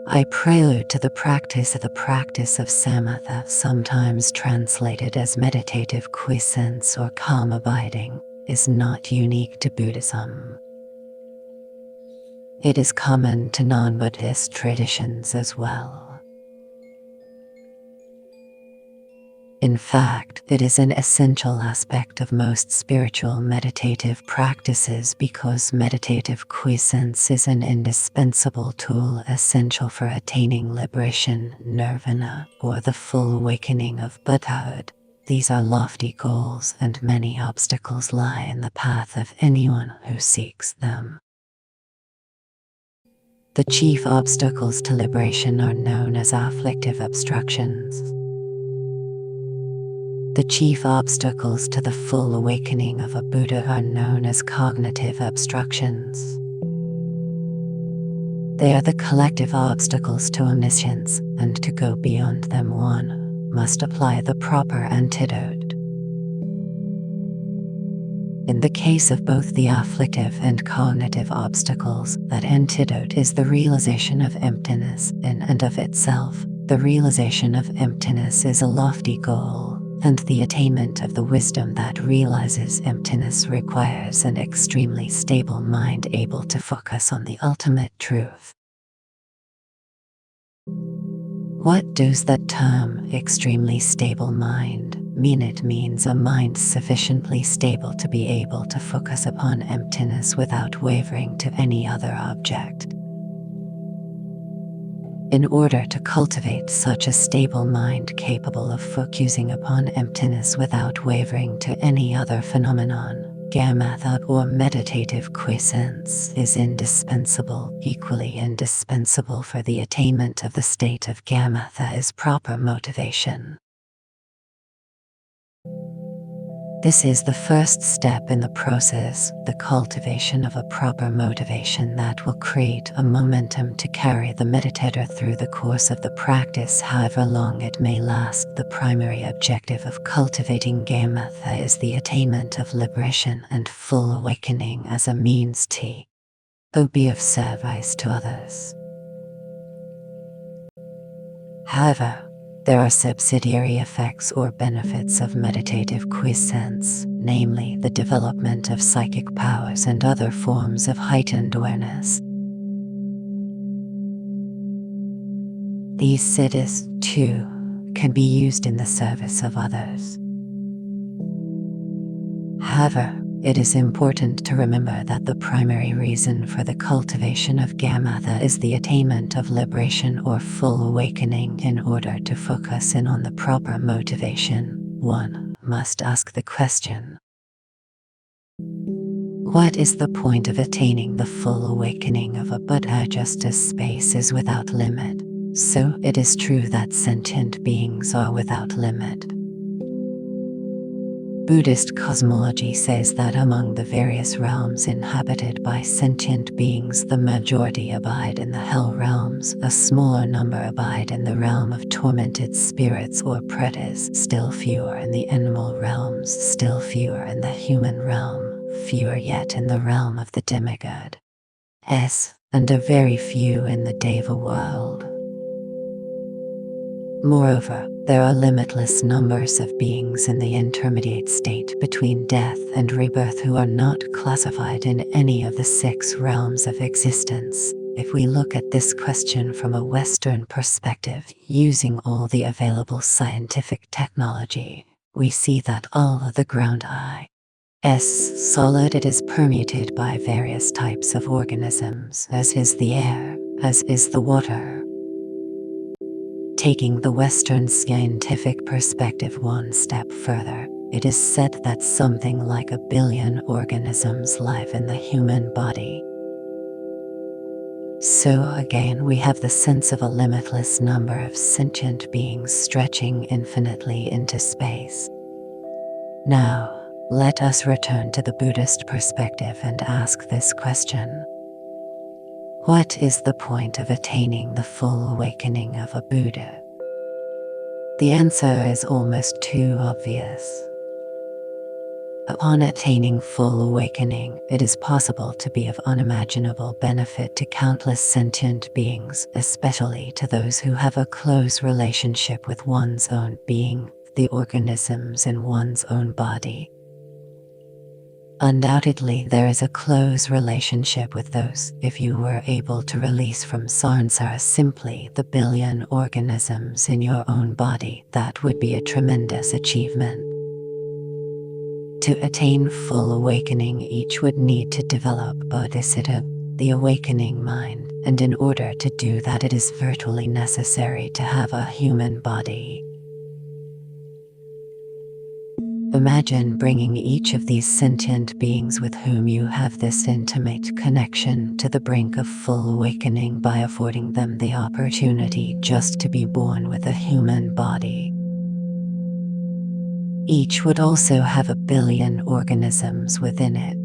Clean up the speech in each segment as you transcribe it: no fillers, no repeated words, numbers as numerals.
I prelude to the practice of Shamatha, sometimes translated as meditative quiescence or calm abiding, is not unique to Buddhism. It is common to non-Buddhist traditions as well. In fact, it is an essential aspect of most spiritual meditative practices because meditative quiescence is an indispensable tool essential for attaining liberation, nirvana, or the full awakening of Buddhahood. These are lofty goals, and many obstacles lie in the path of anyone who seeks them. The chief obstacles to liberation are known as afflictive obstructions. The chief obstacles to the full awakening of a Buddha are known as cognitive obstructions. They are the collective obstacles to omniscience, and to go beyond them one must apply the proper antidote. In the case of both the afflictive and cognitive obstacles, that antidote is the realization of emptiness in and of itself. The realization of emptiness is a lofty goal, and the attainment of the wisdom that realizes emptiness requires an extremely stable mind able to focus on the ultimate truth. What does that term, extremely stable mind, mean? It means a mind sufficiently stable to be able to focus upon emptiness without wavering to any other object. In order to cultivate such a stable mind capable of focusing upon emptiness without wavering to any other phenomenon, Shamatha or meditative quiescence is indispensable. Equally indispensable for the attainment of the state of Shamatha is proper motivation. This is the first step in the process, the cultivation of a proper motivation that will create a momentum to carry the meditator through the course of the practice, however long it may last. The primary objective of cultivating Shamatha is the attainment of liberation and full awakening as a means to be of service to others. However, there are subsidiary effects or benefits of meditative quiescence, namely the development of psychic powers and other forms of heightened awareness. These siddhis, too, can be used in the service of others. However, it is important to remember that the primary reason for the cultivation of Shamatha is the attainment of liberation or full awakening. In order to focus in on the proper motivation, one must ask the question: what is the point of attaining the full awakening of a Buddha? Just as space is without limit, so it is true that sentient beings are without limit. Buddhist cosmology says that among the various realms inhabited by sentient beings, the majority abide in the hell realms, a smaller number abide in the realm of tormented spirits or pretas, still fewer in the animal realms, still fewer in the human realm, fewer yet in the realm of the demigod, and a very few in the deva world. Moreover, there are limitless numbers of beings in the intermediate state between death and rebirth who are not classified in any of the 6 realms of existence. If we look at this question from a Western perspective, using all the available scientific technology, we see that all of the ground is solid. It is permeated by various types of organisms, as is the air, as is the water. Taking the Western scientific perspective one step further, it is said that something like 1 billion organisms live in the human body. So again, we have the sense of a limitless number of sentient beings stretching infinitely into space. Now, let us return to the Buddhist perspective and ask this question: what is the point of attaining the full awakening of a Buddha? The answer is almost too obvious. Upon attaining full awakening, it is possible to be of unimaginable benefit to countless sentient beings, especially to those who have a close relationship with one's own being, the organisms in one's own body. Undoubtedly, there is a close relationship with those. If you were able to release from samsara simply the billion organisms in your own body, that would be a tremendous achievement. To attain full awakening, each would need to develop bodhisattva, the awakening mind, and in order to do that, it is virtually necessary to have a human body. Imagine bringing each of these sentient beings with whom you have this intimate connection to the brink of full awakening by affording them the opportunity just to be born with a human body. Each would also have a billion organisms within it.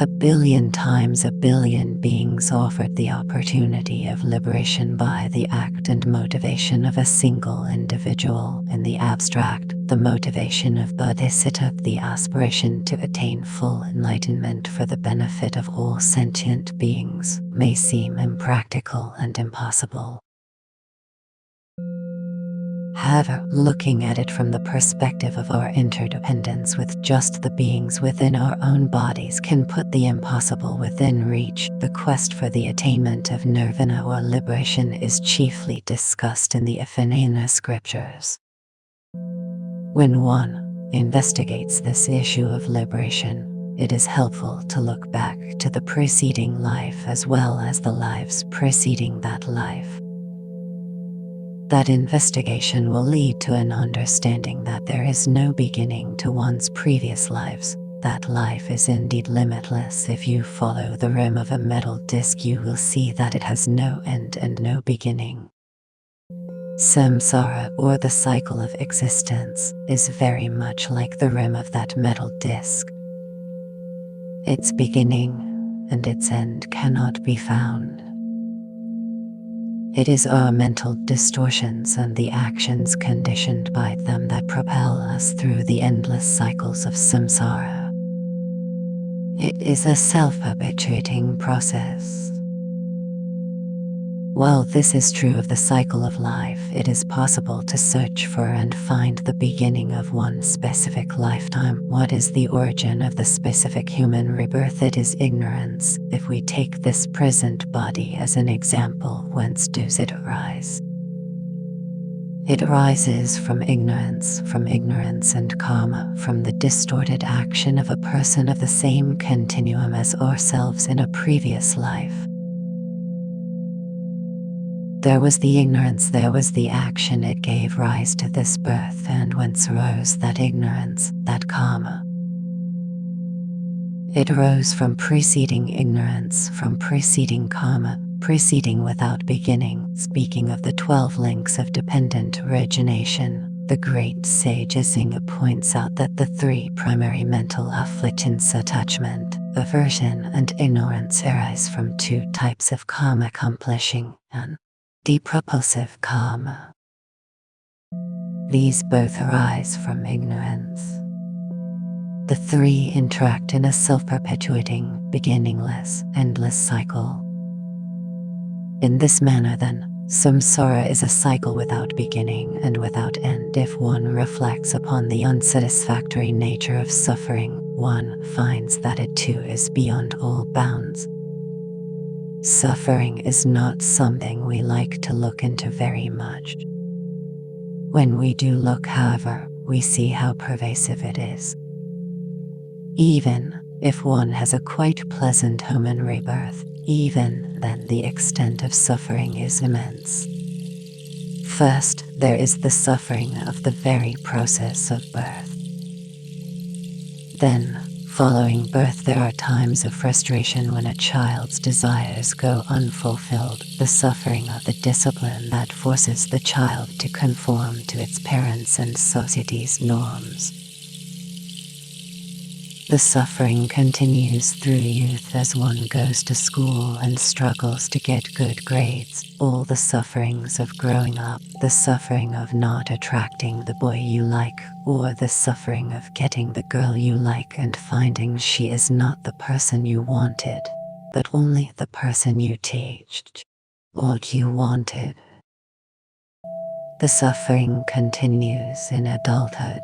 A billion times a billion beings offered the opportunity of liberation by the act and motivation of a single individual. In the abstract, the motivation of bodhisattva, the aspiration to attain full enlightenment for the benefit of all sentient beings, may seem impractical and impossible. However, looking at it from the perspective of our interdependence with just the beings within our own bodies can put the impossible within reach. The quest for the attainment of nirvana or liberation is chiefly discussed in the Vijnana scriptures. When one investigates this issue of liberation, it is helpful to look back to the preceding life as well as the lives preceding that life. That investigation will lead to an understanding that there is no beginning to one's previous lives. That life is indeed limitless. If you follow the rim of a metal disc, you will see that it has no end and no beginning. Samsara, or the cycle of existence, is very much like the rim of that metal disc. Its beginning and its end cannot be found. It is our mental distortions and the actions conditioned by them that propel us through the endless cycles of samsara. It is a self-habituating process. While this is true of the cycle of life, it is possible to search for and find the beginning of one specific lifetime. What is the origin of the specific human rebirth? It is ignorance. If we take this present body as an example, whence does it arise? It arises from ignorance and karma, from the distorted action of a person of the same continuum as ourselves in a previous life. There was the ignorance, there was the action, it gave rise to this birth, and whence rose that ignorance, that karma? It rose from preceding ignorance, from preceding karma, preceding without beginning. Speaking of the 12 links of dependent origination, the great sage Isinga points out that the 3 primary mental afflictions, attachment, aversion, and ignorance, arise from 2 types of karma: accomplishing and depulsive karma. These both arise from ignorance. The 3 interact in a self-perpetuating, beginningless, endless cycle. In this manner, then, samsara is a cycle without beginning and without end. If one reflects upon the unsatisfactory nature of suffering, one finds that it too is beyond all bounds. Suffering is not something we like to look into very much. When we do look, however, we see how pervasive it is. Even if one has a quite pleasant human rebirth, even then the extent of suffering is immense. First, there is the suffering of the very process of birth. Then, following birth, there are times of frustration when a child's desires go unfulfilled, the suffering of the discipline that forces the child to conform to its parents' and society's norms. The suffering continues through youth as one goes to school and struggles to get good grades. All the sufferings of growing up, the suffering of not attracting the boy you like, or the suffering of getting the girl you like and finding she is not the person you wanted, but only the person you teached what you wanted. The suffering continues in adulthood.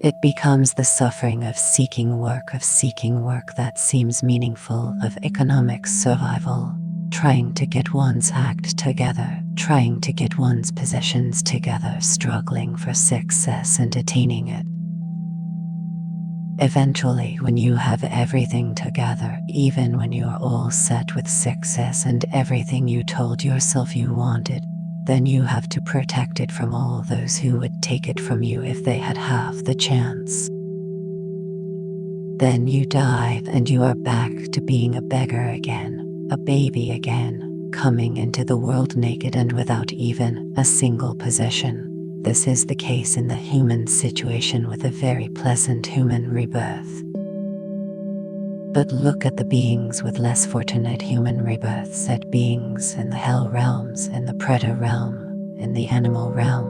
It becomes the suffering of seeking work that seems meaningful, of economic survival, trying to get one's act together, trying to get one's possessions together, struggling for success and attaining it. Eventually, when you have everything together, even when you're all set with success and everything you told yourself you wanted, then you have to protect it from all those who would take it from you if they had half the chance. Then you die and you are back to being a beggar again, a baby again, coming into the world naked and without even a single possession. This is the case in the human situation with a very pleasant human rebirth. But look at the beings with less fortunate human rebirths, at beings in the hell realms, in the predator realm, in the animal realm.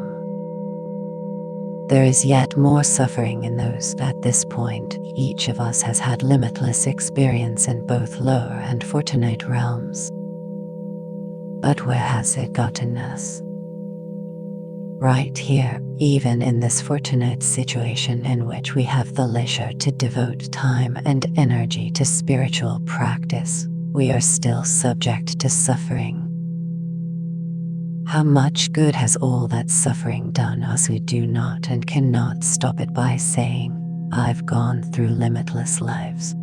There is yet more suffering in those. At this point, each of us has had limitless experience in both lower and fortunate realms. But where has it gotten us? Right here, even in this fortunate situation in which we have the leisure to devote time and energy to spiritual practice, we are still subject to suffering. How much good has all that suffering done us who do not and cannot stop it by saying, "I've gone through limitless lives.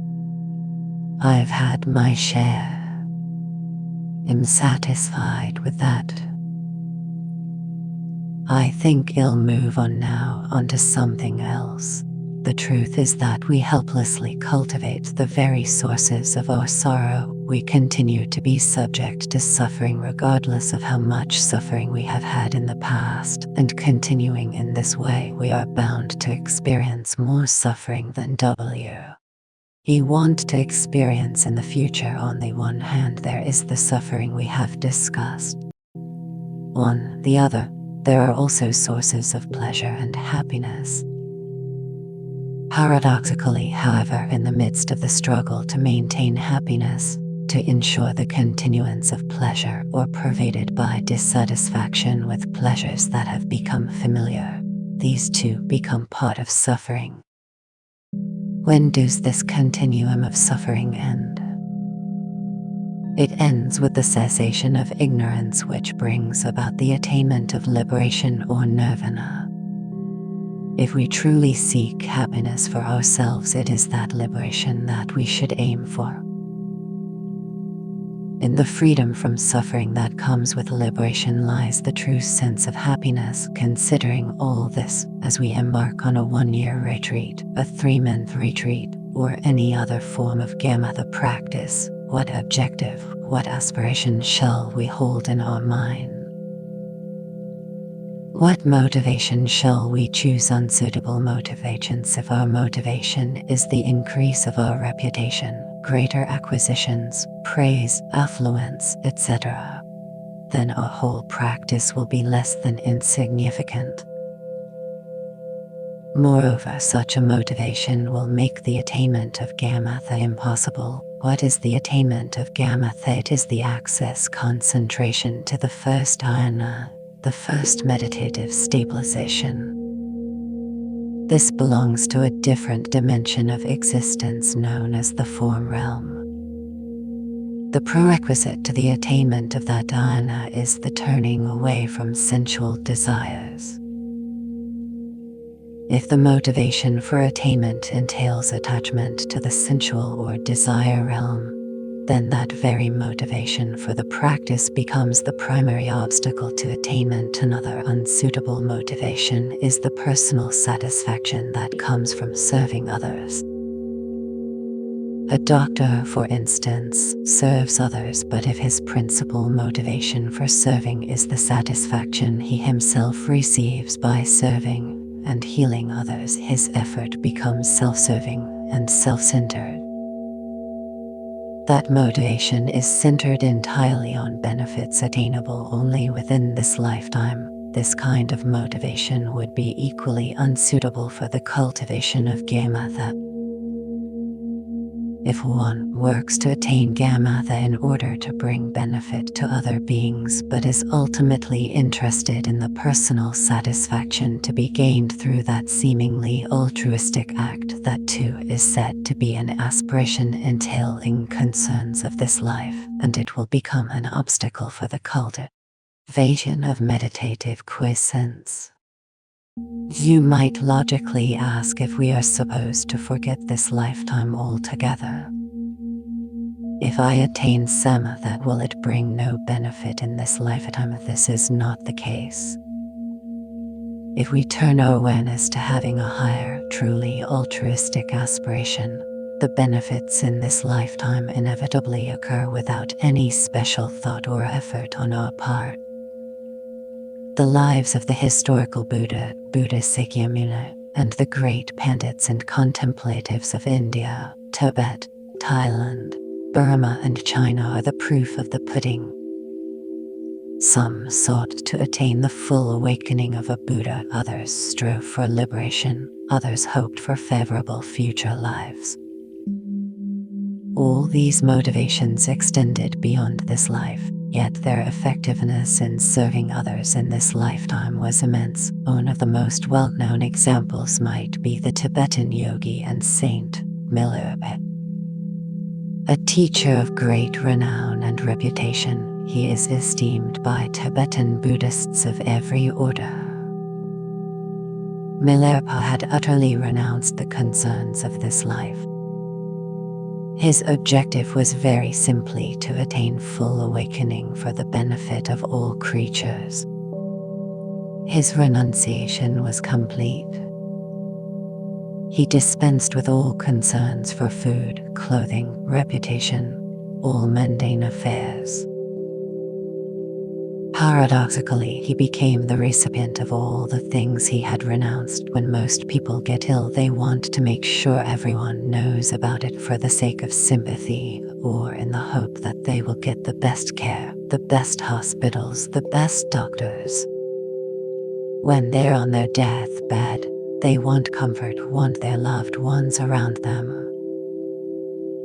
I've had my share. I'm satisfied with that. I think I'll move on now onto something else." The truth is that we helplessly cultivate the very sources of our sorrow. We continue to be subject to suffering regardless of how much suffering we have had in the past, and continuing in this way, we are bound to experience more suffering than we want to experience in the future. On the one hand, there is the suffering we have discussed. On the other, there are also sources of pleasure and happiness. Paradoxically, however, in the midst of the struggle to maintain happiness, to ensure the continuance of pleasure, or pervaded by dissatisfaction with pleasures that have become familiar, these two become part of suffering. When does this continuum of suffering end? It ends with the cessation of ignorance, which brings about the attainment of liberation or nirvana. If we truly seek happiness for ourselves, it is that liberation that we should aim for. In the freedom from suffering that comes with liberation lies the true sense of happiness. Considering all this, as we embark on a 1-year retreat, a 3-month retreat, or any other form of Shamatha practice, what objective, what aspiration shall we hold in our mind? What motivation shall we choose? Unsuitable motivations. If our motivation is the increase of our reputation, greater acquisitions, praise, affluence, etc., then our whole practice will be less than insignificant. Moreover, such a motivation will make the attainment of Shamatha impossible. What is the attainment of Shamatha? It is the access concentration to the first dhyana, the first meditative stabilization. This belongs to a different dimension of existence known as the form realm. The prerequisite to the attainment of that dhyana is the turning away from sensual desires. If the motivation for attainment entails attachment to the sensual or desire realm, then that very motivation for the practice becomes the primary obstacle to attainment. Another unsuitable motivation is the personal satisfaction that comes from serving others. A doctor, for instance, serves others, but if his principal motivation for serving is the satisfaction he himself receives by serving, and healing others, his effort becomes self-serving and self-centered. That motivation is centered entirely on benefits attainable only within this lifetime. This kind of motivation would be equally unsuitable for the cultivation of Shamatha. If one works to attain Shamatha in order to bring benefit to other beings but is ultimately interested in the personal satisfaction to be gained through that seemingly altruistic act, that too is said to be an aspiration entailing concerns of this life, and it will become an obstacle for the cultivation of meditative quiescence. You might logically ask if we are supposed to forget this lifetime altogether. If I attain Shamatha, will it bring no benefit in this lifetime? This is not the case. If we turn our awareness to having a higher, truly altruistic aspiration, the benefits in this lifetime inevitably occur without any special thought or effort on our part. The lives of the historical Buddha, Sakyamuni, and the great pandits and contemplatives of India, Tibet, Thailand, Burma, and China are the proof of the pudding. Some sought to attain the full awakening of a Buddha, others strove for liberation, others hoped for favorable future lives. All these motivations extended beyond this life, yet their effectiveness in serving others in this lifetime was immense. One of the most well-known examples might be the Tibetan yogi and saint, Milarepa. A teacher of great renown and reputation, he is esteemed by Tibetan Buddhists of every order. Milarepa had utterly renounced the concerns of this life. His objective was very simply to attain full awakening for the benefit of all creatures. His renunciation was complete. He dispensed with all concerns for food, clothing, reputation, all mundane affairs. Paradoxically, he became the recipient of all the things he had renounced. When most people get ill, they want to make sure everyone knows about it for the sake of sympathy, or in the hope that they will get the best care, the best hospitals, the best doctors. When they're on their deathbed, they want comfort, want their loved ones around them.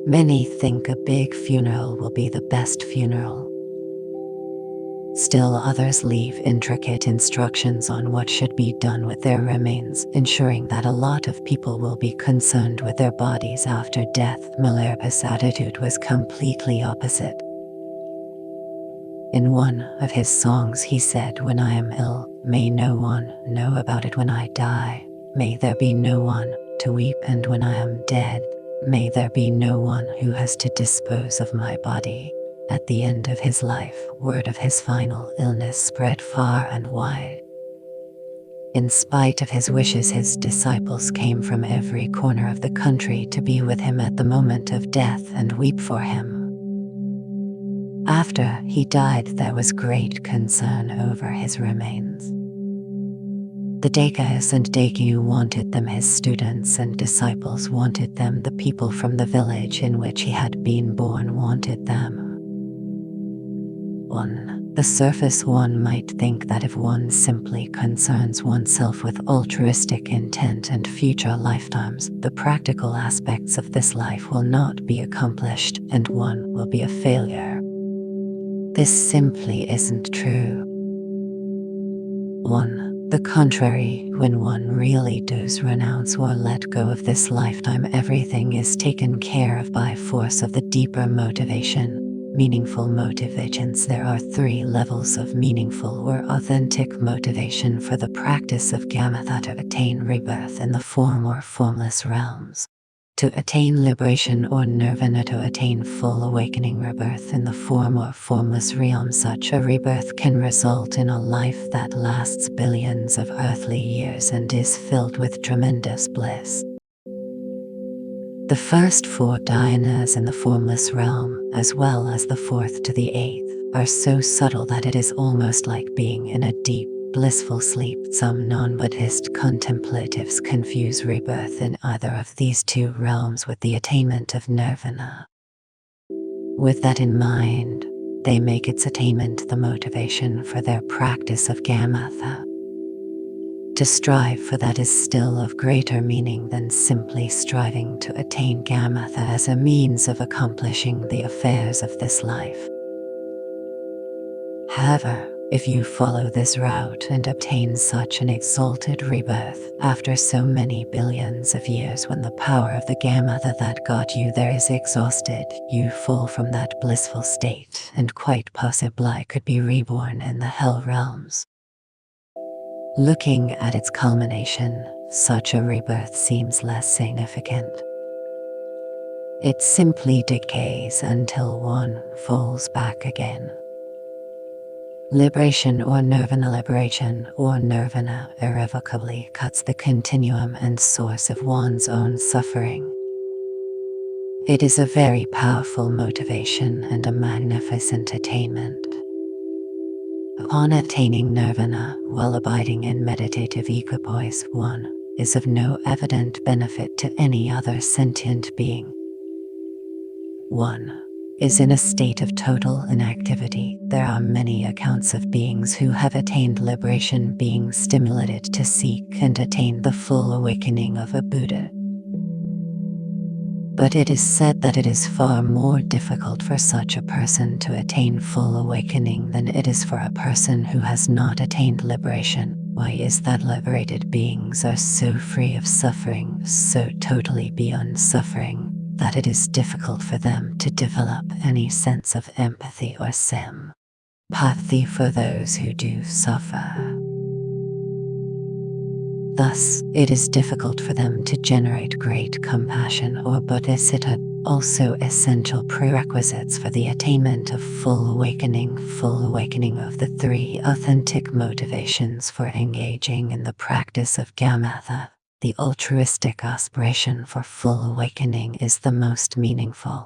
Many think a big funeral will be the best funeral. Still others leave intricate instructions on what should be done with their remains, ensuring that a lot of people will be concerned with their bodies after death. Milarepa's attitude was completely opposite. In one of his songs he said, "When I am ill, may no one know about it. When I die, may there be no one to weep, and when I am dead, may there be no one who has to dispose of my body." At the end of his life, word of his final illness spread far and wide. In spite of his wishes, his disciples came from every corner of the country to be with him at the moment of death and weep for him. After he died, there was great concern over his remains. The Dakias and Dakiu wanted them, his students and disciples wanted them, the people from the village in which he had been born wanted them. On the surface, one might think that if one simply concerns oneself with altruistic intent and future lifetimes, the practical aspects of this life will not be accomplished and one will be a failure. This simply isn't true. On the contrary, when one really does renounce or let go of this lifetime, everything is taken care of by force of the deeper motivation. Meaningful motivations. There are 3 levels of meaningful or authentic motivation for the practice of Shamatha: to attain rebirth in the form or formless realms, to attain liberation or nirvana, to attain full awakening. Rebirth in the form or formless realm. Such a rebirth can result in a life that lasts billions of earthly years and is filled with tremendous bliss. The first 4 dhyanas in the formless realm, as well as the 4th to the 8th, are so subtle that it is almost like being in a deep, blissful sleep. Some non-Buddhist contemplatives confuse rebirth in either of these two realms with the attainment of nirvana. With that in mind, they make its attainment the motivation for their practice of Shamatha. To strive for that is still of greater meaning than simply striving to attain Shamatha as a means of accomplishing the affairs of this life. However, if you follow this route and obtain such an exalted rebirth after so many billions of years, when the power of the Shamatha that got you there is exhausted, you fall from that blissful state and quite possibly could be reborn in the hell realms. Looking at its culmination, such a rebirth seems less significant. It simply decays until one falls back again. Liberation or nirvana irrevocably cuts the continuum and source of one's own suffering. It is a very powerful motivation and a magnificent attainment. Upon attaining nirvana while abiding in meditative equipoise, one is of no evident benefit to any other sentient being. One is in a state of total inactivity. There are many accounts of beings who have attained liberation being stimulated to seek and attain the full awakening of a Buddha. But it is said that it is far more difficult for such a person to attain full awakening than it is for a person who has not attained liberation. Why is that? Liberated beings are so free of suffering, so totally beyond suffering, that it is difficult for them to develop any sense of empathy or sympathy for those who do suffer. Thus, it is difficult for them to generate great compassion or bodhicitta, also essential prerequisites for the attainment of full awakening of the three authentic motivations for engaging in the practice of Shamatha. The altruistic aspiration for full awakening is the most meaningful.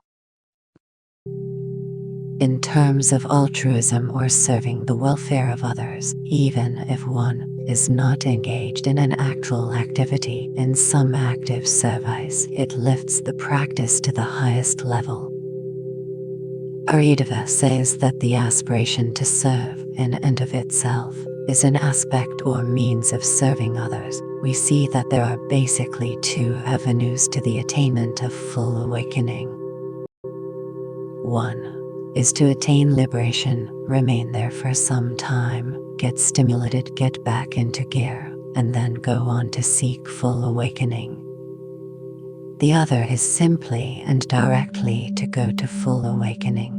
In terms of altruism or serving the welfare of others, even if one is not engaged in an actual activity, in some active service, it lifts the practice to the highest level. Aridava says that the aspiration to serve, in and of itself, is an aspect or means of serving others. We see that there are basically two avenues to the attainment of full awakening. One is to attain liberation, remain there for some time, get stimulated, get back into gear, and then go on to seek full awakening. The other is simply and directly to go to full awakening.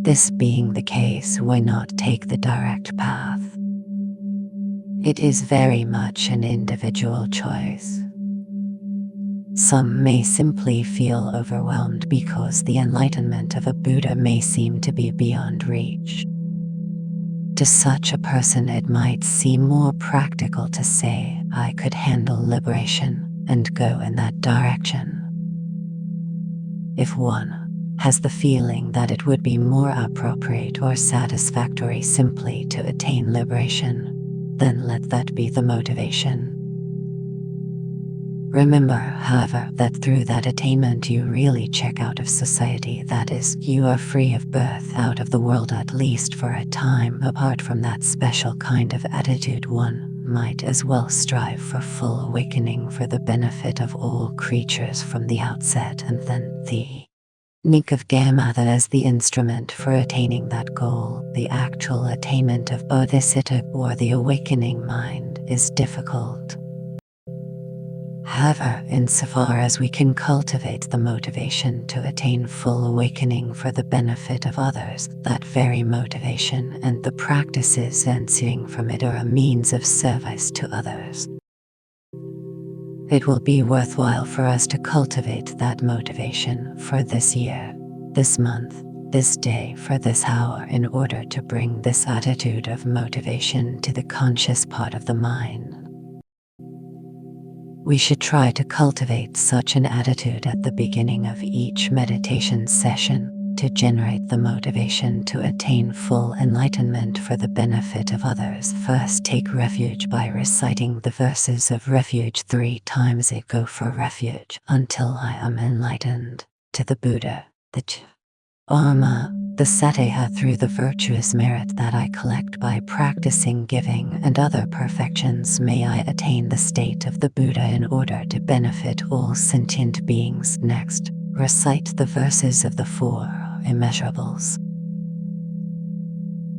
This being the case, why not take the direct path? It is very much an individual choice. Some may simply feel overwhelmed because the enlightenment of a Buddha may seem to be beyond reach. To such a person, it might seem more practical to say, I could handle liberation, and go in that direction. If one has the feeling that it would be more appropriate or satisfactory simply to attain liberation, then let that be the motivation. Remember, however, that through that attainment you really check out of society, that is, you are free of birth, out of the world, at least for a time. Apart from that special kind of attitude, one might as well strive for full awakening for the benefit of all creatures from the outset, and then the technique of Shamatha as the instrument for attaining that goal. The actual attainment of bodhicitta, or the awakening mind, is difficult. However, insofar as we can cultivate the motivation to attain full awakening for the benefit of others, that very motivation and the practices ensuing from it are a means of service to others. It will be worthwhile for us to cultivate that motivation for this year, this month, this day, for this hour, in order to bring this attitude of motivation to the conscious part of the mind. We should try to cultivate such an attitude at the beginning of each meditation session. to generate the motivation to attain full enlightenment for the benefit of others. First, take refuge by reciting the verses of refuge 3 times. I go for refuge until I am enlightened. To the Buddha, the Dharma, the Satya, through the virtuous merit that I collect by practicing giving and other perfections, may I attain the state of the Buddha in order to benefit all sentient beings. Next, recite the verses of the 4 immeasurables.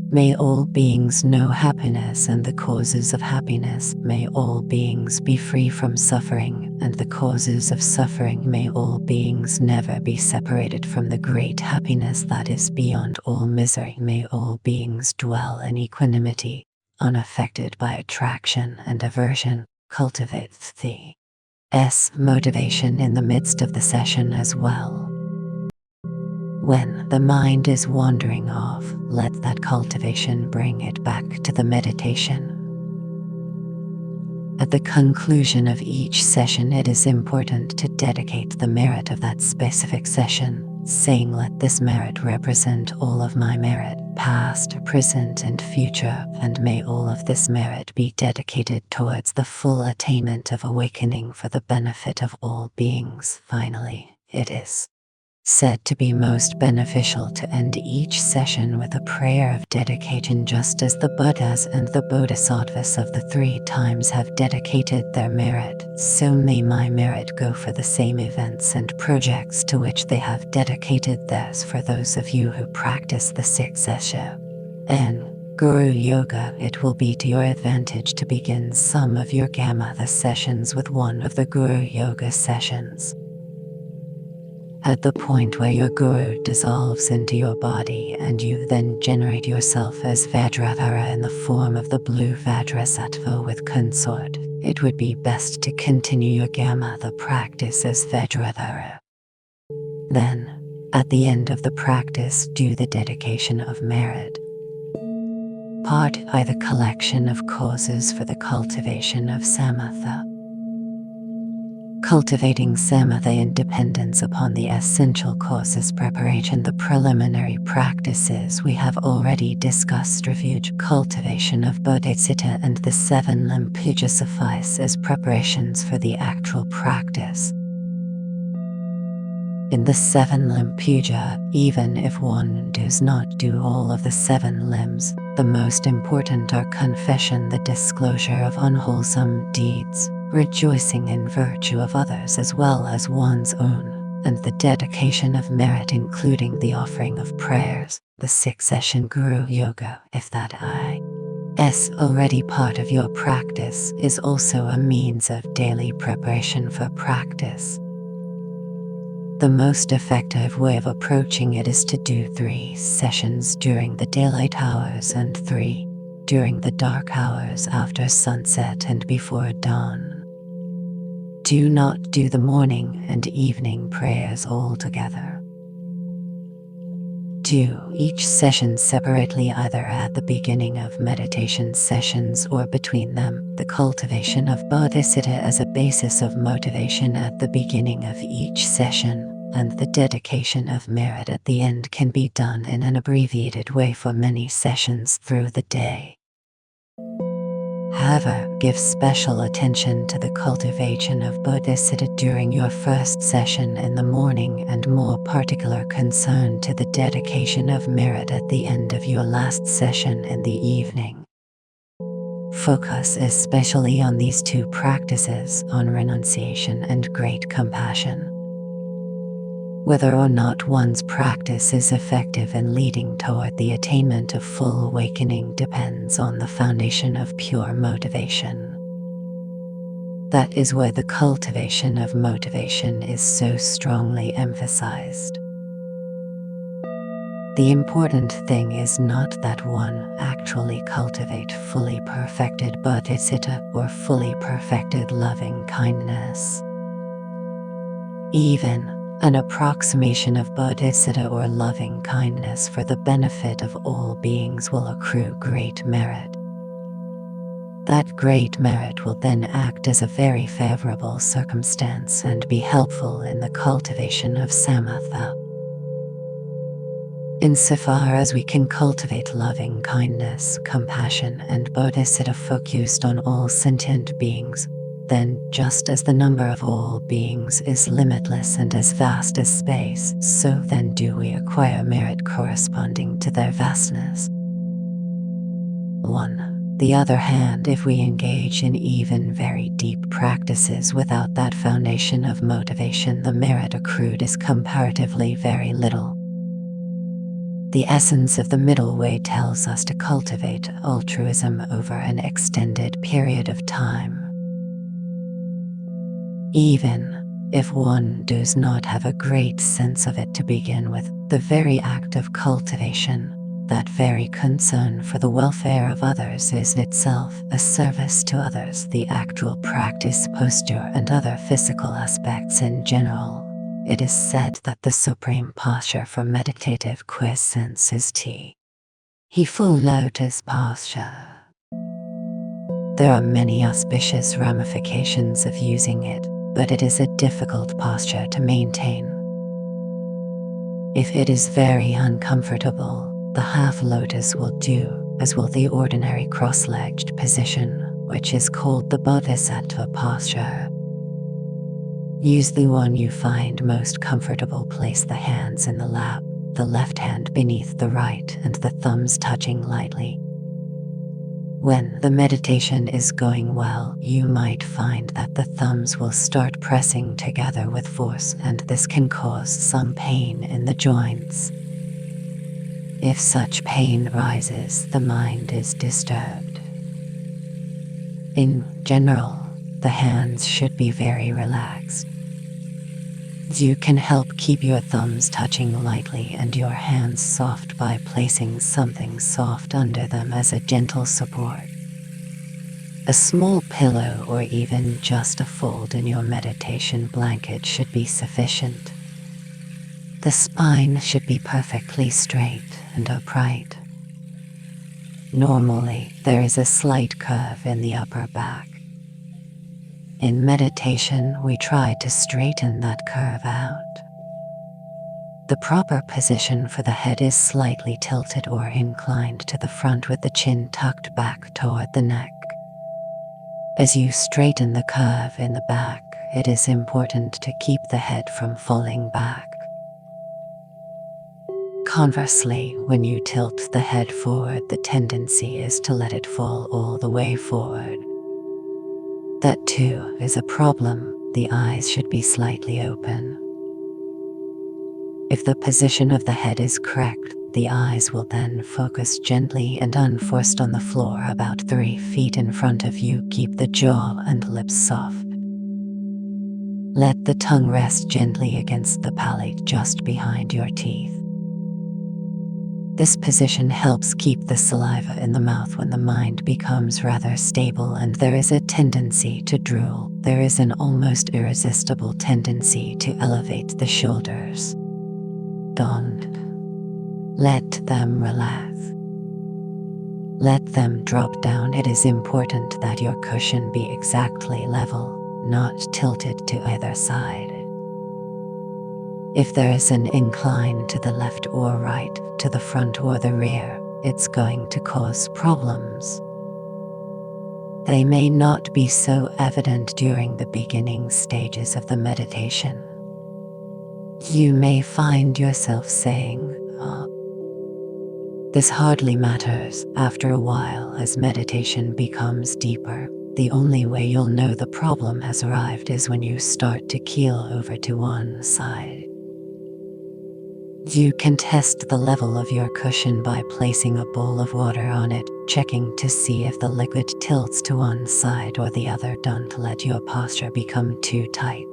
May all beings know happiness and the causes of happiness. May all beings be free from suffering and the causes of suffering. May all beings never be separated from the great happiness that is beyond all misery. May all beings dwell in equanimity, unaffected by attraction and aversion. Cultivate the motivation in the midst of the session as well. When the mind is wandering off, let that cultivation bring it back to the meditation. At the conclusion of each session, it is important to dedicate the merit of that specific session, saying, "Let this merit represent all of my merit, past, present, and future, and may all of this merit be dedicated towards the full attainment of awakening for the benefit of all beings." Finally, it is said to be most beneficial to end each session with a prayer of dedication, just as the Buddhas and the Bodhisattvas of the 3 times have dedicated their merit. So may my merit go for the same events and projects to which they have dedicated theirs. For those of you who practice the 6 session and Guru Yoga, it will be to your advantage to begin some of your Shamatha sessions with one of the Guru Yoga sessions. At the point where your guru dissolves into your body and you then generate yourself as Vajradhara in the form of the blue Vajrasattva with consort, it would be best to continue your Shamatha practice as Vajradhara. Then, at the end of the practice, do the dedication of merit. Part I, the collection of causes for the cultivation of Shamatha. Cultivating Shamatha independence upon the essential causes preparation. The preliminary practices we have already discussed. Refuge, cultivation of bodhicitta and the 7 limb puja suffice as preparations for the actual practice. In the 7 limb puja, even if one does not do all of the 7 limbs, the most important are confession, the disclosure of unwholesome deeds, rejoicing in virtue of others as well as one's own, and the dedication of merit, including the offering of prayers. The 6 session Guru Yoga, if that is already part of your practice, is also a means of daily preparation for practice. The most effective way of approaching it is to do 3 sessions during the daylight hours and 3 during the dark hours after sunset and before dawn. Do not do the morning and evening prayers altogether. Do each session separately, either at the beginning of meditation sessions or between them. The cultivation of bodhicitta as a basis of motivation at the beginning of each session, and the dedication of merit at the end can be done in an abbreviated way for many sessions through the day. However, give special attention to the cultivation of bodhicitta during your first session in the morning and more particular concern to the dedication of merit at the end of your last session in the evening. Focus especially on these 2 practices, on renunciation and great compassion. Whether or not one's practice is effective in leading toward the attainment of full awakening depends on the foundation of pure motivation. That is why the cultivation of motivation is so strongly emphasized. The important thing is not that one actually cultivate fully perfected bodhicitta or fully perfected loving kindness. Even an approximation of bodhicitta or loving kindness for the benefit of all beings will accrue great merit. That great merit will then act as a very favorable circumstance and be helpful in the cultivation of Shamatha. Insofar as we can cultivate loving kindness, compassion, and bodhisattva focused on all sentient beings, then just as the number of all beings is limitless and as vast as space, so then do we acquire merit corresponding to their vastness. 1. The other hand, if we engage in even very deep practices without that foundation of motivation, the merit accrued is comparatively very little. The essence of the middle way tells us to cultivate altruism over an extended period of time. Even if one does not have a great sense of it to begin with, the very act of cultivation, that very concern for the welfare of others, is itself a service to others. The actual practice, posture, and other physical aspects in general. It is said that the supreme posture for meditative quiescence is full lotus posture. There are many auspicious ramifications of using it, but it is a difficult posture to maintain. If it is very uncomfortable, the half lotus will do, as will the ordinary cross-legged position, which is called the bodhisattva posture. Use the one you find most comfortable. Place the hands in the lap, the left hand beneath the right, and the thumbs touching lightly. When the meditation is going well, you might find that the thumbs will start pressing together with force, and this can cause some pain in the joints. If such pain rises, the mind is disturbed. In general, the hands should be very relaxed. You can help keep your thumbs touching lightly and your hands soft by placing something soft under them as a gentle support. A small pillow or even just a fold in your meditation blanket should be sufficient. The spine should be perfectly straight and upright. Normally, there is a slight curve in the upper back. In meditation, we try to straighten that curve out. The proper position for the head is slightly tilted or inclined to the front with the chin tucked back toward the neck. As you straighten the curve in the back, it is important to keep the head from falling back. Conversely, when you tilt the head forward, the tendency is to let it fall all the way forward. That too is a problem. The eyes should be slightly open. If the position of the head is correct, the eyes will then focus gently and unforced on the floor about 3 feet in front of you. Keep the jaw and lips soft. Let the tongue rest gently against the palate just behind your teeth. This position helps keep the saliva in the mouth when the mind becomes rather stable and there is a tendency to drool. There is an almost irresistible tendency to elevate the shoulders. Don't let them relax. Let them drop down. It is important that your cushion be exactly level, not tilted to either side. If there is an incline to the left or right, to the front or the rear, it's going to cause problems. They may not be so evident during the beginning stages of the meditation. You may find yourself saying, this hardly matters. After a while, as meditation becomes deeper, the only way you'll know the problem has arrived is when you start to keel over to one side. You can test the level of your cushion by placing a bowl of water on it, checking to see if the liquid tilts to one side or the other. Don't let your posture become too tight.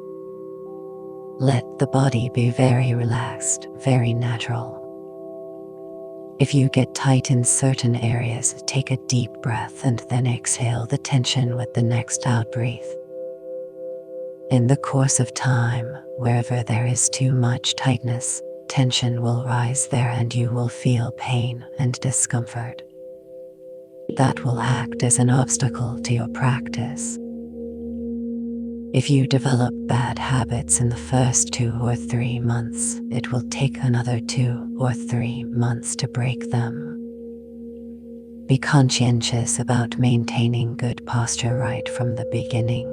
Let the body be very relaxed, very natural. If you get tight in certain areas, take a deep breath and then exhale the tension with the next out-breath. In the course of time, wherever there is too much tightness, tension will rise there and you will feel pain and discomfort. That will act as an obstacle to your practice. If you develop bad habits in the first 2 or 3 months, it will take another 2 or 3 months to break them. Be conscientious about maintaining good posture right from the beginning.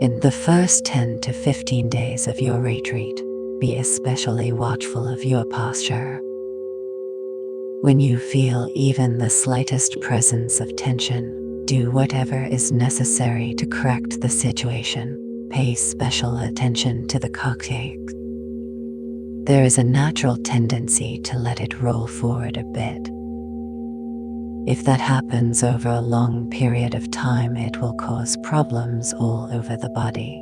In the first 10 to 15 days of your retreat, be especially watchful of your posture. When you feel even the slightest presence of tension, do whatever is necessary to correct the situation. Pay special attention to the coccyx. There is a natural tendency to let it roll forward a bit. If that happens over a long period of time, it will cause problems all over the body.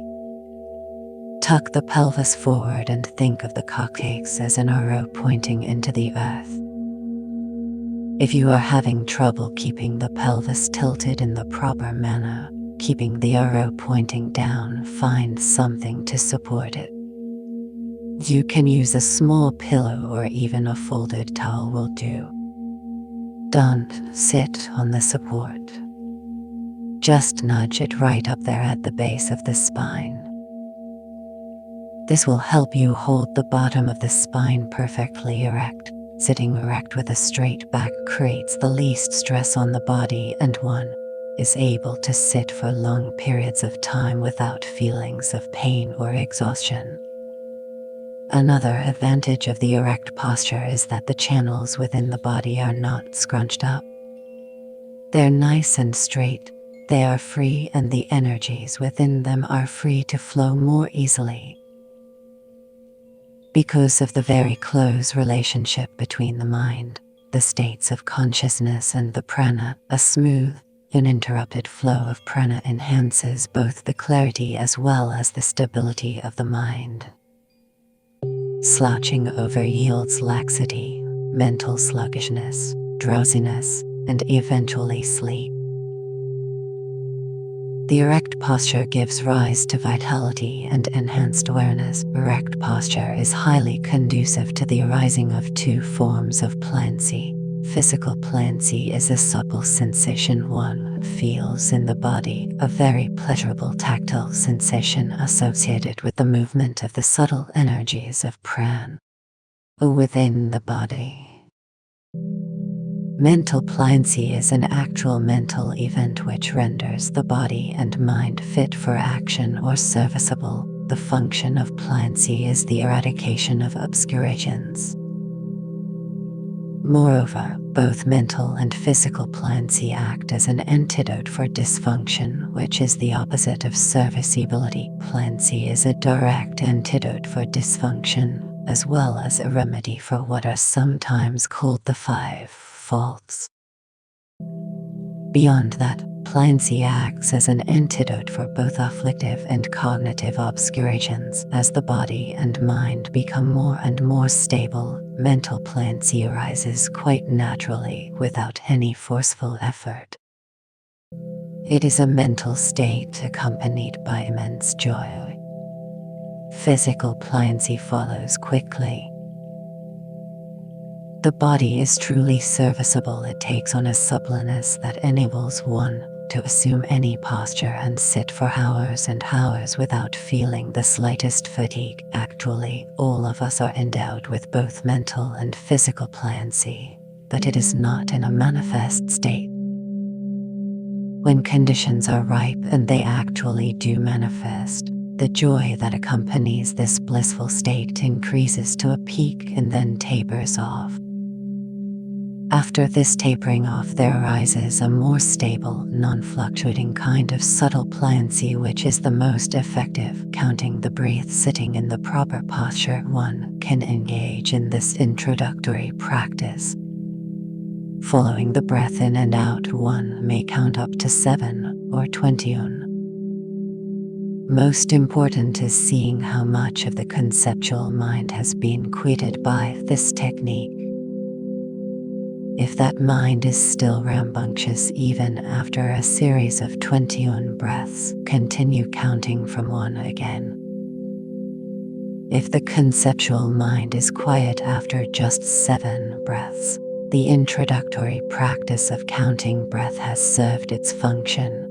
Tuck the pelvis forward and think of the coccyx as an arrow pointing into the earth. If you are having trouble keeping the pelvis tilted in the proper manner, keeping the arrow pointing down, find something to support it. You can use a small pillow or even a folded towel will do. Don't sit on the support. Just nudge it right up there at the base of the spine. This will help you hold the bottom of the spine perfectly erect. Sitting erect with a straight back creates the least stress on the body, and one is able to sit for long periods of time without feelings of pain or exhaustion. Another advantage of the erect posture is that the channels within the body are not scrunched up. They're nice and straight, they are free, and the energies within them are free to flow more easily. Because of the very close relationship between the mind, the states of consciousness, and the prana, a smooth, uninterrupted flow of prana enhances both the clarity as well as the stability of the mind. Slouching over yields laxity, mental sluggishness, drowsiness, and eventually sleep. The erect posture gives rise to vitality and enhanced awareness. Erect posture is highly conducive to the arising of two forms of plancy. Physical plancy is a supple sensation one feels in the body, a very pleasurable tactile sensation associated with the movement of the subtle energies of prana within the body. Mental plancy is an actual mental event which renders the body and mind fit for action or serviceable. The function of plancy is the eradication of obscurations. Moreover, both mental and physical plancy act as an antidote for dysfunction, which is the opposite of serviceability. Plancy is a direct antidote for dysfunction, as well as a remedy for what are sometimes called the 5 faults. Beyond that, plancy acts as an antidote for both afflictive and cognitive obscurations. As the body and mind become more and more stable, mental plancy arises quite naturally without any forceful effort. It is a mental state accompanied by immense joy. Physical plancy follows quickly. The body is truly serviceable. It takes on a suppleness that enables one to assume any posture and sit for hours and hours without feeling the slightest fatigue. Actually, all of us are endowed with both mental and physical plancy, but it is not in a manifest state. When conditions are ripe, and they actually do manifest, the joy that accompanies this blissful state increases to a peak and then tapers off. After this tapering off, there arises a more stable, non-fluctuating kind of subtle plancy which is the most effective. Counting the breath sitting in the proper posture, one can engage in this introductory practice. Following the breath in and out, one may count up to 7 or 20. Most important is seeing how much of the conceptual mind has been quieted by this technique. If that mind is still rambunctious even after a series of 21 breaths, continue counting from 1 again. If the conceptual mind is quiet after just 7 breaths, the introductory practice of counting breath has served its function.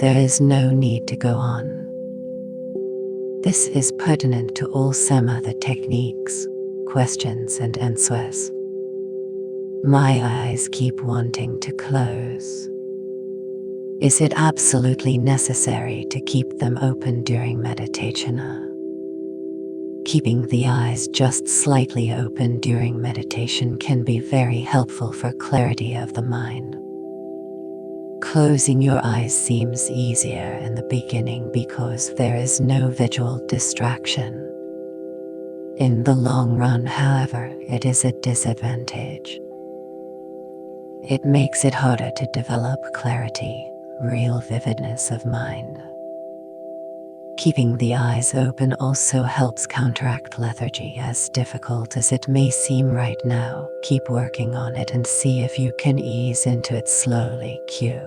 There is no need to go on. This is pertinent to all Shamatha techniques, questions and answers. My eyes keep wanting to close. Is it absolutely necessary to keep them open during meditation? Keeping the eyes just slightly open during meditation can be very helpful for clarity of the mind. Closing your eyes seems easier in the beginning because there is no visual distraction. In the long run, however, it is a disadvantage. It makes it harder to develop clarity, real vividness of mind. Keeping the eyes open also helps counteract lethargy, as difficult as it may seem right now. Keep working on it and see if you can ease into it slowly. Q.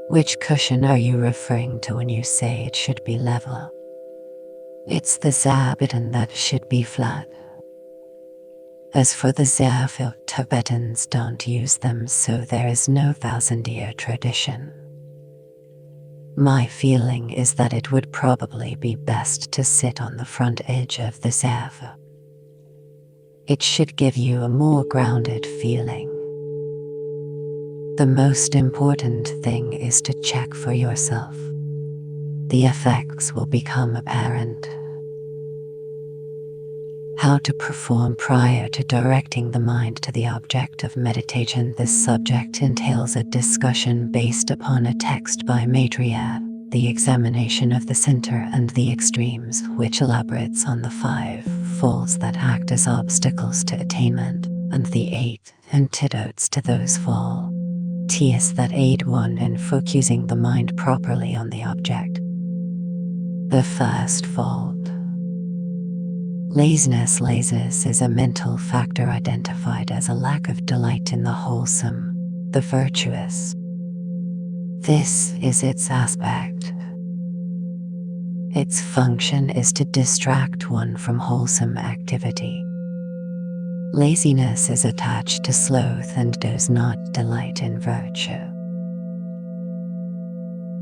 Which cushion are you referring to when you say it should be level? It's the Tibetan that should be flat. As for the Zafil, Tibetans don't use them, so there is no thousand-year tradition. My feeling is that it would probably be best to sit on the front edge of the Zafil. It should give you a more grounded feeling. The most important thing is to check for yourself. The effects will become apparent. How to perform prior to directing the mind to the object of meditation. This subject entails a discussion based upon a text by Maitreya, The Examination of the Center and the Extremes, which elaborates on the 5 falls that act as obstacles to attainment, and the 8 antidotes to those falls that aid one in focusing the mind properly on the object. The first fault. Laziness. Laziness is a mental factor identified as a lack of delight in the wholesome, the virtuous. This is its aspect. Its function is to distract one from wholesome activity. Laziness is attached to sloth and does not delight in virtue.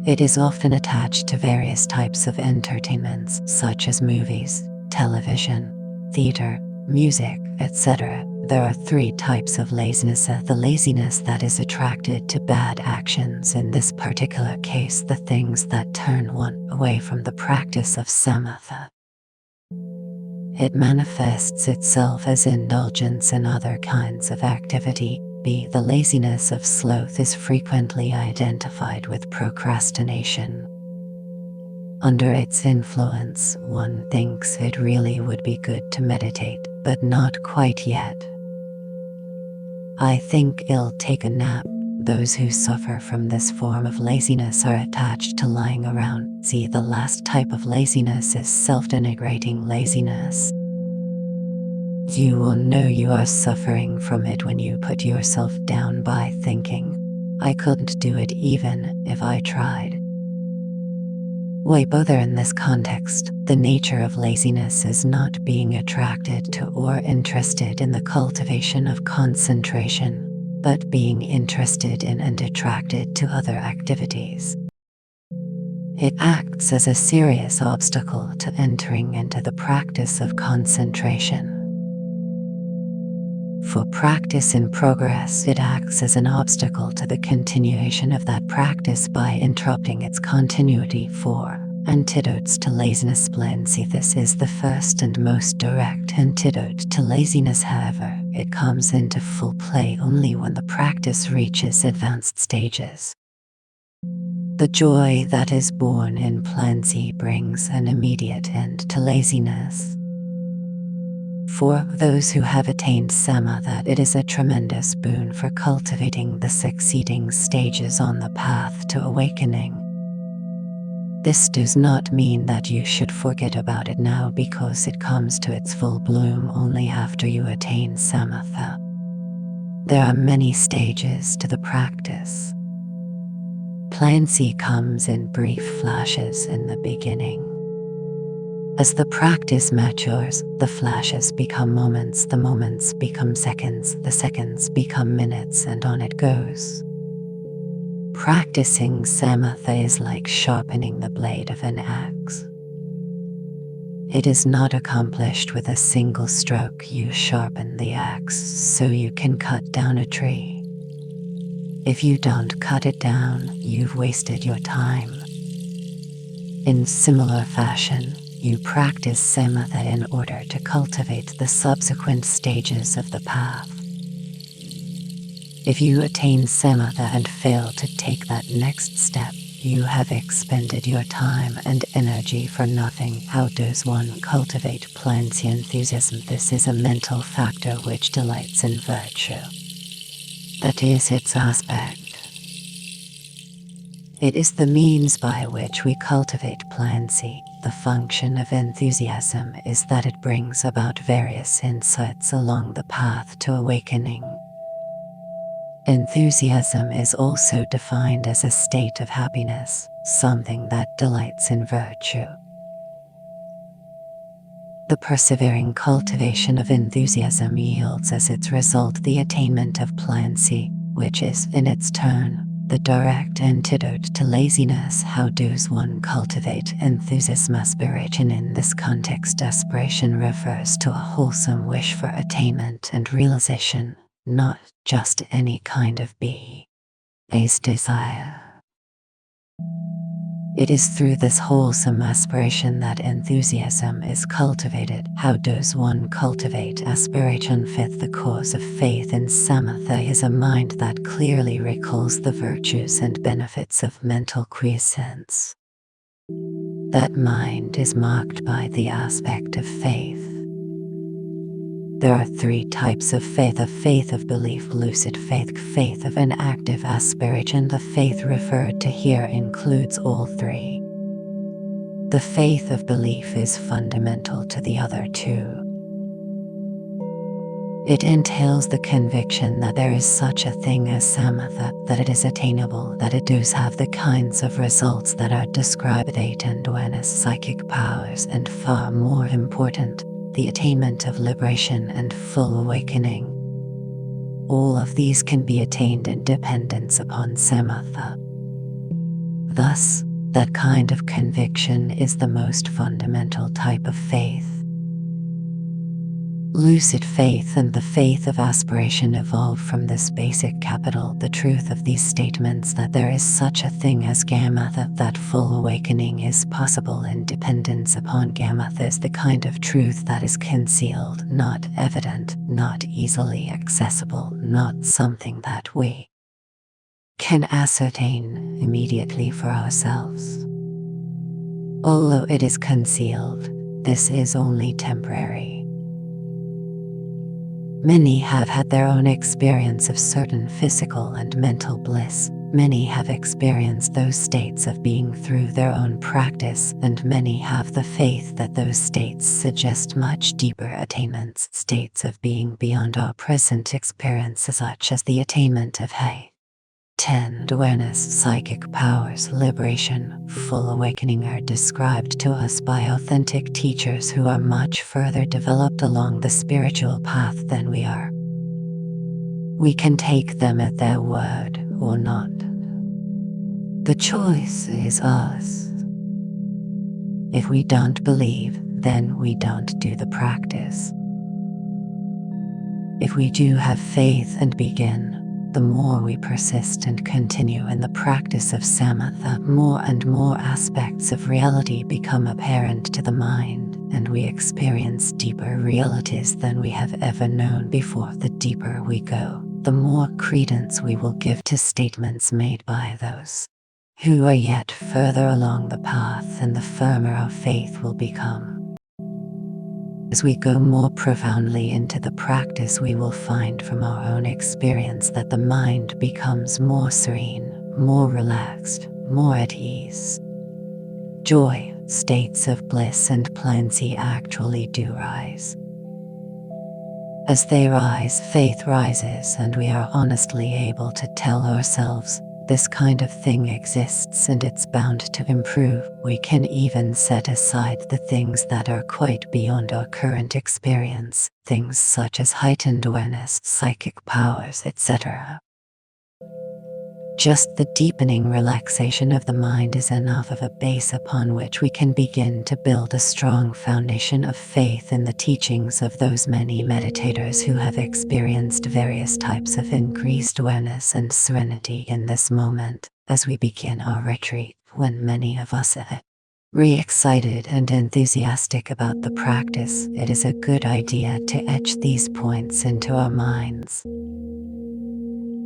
It is often attached to various types of entertainments, such as movies, television, theater, music, etc. There are 3 types of laziness. The laziness that is attracted to bad actions, in this particular case the things that turn one away from the practice of Shamatha. It manifests itself as indulgence in other kinds of activity. B. The laziness of sloth is frequently identified with procrastination. Under its influence, one thinks it really would be good to meditate, but not quite yet. I think I'll take a nap. Those who suffer from this form of laziness are attached to lying around. See, the last type of laziness is self-denigrating laziness. You will know you are suffering from it when you put yourself down by thinking, I couldn't do it even if I tried. Why bother in this context? The nature of laziness is not being attracted to or interested in the cultivation of concentration, but being interested in and attracted to other activities. It acts as a serious obstacle to entering into the practice of concentration. For practice in progress, it acts as an obstacle to the continuation of that practice by interrupting its continuity. 4. Antidotes to laziness. See, this is the first and most direct antidote to laziness. However, it comes into full play only when the practice reaches advanced stages. The joy that is born in plenty brings an immediate end to laziness. For those who have attained Shamatha, it is a tremendous boon for cultivating the succeeding stages on the path to awakening. This does not mean that you should forget about it now, because it comes to its full bloom only after you attain Shamatha. There are many stages to the practice. Plenty comes in brief flashes in the beginning. As the practice matures, the flashes become moments, the moments become seconds, the seconds become minutes, and on it goes. Practicing samatha is like sharpening the blade of an axe. It is not accomplished with a single stroke. You sharpen the axe so you can cut down a tree. If you don't cut it down, you've wasted your time. In similar fashion, you practice samatha in order to cultivate the subsequent stages of the path. If you attain samatha and fail to take that next step, you have expended your time and energy for nothing. How does one cultivate plancy enthusiasm? This is a mental factor which delights in virtue. That is its aspect. It is the means by which we cultivate plancy. The function of enthusiasm is that it brings about various insights along the path to awakening. Enthusiasm is also defined as a state of happiness, something that delights in virtue. The persevering cultivation of enthusiasm yields as its result the attainment of plancy, which is, in its turn, the direct antidote to laziness. How does one cultivate enthusiasm? Aspiration. In this context, aspiration refers to a wholesome wish for attainment and realization, not just any kind of base desire. It is through this wholesome aspiration that enthusiasm is cultivated. How does one cultivate aspiration? Fifth, the cause of faith in samatha is a mind that clearly recalls the virtues and benefits of mental quiescence. That mind is marked by the aspect of faith. There are three types of faith: a faith of belief, lucid faith, faith of an active aspiration. The faith referred to here includes all three. The faith of belief is fundamental to the other two. It entails the conviction that there is such a thing as samatha, that it is attainable, that it does have the kinds of results that are described. Tibetan psychic powers, and far more important, the attainment of liberation and full awakening. All of these can be attained in dependence upon samatha. Thus, that kind of conviction is the most fundamental type of faith. Lucid faith and the faith of aspiration evolve from this basic capital. The truth of these statements that there is such a thing as gamatha, that full awakening is possible in dependence upon gamatha, is the kind of truth that is concealed, not evident, not easily accessible, not something that we can ascertain immediately for ourselves. Although it is concealed, this is only temporary. Many have had their own experience of certain physical and mental bliss. Many have experienced those states of being through their own practice, and many have the faith that those states suggest much deeper attainments, states of being beyond our present experiences, such as the attainment of heightened awareness, psychic powers, liberation, full awakening are described to us by authentic teachers who are much further developed along the spiritual path than we are. We can take them at their word or not. The choice is ours. If we don't believe, then we don't do the practice. If we do have faith and begin, the more we persist and continue in the practice of samatha, more and more aspects of reality become apparent to the mind, and we experience deeper realities than we have ever known before. The deeper we go, the more credence we will give to statements made by those who are yet further along the path, and the firmer our faith will become. As we go more profoundly into the practice, we will find from our own experience that the mind becomes more serene, more relaxed, more at ease. Joy, states of bliss and plancy actually do rise. As they rise, faith rises, and we are honestly able to tell ourselves, this kind of thing exists and it's bound to improve. We can even set aside the things that are quite beyond our current experience, things such as heightened awareness, psychic powers, etc. Just the deepening relaxation of the mind is enough of a base upon which we can begin to build a strong foundation of faith in the teachings of those many meditators who have experienced various types of increased awareness and serenity in this moment as we begin our retreat. When many of us are re-excited and enthusiastic about the practice, it is a good idea to etch these points into our minds.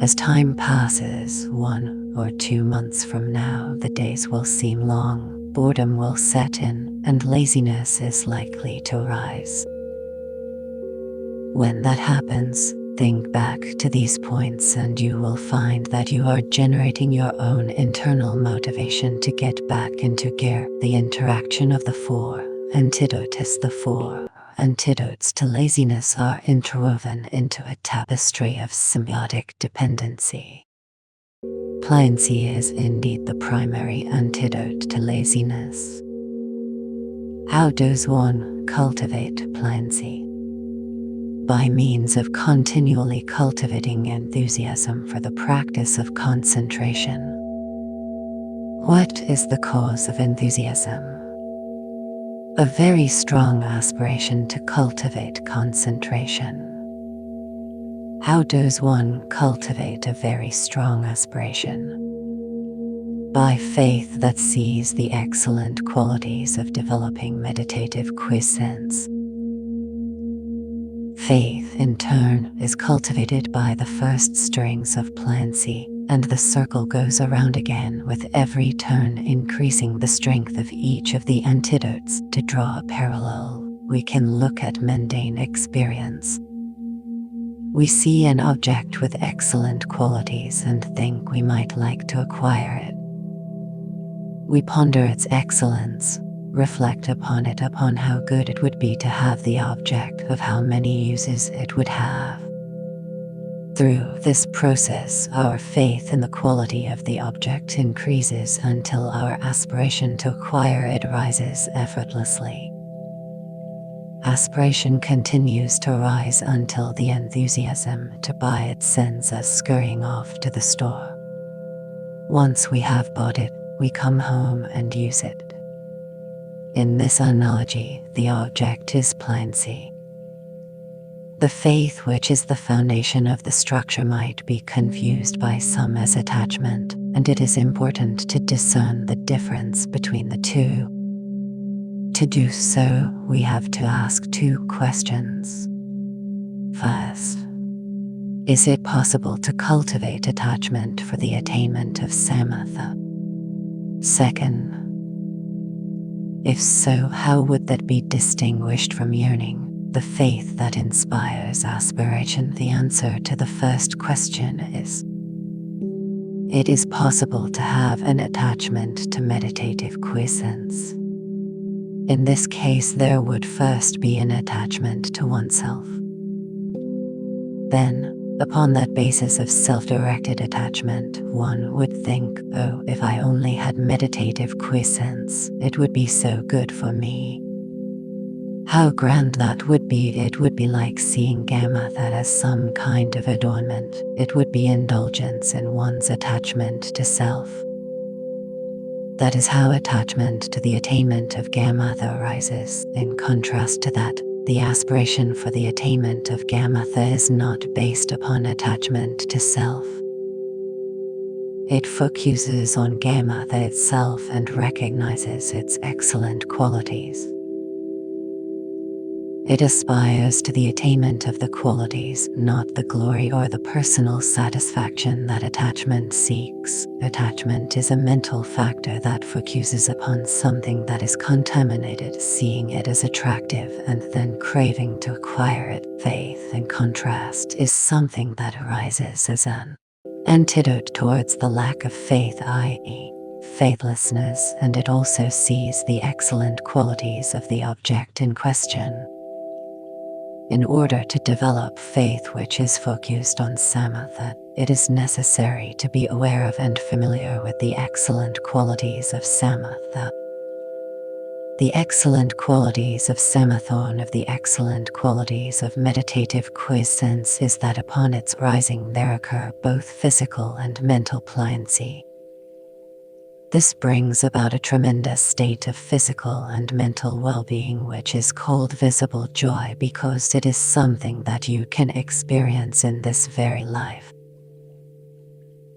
As time passes, 1 or 2 months from now, the days will seem long, boredom will set in, and laziness is likely to rise. When that happens, think back to these points and you will find that you are generating your own internal motivation to get back into gear. The interaction of the 4 antidotes, the 4 antidotes to laziness, are interwoven into a tapestry of symbiotic dependency. Pliancy is indeed the primary antidote to laziness. How does one cultivate pliancy? By means of continually cultivating enthusiasm for the practice of concentration. What is the cause of enthusiasm? A very strong aspiration to cultivate concentration. How does one cultivate a very strong aspiration? By faith that sees the excellent qualities of developing meditative quiescence. Faith, in turn, is cultivated by the first stirrings of pliancy, and the circle goes around again with every turn, increasing the strength of each of the antidotes. To draw a parallel, we can look at mundane experience. We see an object with excellent qualities and think we might like to acquire it. We ponder its excellence, reflect upon it, upon how good it would be to have the object, of how many uses it would have. Through this process, our faith in the quality of the object increases until our aspiration to acquire it rises effortlessly. Aspiration continues to rise until the enthusiasm to buy it sends us scurrying off to the store. Once we have bought it, we come home and use it. In this analogy, the object is pliancy. The faith, which is the foundation of the structure, might be confused by some as attachment, and it is important to discern the difference between the two. To do so, we have to ask 2 questions. First, is it possible to cultivate attachment for the attainment of Shamatha? Second, if so, how would that be distinguished from yearning, the faith that inspires aspiration? The answer to the first question is, it is possible to have an attachment to meditative quiescence. In this case, there would first be an attachment to oneself. Then, upon that basis of self-directed attachment, one would think, oh, if I only had meditative quiescence, it would be so good for me. How grand that would be! It would be like seeing Shamatha as some kind of adornment. It would be indulgence in one's attachment to self. That is how attachment to the attainment of Shamatha arises. In contrast to that, the aspiration for the attainment of Shamatha is not based upon attachment to self. It focuses on Shamatha itself and recognizes its excellent qualities. It aspires to the attainment of the qualities, not the glory or the personal satisfaction that attachment seeks. Attachment is a mental factor that focuses upon something that is contaminated, seeing it as attractive and then craving to acquire it. Faith, in contrast, is something that arises as an antidote towards the lack of faith, i.e., faithlessness, and it also sees the excellent qualities of the object in question. In order to develop faith which is focused on Shamatha, it is necessary to be aware of and familiar with the excellent qualities of Shamatha. The excellent qualities of Shamatha of the excellent qualities of meditative quiescence is that upon its rising there occur both physical and mental pliancy. This brings about a tremendous state of physical and mental well-being which is called visible joy because it is something that you can experience in this very life.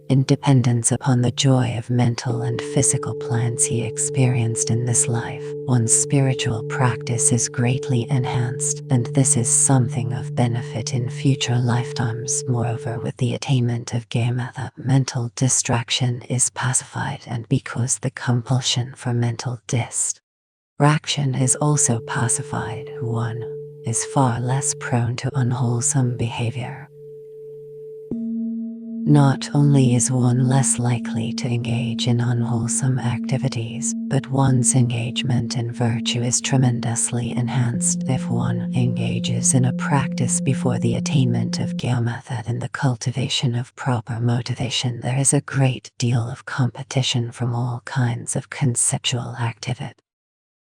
In dependence upon the joy of mental and physical pliancy experienced in this life, one's spiritual practice is greatly enhanced, and this is something of benefit in future lifetimes. Moreover, with the attainment of Shamatha, mental distraction is pacified, and because the compulsion for mental distraction is also pacified, one is far less prone to unwholesome behavior. Not only is one less likely to engage in unwholesome activities, but one's engagement in virtue is tremendously enhanced if one engages in a practice before the attainment of Shamatha and the cultivation of proper motivation. There is a great deal of competition from all kinds of conceptual activity.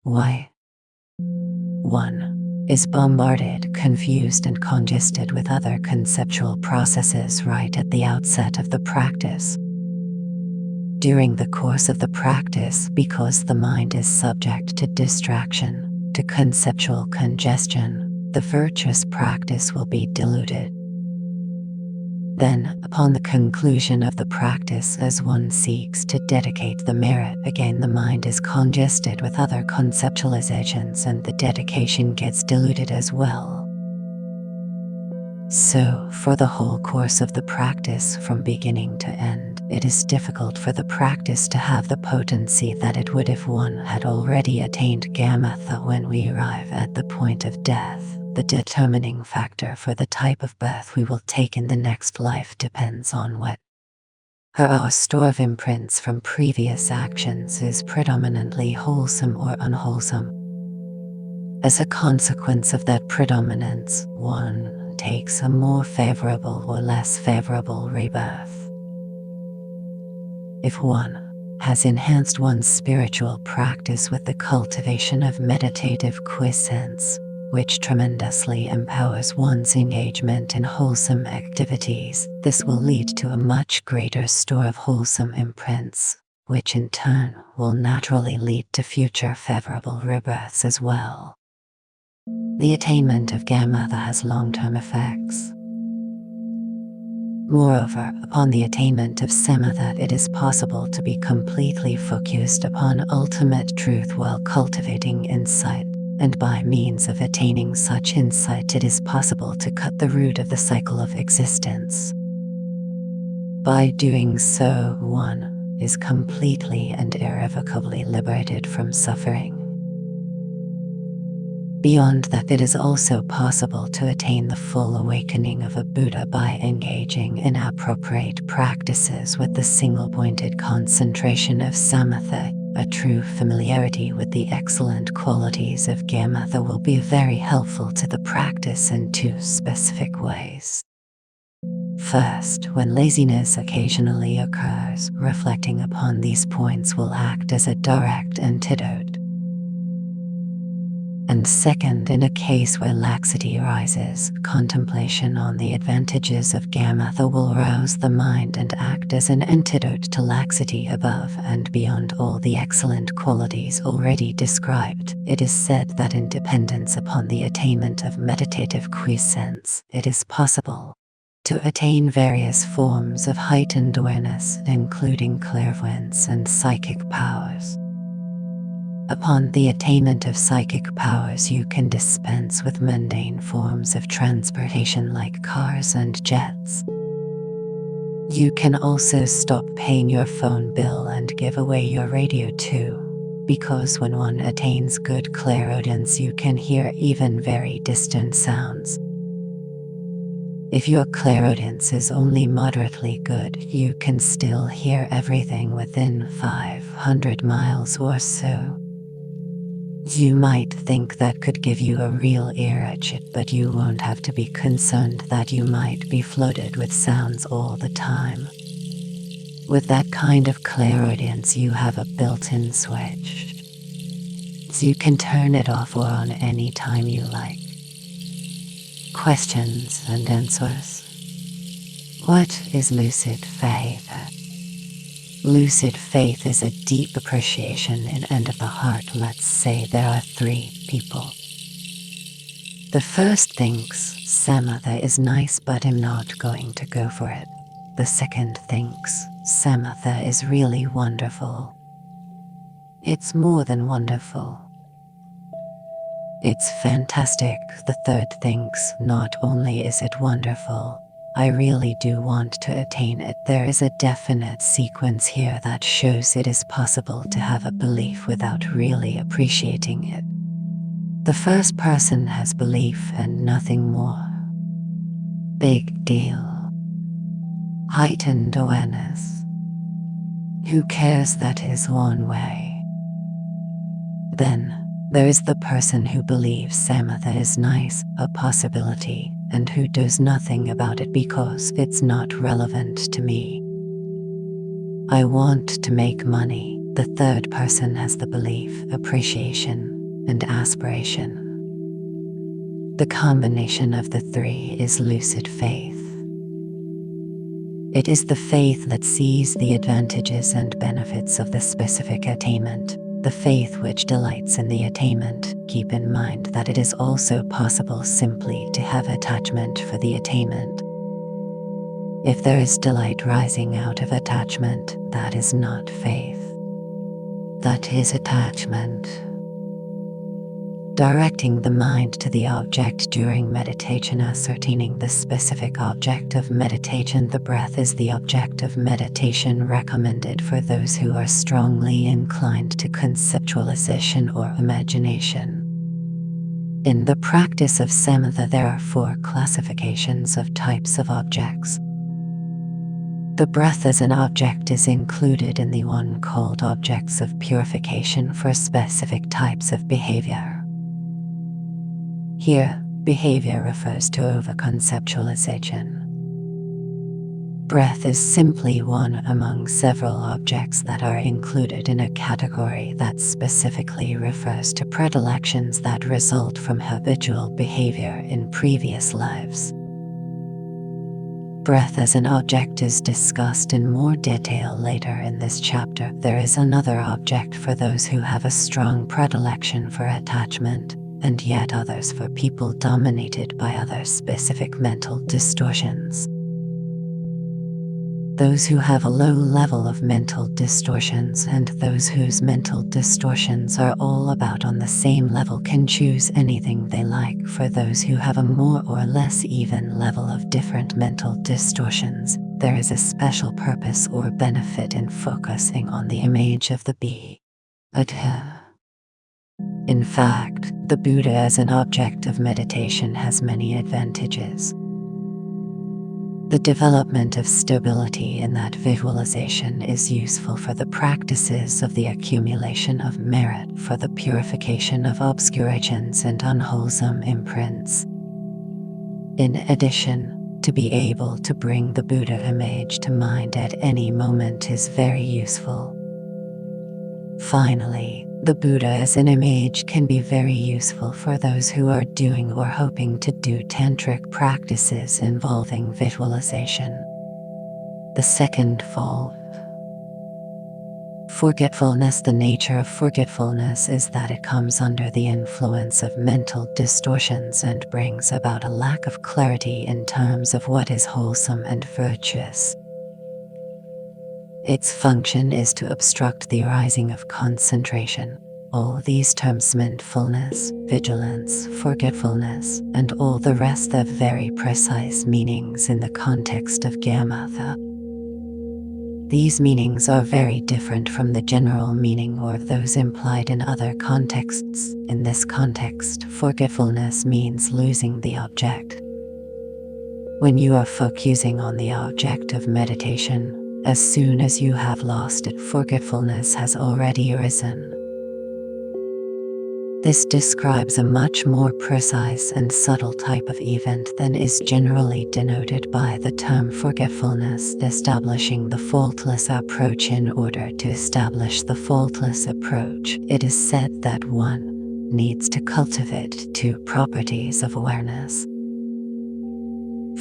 Why? 1. Is bombarded, confused, and congested with other conceptual processes right at the outset of the practice. During the course of the practice, because the mind is subject to distraction, to conceptual congestion, the virtuous practice will be diluted. Then, upon the conclusion of the practice, as one seeks to dedicate the merit, again the mind is congested with other conceptualizations and the dedication gets diluted as well. So, for the whole course of the practice, from beginning to end, it is difficult for the practice to have the potency that it would if one had already attained Shamatha. When we arrive at the point of death, the determining factor for the type of birth we will take in the next life depends on what our store of imprints from previous actions is, predominantly wholesome or unwholesome. As a consequence of that predominance, one takes a more favorable or less favorable rebirth. If one has enhanced one's spiritual practice with the cultivation of meditative quiescence, which tremendously empowers one's engagement in wholesome activities, this will lead to a much greater store of wholesome imprints, which in turn will naturally lead to future favorable rebirths as well. The attainment of Shamatha has long-term effects. Moreover, upon the attainment of Shamatha, it is possible to be completely focused upon ultimate truth while cultivating insight, and by means of attaining such insight it is possible to cut the root of the cycle of existence. By doing so, one is completely and irrevocably liberated from suffering. Beyond that, it is also possible to attain the full awakening of a Buddha by engaging in appropriate practices with the single-pointed concentration of Shamatha. A true familiarity with the excellent qualities of Shamatha will be very helpful to the practice in two specific ways. First, when laziness occasionally occurs, reflecting upon these points will act as a direct antidote. And second, in a case where laxity arises, contemplation on the advantages of Shamatha will rouse the mind and act as an antidote to laxity. Above and beyond all the excellent qualities already described, it is said that in dependence upon the attainment of meditative quiescence, it is possible to attain various forms of heightened awareness, including clairvoyance and psychic powers. Upon the attainment of psychic powers, you can dispense with mundane forms of transportation like cars and jets. You can also stop paying your phone bill and give away your radio too, because when one attains good clairaudience, you can hear even very distant sounds. If your clairaudience is only moderately good, you can still hear everything within 500 miles or so. You might think that could give you a real ear itch, but you won't have to be concerned that you might be flooded with sounds all the time. With that kind of clairaudience, you have a built-in switch. so you can turn it off or on any time you like. Questions and answers. What is lucid faith? Lucid faith is a deep appreciation and at the heart, let's say there are three people. The first thinks, Shamatha is nice but I'm not going to go for it. The second thinks, Shamatha is really wonderful. It's more than wonderful. It's fantastic. The third thinks, not only is it wonderful, I really do want to attain it. There is a definite sequence here that shows it is possible to have a belief without really appreciating it. The first person has belief and nothing more. Big deal. Heightened awareness. Who cares, that is one way. Then, there is the person who believes Shamatha is nice, a possibility, and who does nothing about it because it's not relevant to me. I want to make money. The third person has the belief, appreciation, and aspiration. The combination of the three is lucid faith. It is the faith that sees the advantages and benefits of the specific attainment, the faith which delights in the attainment. Keep in mind that it is also possible simply to have attachment for the attainment. If there is delight rising out of attachment, that is not faith. That is attachment. Directing the mind to the object during meditation, ascertaining the specific object of meditation. The breath is the object of meditation recommended for those who are strongly inclined to conceptualization or imagination. In the practice of Shamatha, there are 4 classifications of types of objects. The breath as an object is included in the one called objects of purification for specific types of behavior. Here, behavior refers to overconceptualization. Breath is simply one among several objects that are included in a category that specifically refers to predilections that result from habitual behavior in previous lives. Breath as an object is discussed in more detail later in this chapter. There is another object for those who have a strong predilection for attachment, and yet others for people dominated by other specific mental distortions. Those who have a low level of mental distortions and those whose mental distortions are all about on the same level can choose anything they like. For those who have a more or less even level of different mental distortions, there is a special purpose or benefit in focusing on the image of the bee. In fact, the Buddha as an object of meditation has many advantages. The development of stability in that visualization is useful for the practices of the accumulation of merit, for the purification of obscurations and unwholesome imprints. In addition, to be able to bring the Buddha image to mind at any moment is very useful. Finally, the Buddha as an image can be very useful for those who are doing or hoping to do tantric practices involving visualization. The second fault. Forgetfulness. The nature of forgetfulness is that it comes under the influence of mental distortions and brings about a lack of clarity in terms of what is wholesome and virtuous. Its function is to obstruct the arising of concentration. All these terms, mindfulness, vigilance, forgetfulness, and all the rest, have very precise meanings in the context of Shamatha. These meanings are very different from the general meaning or those implied in other contexts. In this context, forgetfulness means losing the object. When you are focusing on the object of meditation, as soon as you have lost it, forgetfulness has already arisen. This describes a much more precise and subtle type of event than is generally denoted by the term forgetfulness. Establishing the faultless approach. In order to establish the faultless approach, it is said that one needs to cultivate two properties of awareness.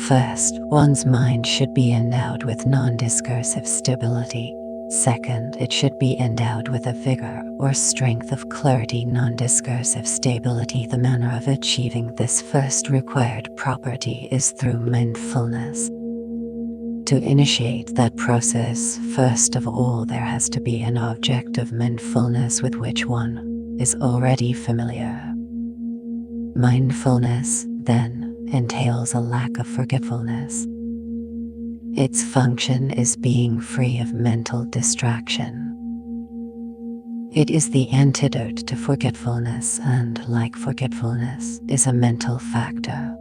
First, one's mind should be endowed with non-discursive stability. Second, it should be endowed with a vigor or strength of clarity. Non-discursive stability. The manner of achieving this first required property is through mindfulness. To initiate that process, first of all, there has to be an object of mindfulness with which one is already familiar. Mindfulness, then, entails a lack of forgetfulness. Its function is being free of mental distraction. It is the antidote to forgetfulness and, like forgetfulness, is a mental factor.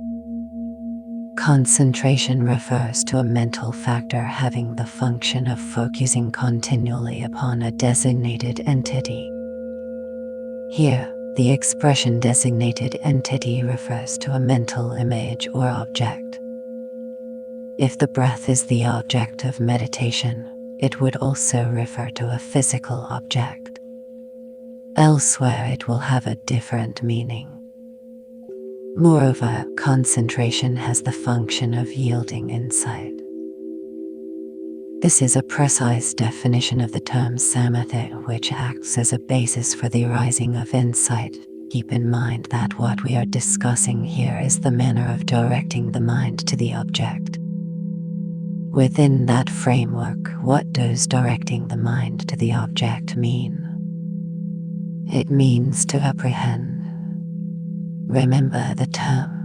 Concentration refers to a mental factor having the function of focusing continually upon a designated entity. Here, the expression designated entity refers to a mental image or object. If the breath is the object of meditation, it would also refer to a physical object. Elsewhere, it will have a different meaning. Moreover, concentration has the function of yielding insight. This is a precise definition of the term samatha, which acts as a basis for the arising of insight. Keep in mind that what we are discussing here is the manner of directing the mind to the object. Within that framework, what does directing the mind to the object mean? It means to apprehend. Remember the term.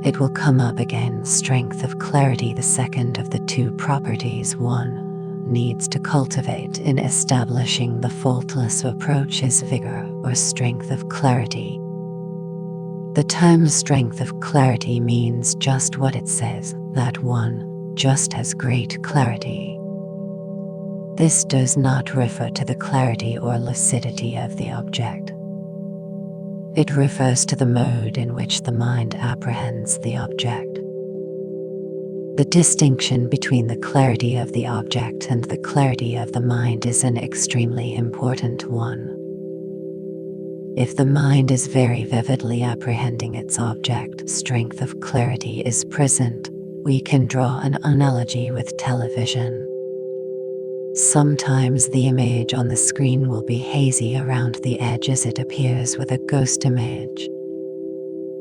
It will come up again. Strength of clarity. The second of the two properties one needs to cultivate in establishing the faultless approach is vigor or strength of clarity. The term strength of clarity means just what it says, that one just has great clarity. This does not refer to the clarity or lucidity of the object. It refers to the mode in which the mind apprehends the object. The distinction between the clarity of the object and the clarity of the mind is an extremely important one. If the mind is very vividly apprehending its object, strength of clarity is present. We can draw an analogy with television. Sometimes the image on the screen will be hazy around the edge as it appears with a ghost image.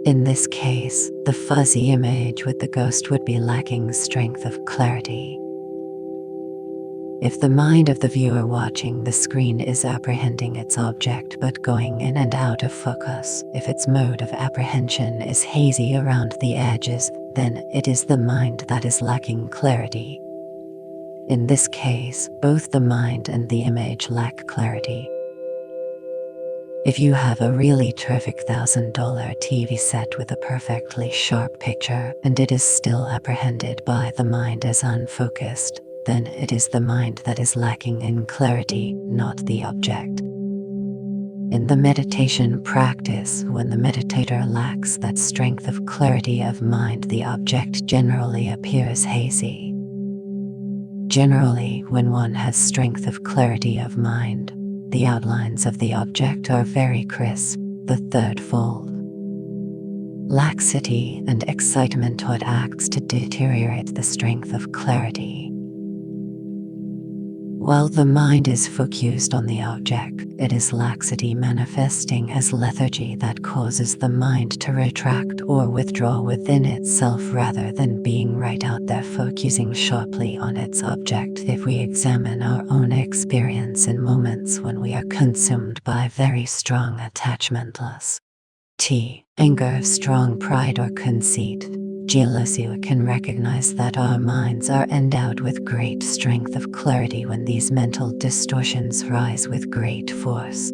In this case, the fuzzy image with the ghost would be lacking strength of clarity. If the mind of the viewer watching the screen is apprehending its object but going in and out of focus, if its mode of apprehension is hazy around the edges, then it is the mind that is lacking clarity. In this case, both the mind and the image lack clarity. If you have a really terrific $1,000 TV set with a perfectly sharp picture and it is still apprehended by the mind as unfocused, then it is the mind that is lacking in clarity, not the object. In the meditation practice, when the meditator lacks that strength of clarity of mind, the object generally appears hazy. Generally, when one has strength of clarity of mind, the outlines of the object are very crisp. The third fold. Laxity and excitement what acts to deteriorate the strength of clarity. While the mind is focused on the object, it is laxity manifesting as lethargy that causes the mind to retract or withdraw within itself rather than being right out there focusing sharply on its object. If we examine our own experience in moments when we are consumed by very strong attachment, anger, strong pride or conceit, jealousy, we can recognize that our minds are endowed with great strength of clarity when these mental distortions rise with great force.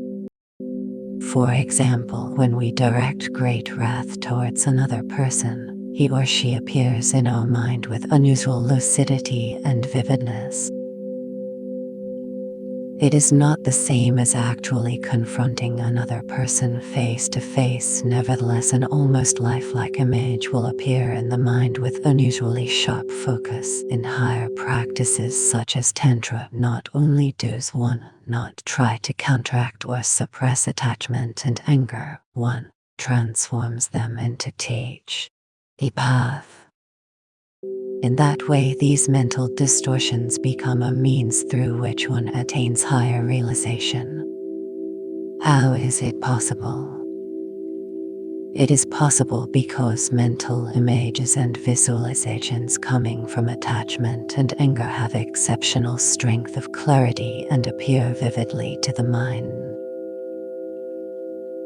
For example, when we direct great wrath towards another person, he or she appears in our mind with unusual lucidity and vividness. It is not the same as actually confronting another person face to face. Nevertheless, an almost lifelike image will appear in the mind with unusually sharp focus. In higher practices such as Tantra, not only does one not try to counteract or suppress attachment and anger, one transforms them into teach, the path. In that way, these mental distortions become a means through which one attains higher realization. How is it possible? It is possible because mental images and visualizations coming from attachment and anger have exceptional strength of clarity and appear vividly to the mind.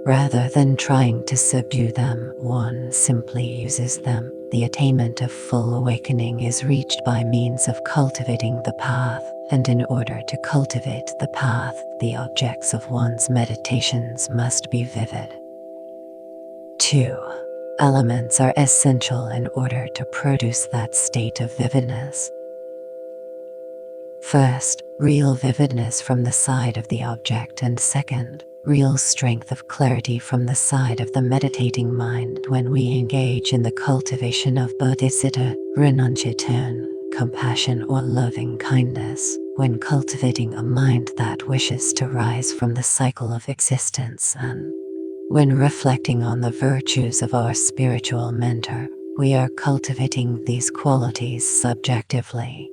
Rather than trying to subdue them, one simply uses them. The attainment of full awakening is reached by means of cultivating the path, and in order to cultivate the path, the objects of one's meditations must be vivid. 2 elements are essential in order to produce that state of vividness. First, real vividness from the side of the object, and second, real strength of clarity from the side of the meditating mind. When we engage in the cultivation of bodhicitta, renunciation, compassion or loving kindness, when cultivating a mind that wishes to rise from the cycle of existence, and when reflecting on the virtues of our spiritual mentor, we are cultivating these qualities subjectively.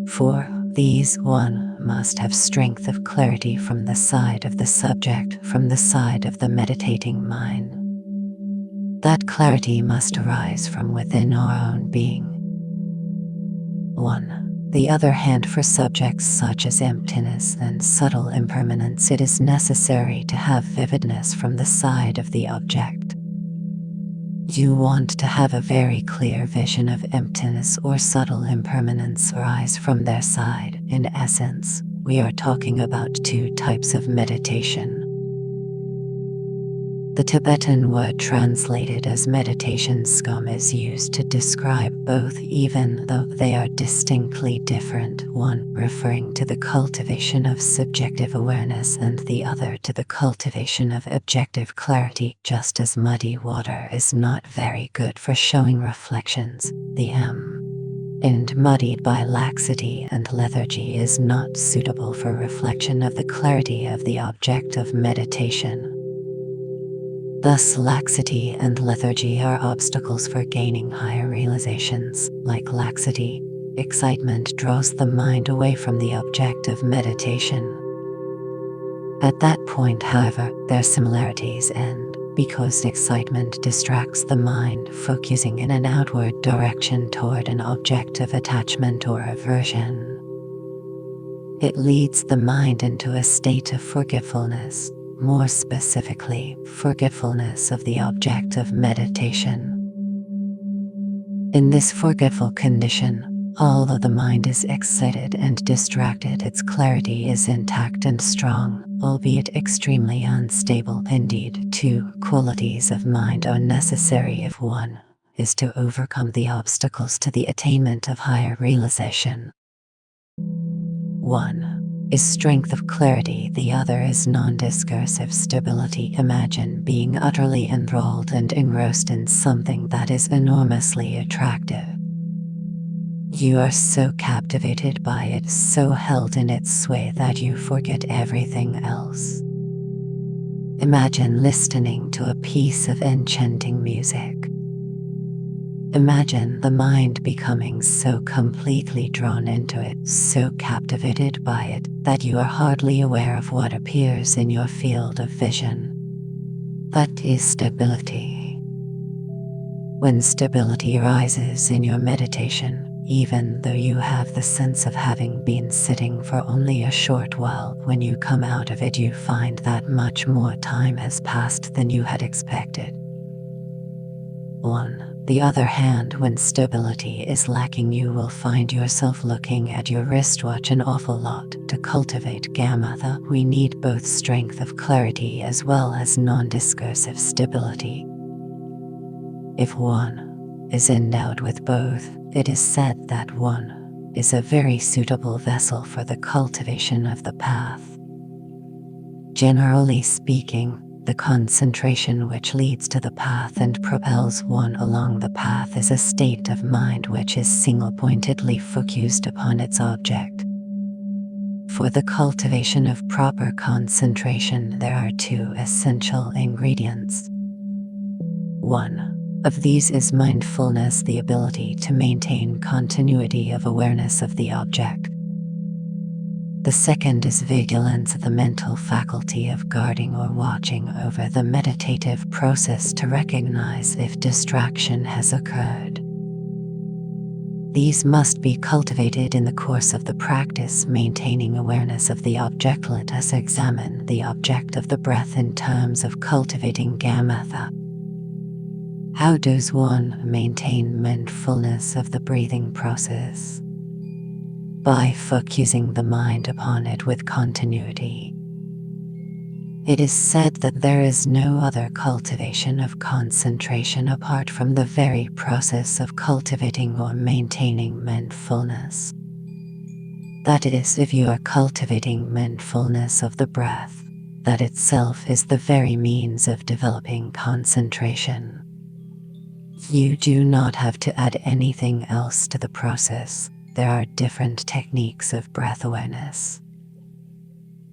For these, one must have strength of clarity from the side of the subject, from the side of the meditating mind. That clarity must arise from within our own being. 1. The other hand, for subjects such as emptiness and subtle impermanence, it is necessary to have vividness from the side of the object. You want to have a very clear vision of emptiness or subtle impermanence rise from their side. In essence, we are talking about 2 types of meditation. The Tibetan word translated as meditation skam is used to describe both, even though they are distinctly different, one referring to the cultivation of subjective awareness and the other to the cultivation of objective clarity. Just as muddy water is not very good for showing reflections, the and muddied by laxity and lethargy is not suitable for reflection of the clarity of the object of meditation. Thus, laxity and lethargy are obstacles for gaining higher realizations. Like laxity, excitement draws the mind away from the object of meditation. At that point, however, their similarities end, because excitement distracts the mind, focusing in an outward direction toward an object of attachment or aversion. It leads the mind into a state of forgetfulness. More specifically, forgetfulness of the object of meditation. In this forgetful condition, although the mind is excited and distracted, its clarity is intact and strong, albeit extremely unstable. Indeed, 2 qualities of mind are necessary if one is to overcome the obstacles to the attainment of higher realization. 1 is strength of clarity, the other is non-discursive stability. Imagine being utterly enthralled and engrossed in something that is enormously attractive. You are so captivated by it, so held in its sway that you forget everything else. Imagine listening to a piece of enchanting music. Imagine the mind becoming so completely drawn into it, so captivated by it, that you are hardly aware of what appears in your field of vision. That is stability. When stability arises in your meditation, even though you have the sense of having been sitting for only a short while, when you come out of it you find that much more time has passed than you had expected. 1. The other hand, when stability is lacking, you will find yourself looking at your wristwatch an awful lot. To cultivate Shamatha, we need both strength of clarity as well as non-discursive stability. If one is endowed with both, it is said that one is a very suitable vessel for the cultivation of the path. Generally speaking, the concentration which leads to the path and propels one along the path is a state of mind which is single-pointedly focused upon its object. For the cultivation of proper concentration, there are two essential ingredients. One of these is mindfulness, the ability to maintain continuity of awareness of the object. The second is vigilance, the mental faculty of guarding or watching over the meditative process to recognize if distraction has occurred. These must be cultivated in the course of the practice. Maintaining awareness of the object, let us examine the object of the breath in terms of cultivating Shamatha. How does one maintain mindfulness of the breathing process? By focusing the mind upon it with continuity. It is said that there is no other cultivation of concentration apart from the very process of cultivating or maintaining mindfulness. That is, if you are cultivating mindfulness of the breath, that itself is the very means of developing concentration. You do not have to add anything else to the process. There are different techniques of breath awareness.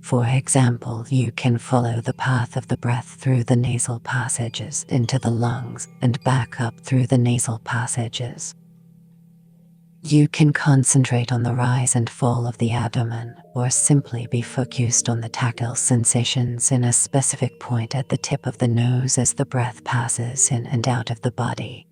For example, you can follow the path of the breath through the nasal passages into the lungs and back up through the nasal passages. You can concentrate on the rise and fall of the abdomen, or simply be focused on the tactile sensations in a specific point at the tip of the nose as the breath passes in and out of the body.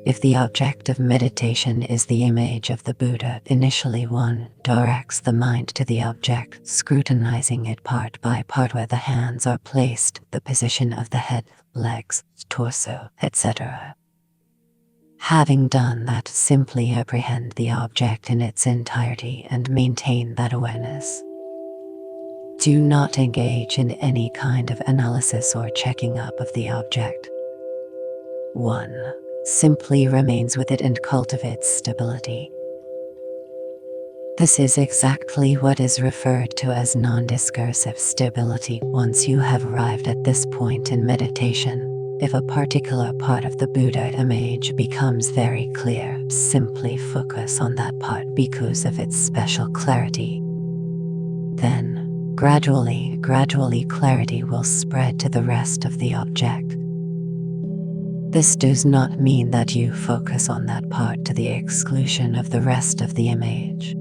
If the object of meditation is the image of the Buddha, initially one directs the mind to the object, scrutinizing it part by part where the hands are placed, the position of the head, legs, torso, etc. Having done that, simply apprehend the object in its entirety and maintain that awareness. Do not engage in any kind of analysis or checking up of the object. 1. Simply remains with it and cultivates stability. This is exactly what is referred to as non-discursive stability. Once you have arrived at this point in meditation, if a particular part of the Buddha image becomes very clear, simply focus on that part because of its special clarity. Then, gradually clarity will spread to the rest of the object. This does not mean that you focus on that part to the exclusion of the rest of the image.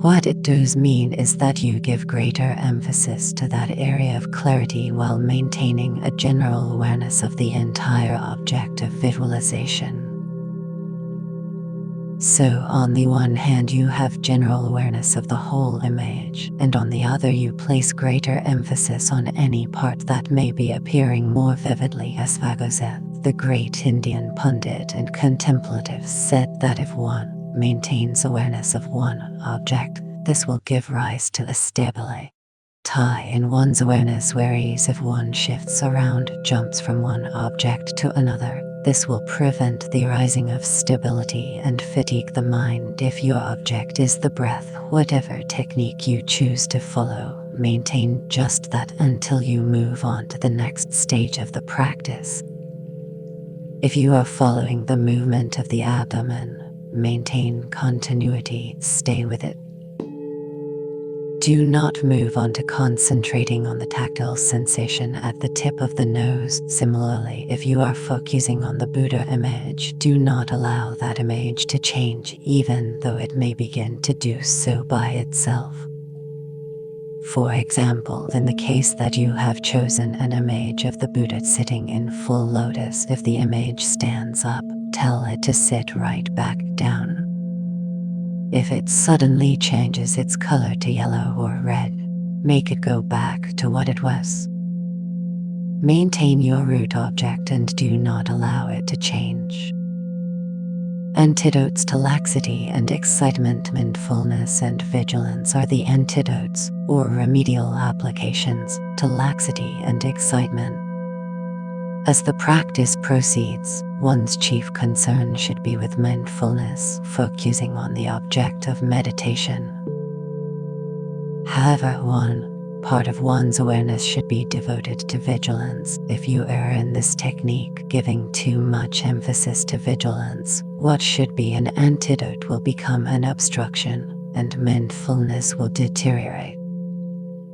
What it does mean is that you give greater emphasis to that area of clarity while maintaining a general awareness of the entire object of visualization. So, on the one hand, you have general awareness of the whole image, and on the other, you place greater emphasis on any part that may be appearing more vividly. As Bhagavath, the great Indian pundit and contemplative, said that if one maintains awareness of one object, this will give rise to a stability in one's awareness, whereas if one shifts around, jumps from one object to another, this will prevent the arising of stability and fatigue the mind. If your object is the breath, whatever technique you choose to follow, maintain just that until you move on to the next stage of the practice. If you are following the movement of the abdomen, maintain continuity, stay with it. Do not move on to concentrating on the tactile sensation at the tip of the nose. Similarly, if you are focusing on the Buddha image, do not allow that image to change, even though it may begin to do so by itself. For example, in the case that you have chosen an image of the Buddha sitting in full lotus, if the image stands up, tell it to sit right back down. If it suddenly changes its color to yellow or red, make it go back to what it was. Maintain your root object and do not allow it to change. Antidotes to laxity and excitement. Mindfulness and vigilance are the antidotes, or remedial applications, to laxity and excitement. As the practice proceeds, one's chief concern should be with mindfulness, focusing on the object of meditation. However, one part of one's awareness should be devoted to vigilance. If you err in this technique, giving too much emphasis to vigilance, what should be an antidote will become an obstruction, and mindfulness will deteriorate.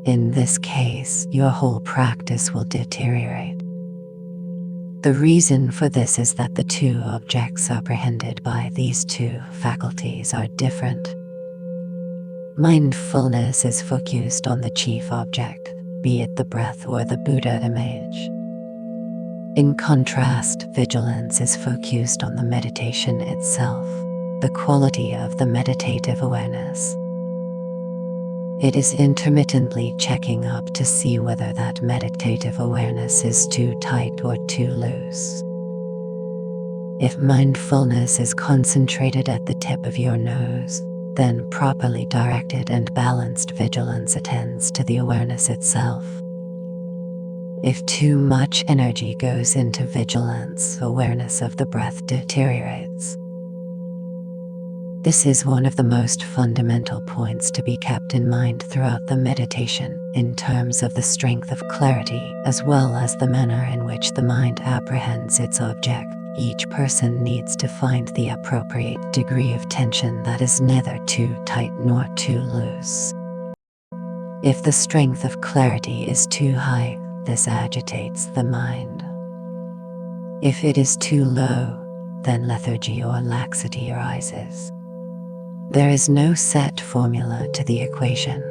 In this case, your whole practice will deteriorate. The reason for this is that the two objects apprehended by these two faculties are different. Mindfulness is focused on the chief object, be it the breath or the Buddha image. In contrast, vigilance is focused on the meditation itself, the quality of the meditative awareness. It is intermittently checking up to see whether that meditative awareness is too tight or too loose. If mindfulness is concentrated at the tip of your nose, then properly directed and balanced vigilance attends to the awareness itself. If too much energy goes into vigilance, awareness of the breath deteriorates. This is one of the most fundamental points to be kept in mind throughout the meditation, in terms of the strength of clarity, as well as the manner in which the mind apprehends its object. Each person needs to find the appropriate degree of tension that is neither too tight nor too loose. If the strength of clarity is too high, this agitates the mind. If it is too low, then lethargy or laxity arises. There is no set formula to the equation.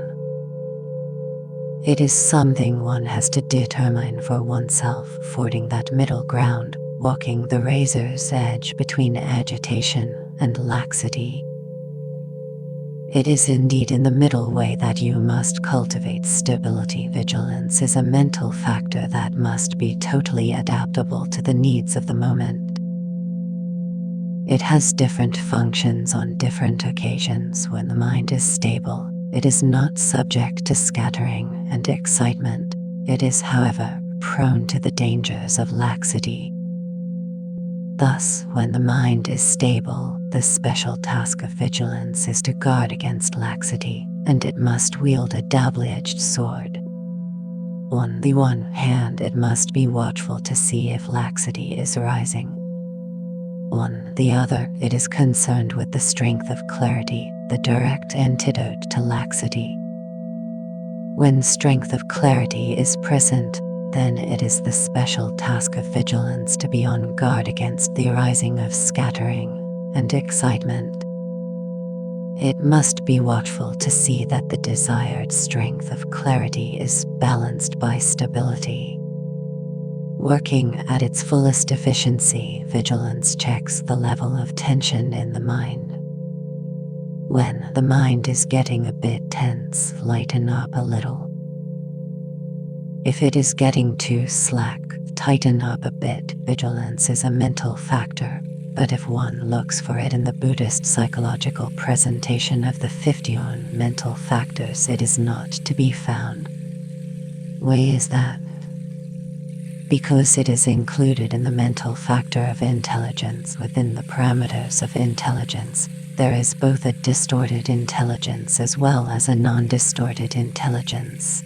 It is something one has to determine for oneself, fording that middle ground, walking the razor's edge between agitation and laxity. It is indeed in the middle way that you must cultivate stability. Vigilance is a mental factor that must be totally adaptable to the needs of the moment. It has different functions on different occasions. When the mind is stable, it is not subject to scattering and excitement. It is, however, prone to the dangers of laxity. Thus, when the mind is stable, the special task of vigilance is to guard against laxity, and it must wield a double-edged sword. On the one hand, it must be watchful to see if laxity is rising. On the other, it is concerned with the strength of clarity, the direct antidote to laxity. When strength of clarity is present, then it is the special task of vigilance to be on guard against the arising of scattering and excitement. It must be watchful to see that the desired strength of clarity is balanced by stability. Working at its fullest efficiency, vigilance checks the level of tension in the mind. When the mind is getting a bit tense, lighten up a little. If it is getting too slack, tighten up a bit. Vigilance is a mental factor, but if one looks for it in the Buddhist psychological presentation of the 51 mental factors, it is not to be found. Why is that? Because it is included in the mental factor of intelligence. Within the parameters of intelligence, there is both a distorted intelligence as well as a non-distorted intelligence.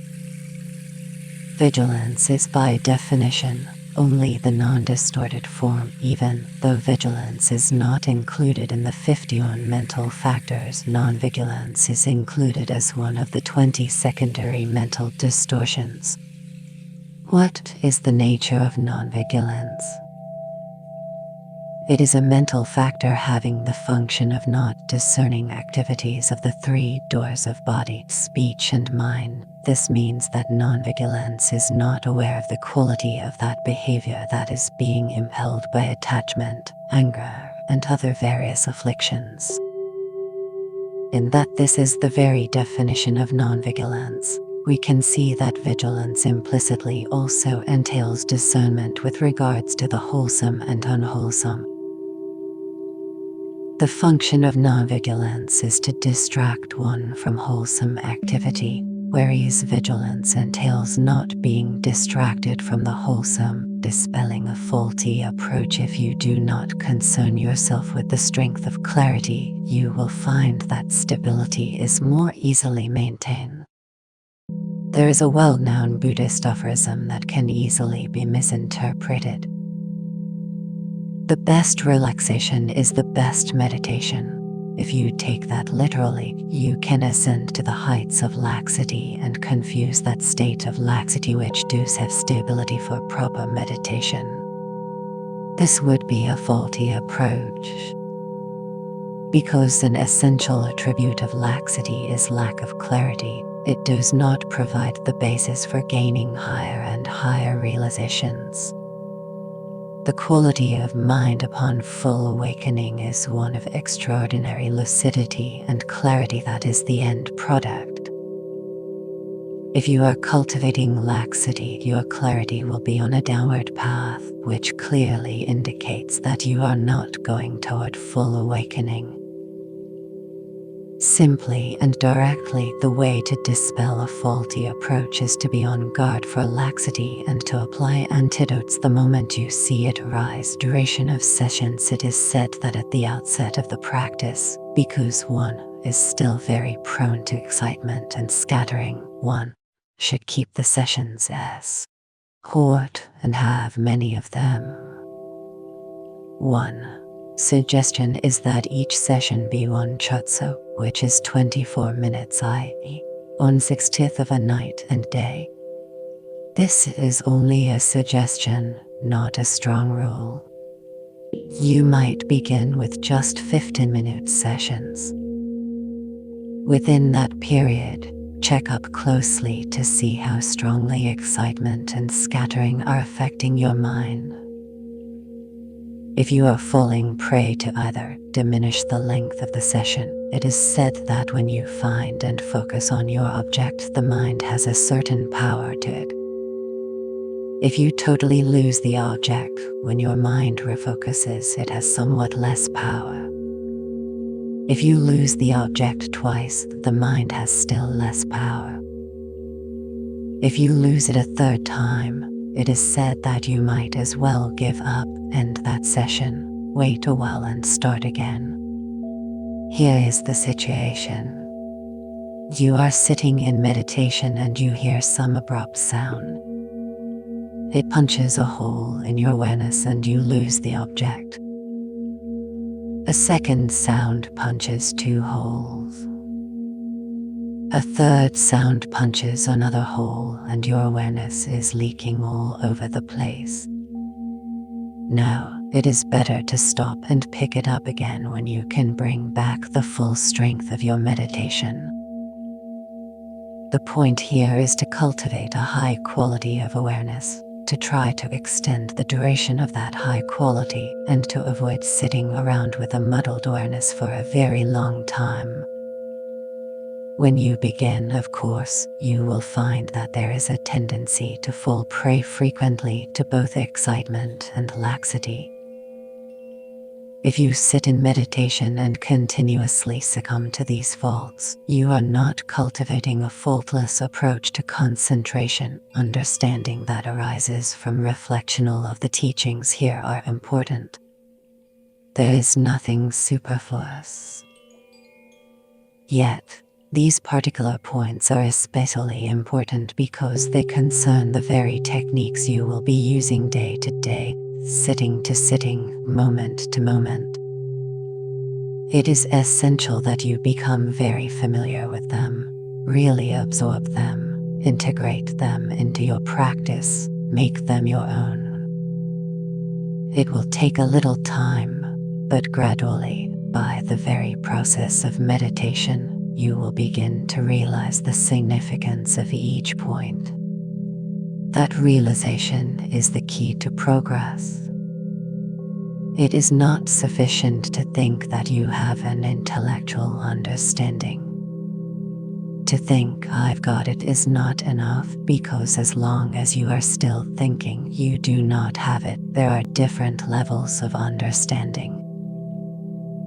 Vigilance is by definition only the non-distorted form. Even though vigilance is not included in the 51 mental factors, non-vigilance is included as one of the 20 secondary mental distortions. What is the nature of non-vigilance? It is a mental factor having the function of not discerning activities of the three doors of body, speech, and mind. This means that non-vigilance is not aware of the quality of that behavior that is being impelled by attachment, anger, and other various afflictions. In that this is the very definition of non-vigilance, we can see that vigilance implicitly also entails discernment with regards to the wholesome and unwholesome. The function of non-vigilance is to distract one from wholesome activity, whereas vigilance entails not being distracted from the wholesome. dispelling a faulty approach. If you do not concern yourself with the strength of clarity, you will find that stability is more easily maintained. There is a well-known Buddhist aphorism that can easily be misinterpreted. The best relaxation is the best meditation. If you take that literally, you can ascend to the heights of laxity and confuse that state of laxity which does have stability for proper meditation. This would be a faulty approach, because an essential attribute of laxity is lack of clarity. It does not provide the basis for gaining higher and higher realizations. The quality of mind upon full awakening is one of extraordinary lucidity and clarity that is the end product. If you are cultivating laxity, your clarity will be on a downward path, which clearly indicates that you are not going toward full awakening. Simply and directly, the way to dispel a faulty approach is to be on guard for laxity and to apply antidotes the moment you see it arise. Duration of sessions. It is said that at the outset of the practice, because one is still very prone to excitement and scattering, one should keep the sessions as short and have many of them. One suggestion is that each session be one chotso, which is 24 minutes, i.e., 1/60th of a night and day. This is only a suggestion, not a strong rule. You might begin with just 15-minute sessions. Within that period, check up closely to see how strongly excitement and scattering are affecting your mind. If you are falling prey to either, diminish the length of the session. It is said that when you find and focus on your object, the mind has a certain power to it. If you totally lose the object, when your mind refocuses, it has somewhat less power. If you lose the object twice, the mind has still less power. If you lose it a third time, it is said that you might as well give up, end that session, wait a while and start again. Here is the situation. You are sitting in meditation and you hear some abrupt sound. It punches a hole in your awareness and you lose the object. A second sound punches two holes. A third sound punches another hole and your awareness is leaking all over the place. Now, it is better to stop and pick it up again when you can bring back the full strength of your meditation. The point here is to cultivate a high quality of awareness, to try to extend the duration of that high quality, and to avoid sitting around with a muddled awareness for a very long time. When you begin, of course, you will find that there is a tendency to fall prey frequently to both excitement and laxity. If you sit in meditation and continuously succumb to these faults, you are not cultivating a faultless approach to concentration. Understanding that arises from reflectional of the teachings here are important. There is nothing superfluous. Yet, these particular points are especially important because they concern the very techniques you will be using day to day, sitting to sitting, moment to moment. It is essential that you become very familiar with them, really absorb them, integrate them into your practice, make them your own. It will take a little time, but gradually, by the very process of meditation, you will begin to realize the significance of each point. That realization is the key to progress. It is not sufficient to think that you have an intellectual understanding. To think I've got it is not enough, because as long as you are still thinking you do not have it, there are different levels of understanding.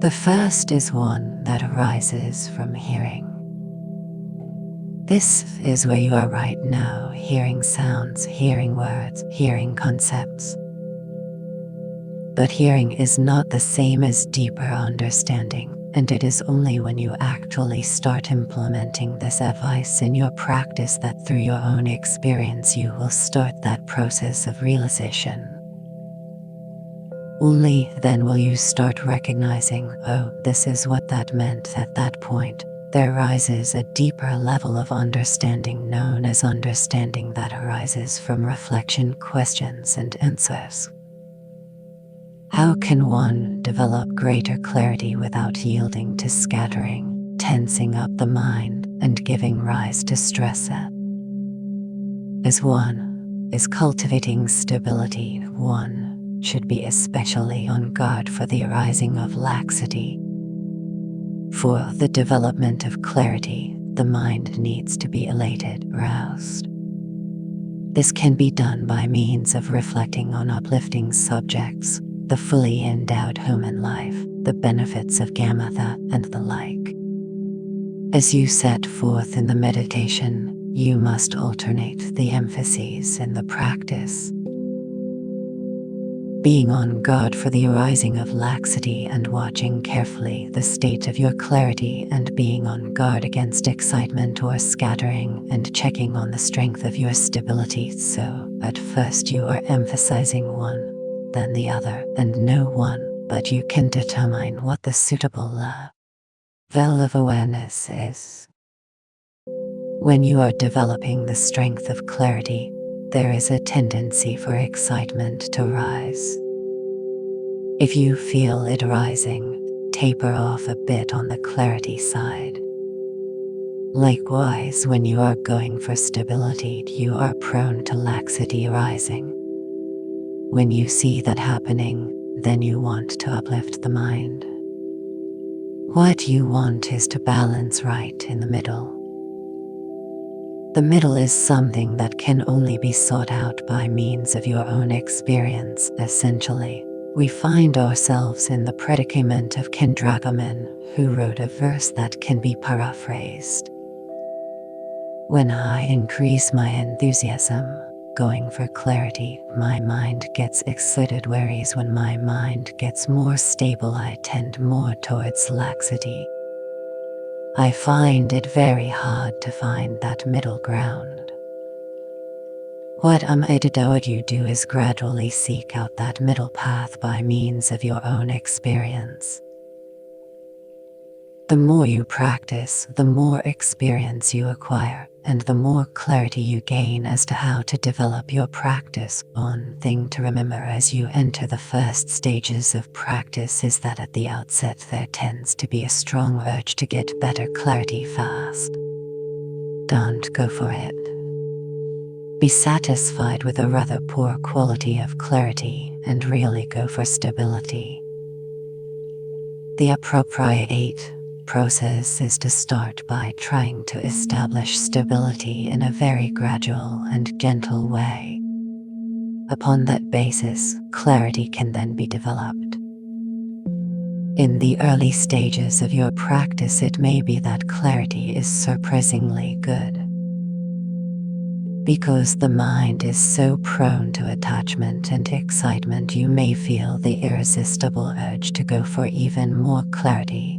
The first is one that arises from hearing. This is where you are right now, hearing sounds, hearing words, hearing concepts. But hearing is not the same as deeper understanding, and it is only when you actually start implementing this advice in your practice that through your own experience you will start that process of realization. Only then will you start recognizing, oh, this is what that meant. At that point, there rises a deeper level of understanding known as understanding that arises from reflection, questions, and answers. How can one develop greater clarity without yielding to scattering, tensing up the mind, and giving rise to stress? As one is cultivating stability, one should be especially on guard for the arising of laxity. For the development of clarity, the mind needs to be elated, roused. This can be done by means of reflecting on uplifting subjects, the fully endowed human life, the benefits of Shamatha, and the like. As you set forth in the meditation, you must alternate the emphases in the practice. Being on guard for the arising of laxity and watching carefully the state of your clarity, and being on guard against excitement or scattering, and checking on the strength of your stability. So, at first you are emphasizing one, then the other, and no one, but you can determine what the suitable level of awareness is. When you are developing the strength of clarity, there is a tendency for excitement to rise. If you feel it rising, taper off a bit on the clarity side. Likewise, when you are going for stability, you are prone to laxity rising. When you see that happening, then you want to uplift the mind. What you want is to balance right in the middle. The middle is something that can only be sought out by means of your own experience. Essentially, we find ourselves in the predicament of Kendragaman, who wrote a verse that can be paraphrased. When I increase my enthusiasm, going for clarity, my mind gets excited, whereas when my mind gets more stable, I tend more towards laxity. I find it very hard to find that middle ground. What you do is gradually seek out that middle path by means of your own experience. The more you practice, the more experience you acquire, and the more clarity you gain as to how to develop your practice. One thing to remember as you enter the first stages of practice is that at the outset there tends to be a strong urge to get better clarity fast. Don't go for it. Be satisfied with a rather poor quality of clarity and really go for stability. The appropriate process is to start by trying to establish stability in a very gradual and gentle way. Upon that basis, clarity can then be developed. In the early stages of your practice, it may be that clarity is surprisingly good. Because the mind is so prone to attachment and excitement, you may feel the irresistible urge to go for even more clarity.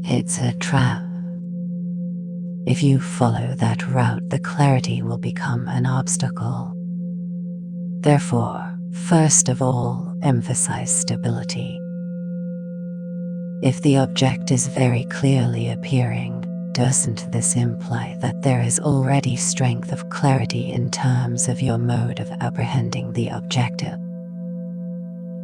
It's a trap. If you follow that route, the clarity will become an obstacle. Therefore, first of all, emphasize stability. If the object is very clearly appearing, doesn't this imply that there is already strength of clarity in terms of your mode of apprehending the objective?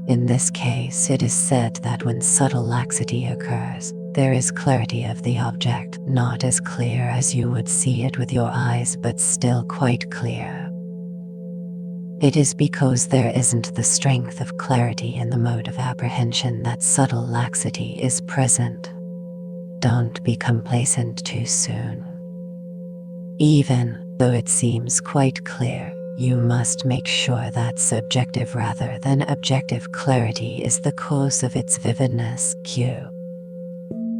In this case, it is said that when subtle laxity occurs, there is clarity of the object, not as clear as you would see it with your eyes, but still quite clear. It is because there isn't the strength of clarity in the mode of apprehension that subtle laxity is present. Don't be complacent too soon. Even though it seems quite clear, you must make sure that subjective rather than objective clarity is the cause of its vividness. Q.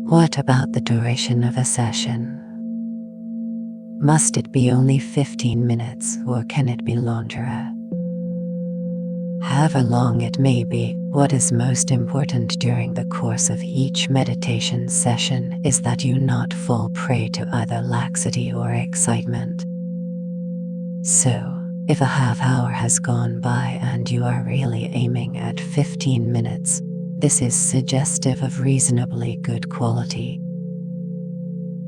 What about the duration of a session? Must it be only 15 minutes, or can it be longer? However long it may be, what is most important during the course of each meditation session is that you not fall prey to either laxity or excitement. So, if a half hour has gone by and you are really aiming at 15 minutes, this is suggestive of reasonably good quality.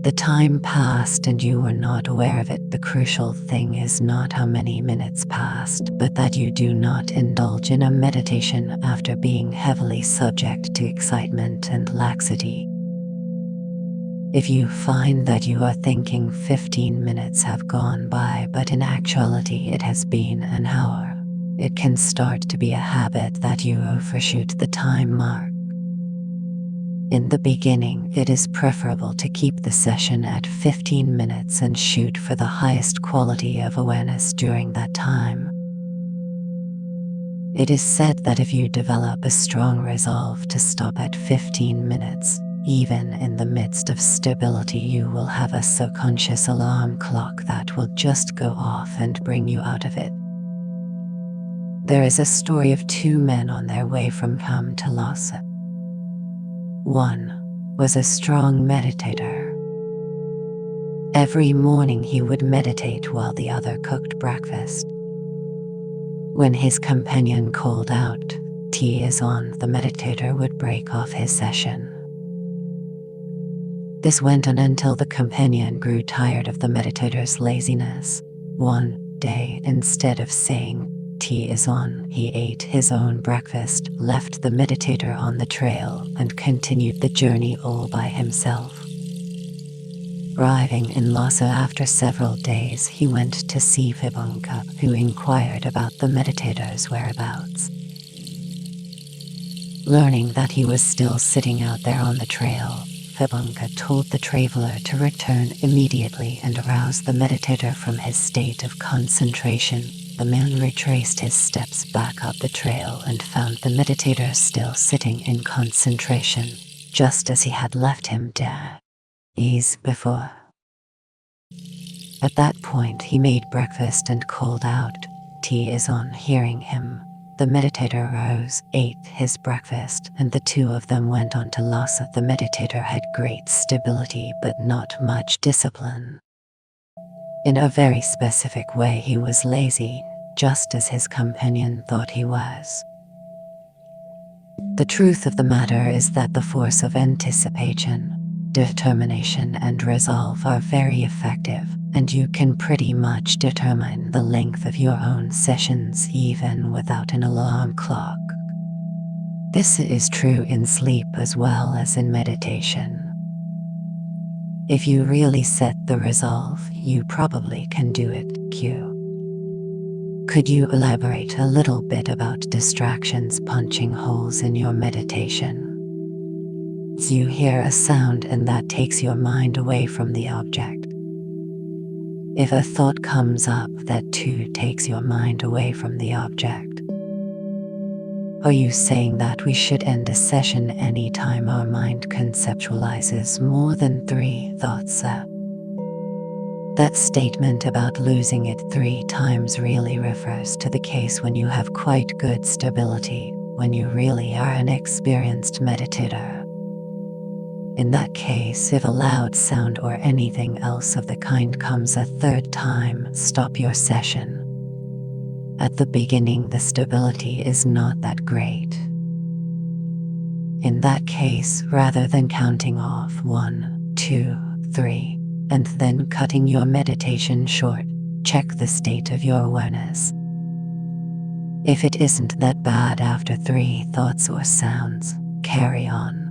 The time passed and you were not aware of it. The crucial thing is not how many minutes passed, but that you do not indulge in a meditation after being heavily subject to excitement and laxity. If you find that you are thinking 15 minutes have gone by, but in actuality it has been an hour, it can start to be a habit that you overshoot the time mark. In the beginning, it is preferable to keep the session at 15 minutes and shoot for the highest quality of awareness during that time. It is said that if you develop a strong resolve to stop at 15 minutes, even in the midst of stability, you will have a subconscious alarm clock that will just go off and bring you out of it. There is a story of two men on their way from Kham to Lhasa. One was a strong meditator. Every morning he would meditate while the other cooked breakfast. When his companion called out, "Tea is on," the meditator would break off his session. This went on until the companion grew tired of the meditator's laziness. One day, instead of saying, "Tea is on," he ate his own breakfast, left the meditator on the trail, and continued the journey all by himself. Arriving in Lhasa after several days, he went to see Vibhanka, who inquired about the meditator's whereabouts. Learning that he was still sitting out there on the trail, Vibhanka told the traveler to return immediately and arouse the meditator from his state of concentration. The man retraced his steps back up the trail and found the meditator still sitting in concentration, just as he had left him days before. At that point he made breakfast and called out, "Tea is on." Hearing him, the meditator rose, ate his breakfast, and the two of them went on to Lhasa. The meditator had great stability but not much discipline. In a very specific way, he was lazy, just as his companion thought he was. The truth of the matter is that the force of anticipation, determination, and resolve are very effective, and you can pretty much determine the length of your own sessions even without an alarm clock. This is true in sleep as well as in meditation. If you really set the resolve, you probably can do it. Could you elaborate a little bit about distractions punching holes in your meditation? You hear a sound and that takes your mind away from the object. If a thought comes up, that too takes your mind away from the object. Are you saying that we should end a session anytime our mind conceptualizes more than 3 thoughts? That statement about losing it 3 times really refers to the case when you have quite good stability, when you really are an experienced meditator. In that case, if a loud sound or anything else of the kind comes a 3rd time, stop your session. At the beginning, the stability is not that great. In that case, rather than counting off 1, 2, 3, and then cutting your meditation short, check the state of your awareness. If it isn't that bad after 3 thoughts or sounds, carry on.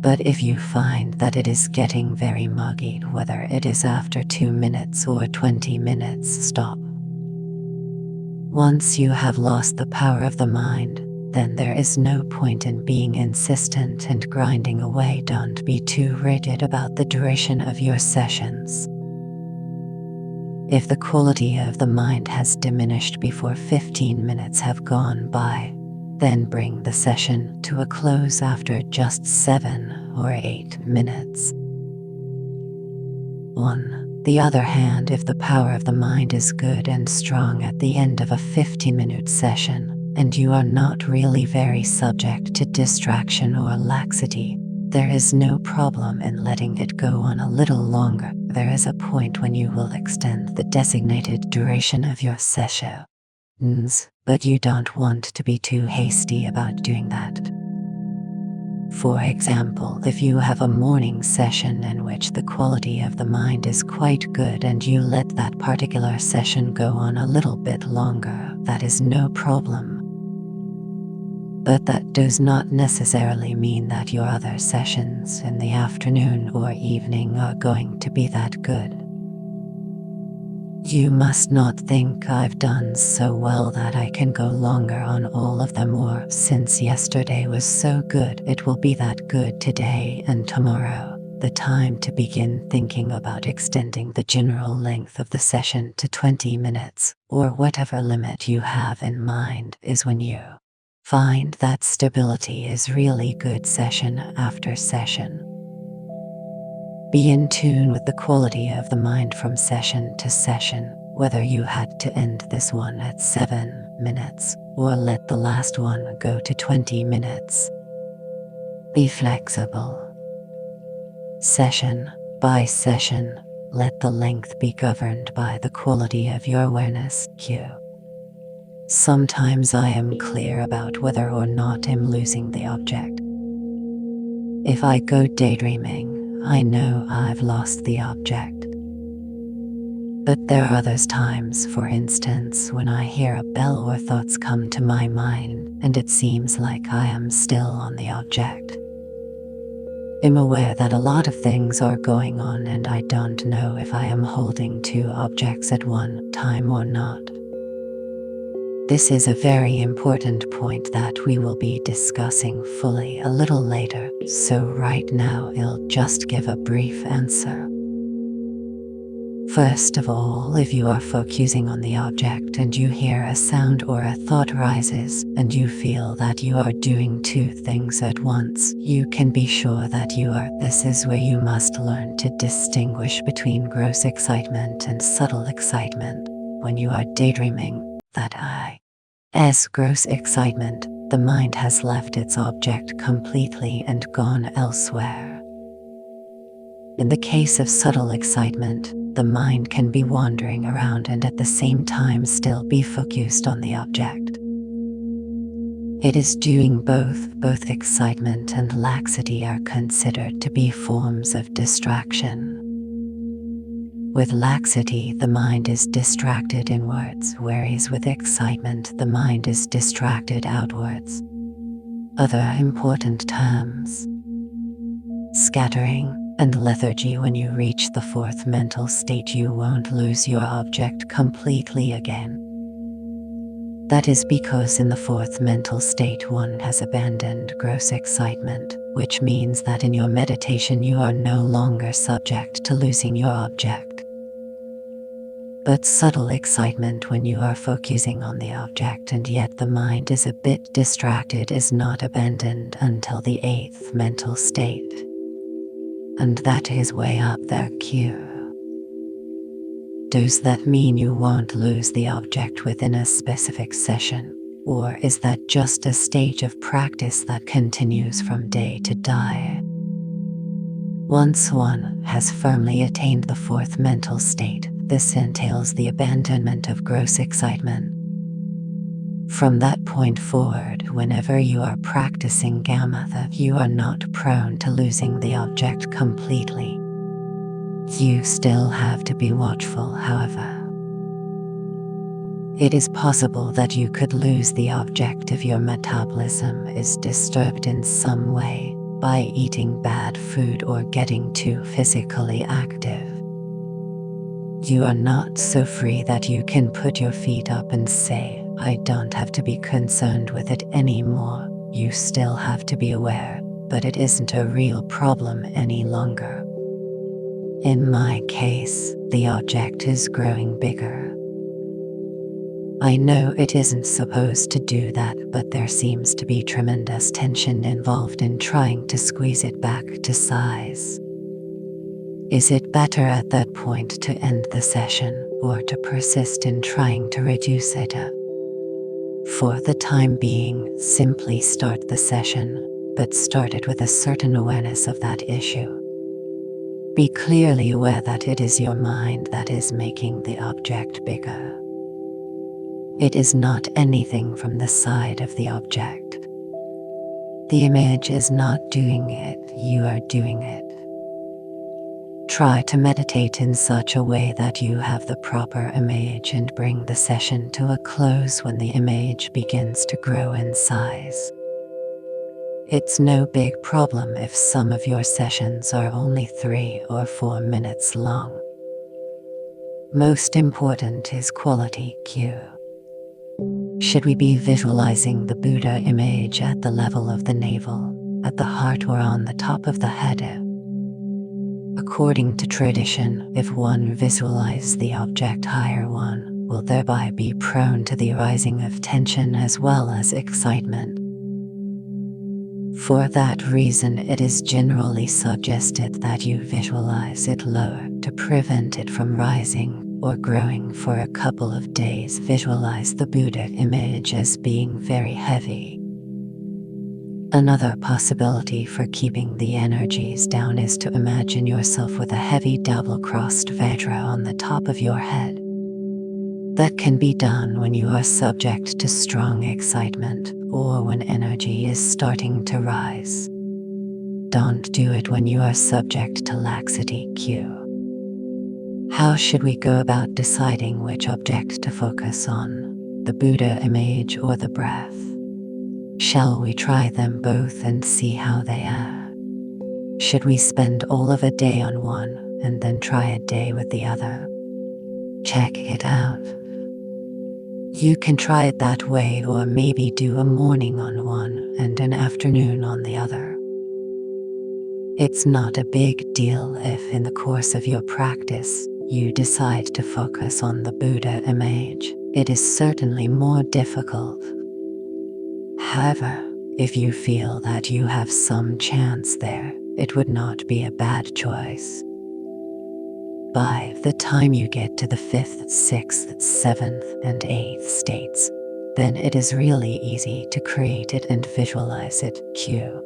But if you find that it is getting very muggy, whether it is after 2 minutes or 20 minutes, stop. Once you have lost the power of the mind, then there is no point in being insistent and grinding away. Don't be too rigid about the duration of your sessions. If the quality of the mind has diminished before 15 minutes have gone by, then bring the session to a close after just 7 or 8 minutes. 1. the other hand, if the power of the mind is good and strong at the end of a 15-minute session, and you are not really very subject to distraction or laxity, there is no problem in letting it go on a little longer. There is a point when you will extend the designated duration of your sessions, but you don't want to be too hasty about doing that. For example, if you have a morning session in which the quality of the mind is quite good and you let that particular session go on a little bit longer, that is no problem. But that does not necessarily mean that your other sessions in the afternoon or evening are going to be that good. You must not think I've done so well that I can go longer on all of them, or since yesterday was so good it will be that good today and tomorrow. The time to begin thinking about extending the general length of the session to 20 minutes, or whatever limit you have in mind, is when you find that stability is really good session after session. Be in tune with the quality of the mind from session to session, whether you had to end this one at 7 minutes, or let the last one go to 20 minutes. Be flexible. Session by session, let the length be governed by the quality of your awareness. Sometimes I am clear about whether or not I'm losing the object. If I go daydreaming, I know I've lost the object. But there are those times, for instance, when I hear a bell or thoughts come to my mind, and it seems like I am still on the object. I'm aware that a lot of things are going on and I don't know if I am holding two objects at one time or not. This is a very important point that we will be discussing fully a little later, so right now I'll just give a brief answer. First of all, if you are focusing on the object and you hear a sound or a thought rises, and you feel that you are doing two things at once, you can be sure that you are. This is where you must learn to distinguish between gross excitement and subtle excitement. When you are daydreaming, that as gross excitement, the mind has left its object completely and gone elsewhere. In the case of subtle excitement, the mind can be wandering around and at the same time still be focused on the object. It is doing both excitement and laxity are considered to be forms of distraction. With laxity, the mind is distracted inwards, whereas with excitement, the mind is distracted outwards. Other important terms: scattering and lethargy. When you reach the fourth mental state, you won't lose your object completely again. That is because in the fourth mental state one has abandoned gross excitement, which means that in your meditation you are no longer subject to losing your object. But subtle excitement, when you are focusing on the object and yet the mind is a bit distracted, is not abandoned until the eighth mental state. And that is way up there. Does that mean you won't lose the object within a specific session? Or is that just a stage of practice that continues from day to day? Once one has firmly attained the fourth mental state, this entails the abandonment of gross excitement. From that point forward, whenever you are practicing Shamatha, you are not prone to losing the object completely. You still have to be watchful, however. It is possible that you could lose the object if your metabolism is disturbed in some way, by eating bad food or getting too physically active. You are not so free that you can put your feet up and say, I don't have to be concerned with it anymore. You still have to be aware, but it isn't a real problem any longer. In my case, the object is growing bigger. I know it isn't supposed to do that, but there seems to be tremendous tension involved in trying to squeeze it back to size. Is it better at that point to end the session or to persist in trying to reduce it? For the time being, simply start the session, but start it with a certain awareness of that issue. Be clearly aware that it is your mind that is making the object bigger. It is not anything from the side of the object. The image is not doing it, you are doing it. Try to meditate in such a way that you have the proper image and bring the session to a close when the image begins to grow in size. It's no big problem if some of your sessions are only 3 or 4 minutes long. Most important is quality cue. Should we be visualizing the Buddha image at the level of the navel, at the heart, or on the top of the head? According to tradition, if one visualizes the object higher, one will thereby be prone to the arising of tension as well as excitement. For that reason, it is generally suggested that you visualize it lower to prevent it from rising or growing for a couple of days. Visualize the Buddha image as being very heavy. Another possibility for keeping the energies down is to imagine yourself with a heavy double-crossed Vajra on the top of your head. That can be done when you are subject to strong excitement or when energy is starting to rise. Don't do it when you are subject to laxity. Cue. How should we go about deciding which object to focus on, the Buddha image or the breath? Shall we try them both and see how they are? Should we spend all of a day on one and then try a day with the other? Check it out. You can try it that way, or maybe do a morning on one and an afternoon on the other. It's not a big deal if in the course of your practice you decide to focus on the Buddha image. It is certainly more difficult. However, if you feel that you have some chance there, it would not be a bad choice. By the time you get to the 5th, 6th, 7th, and 8th states, then it is really easy to create it and visualize it. Cue.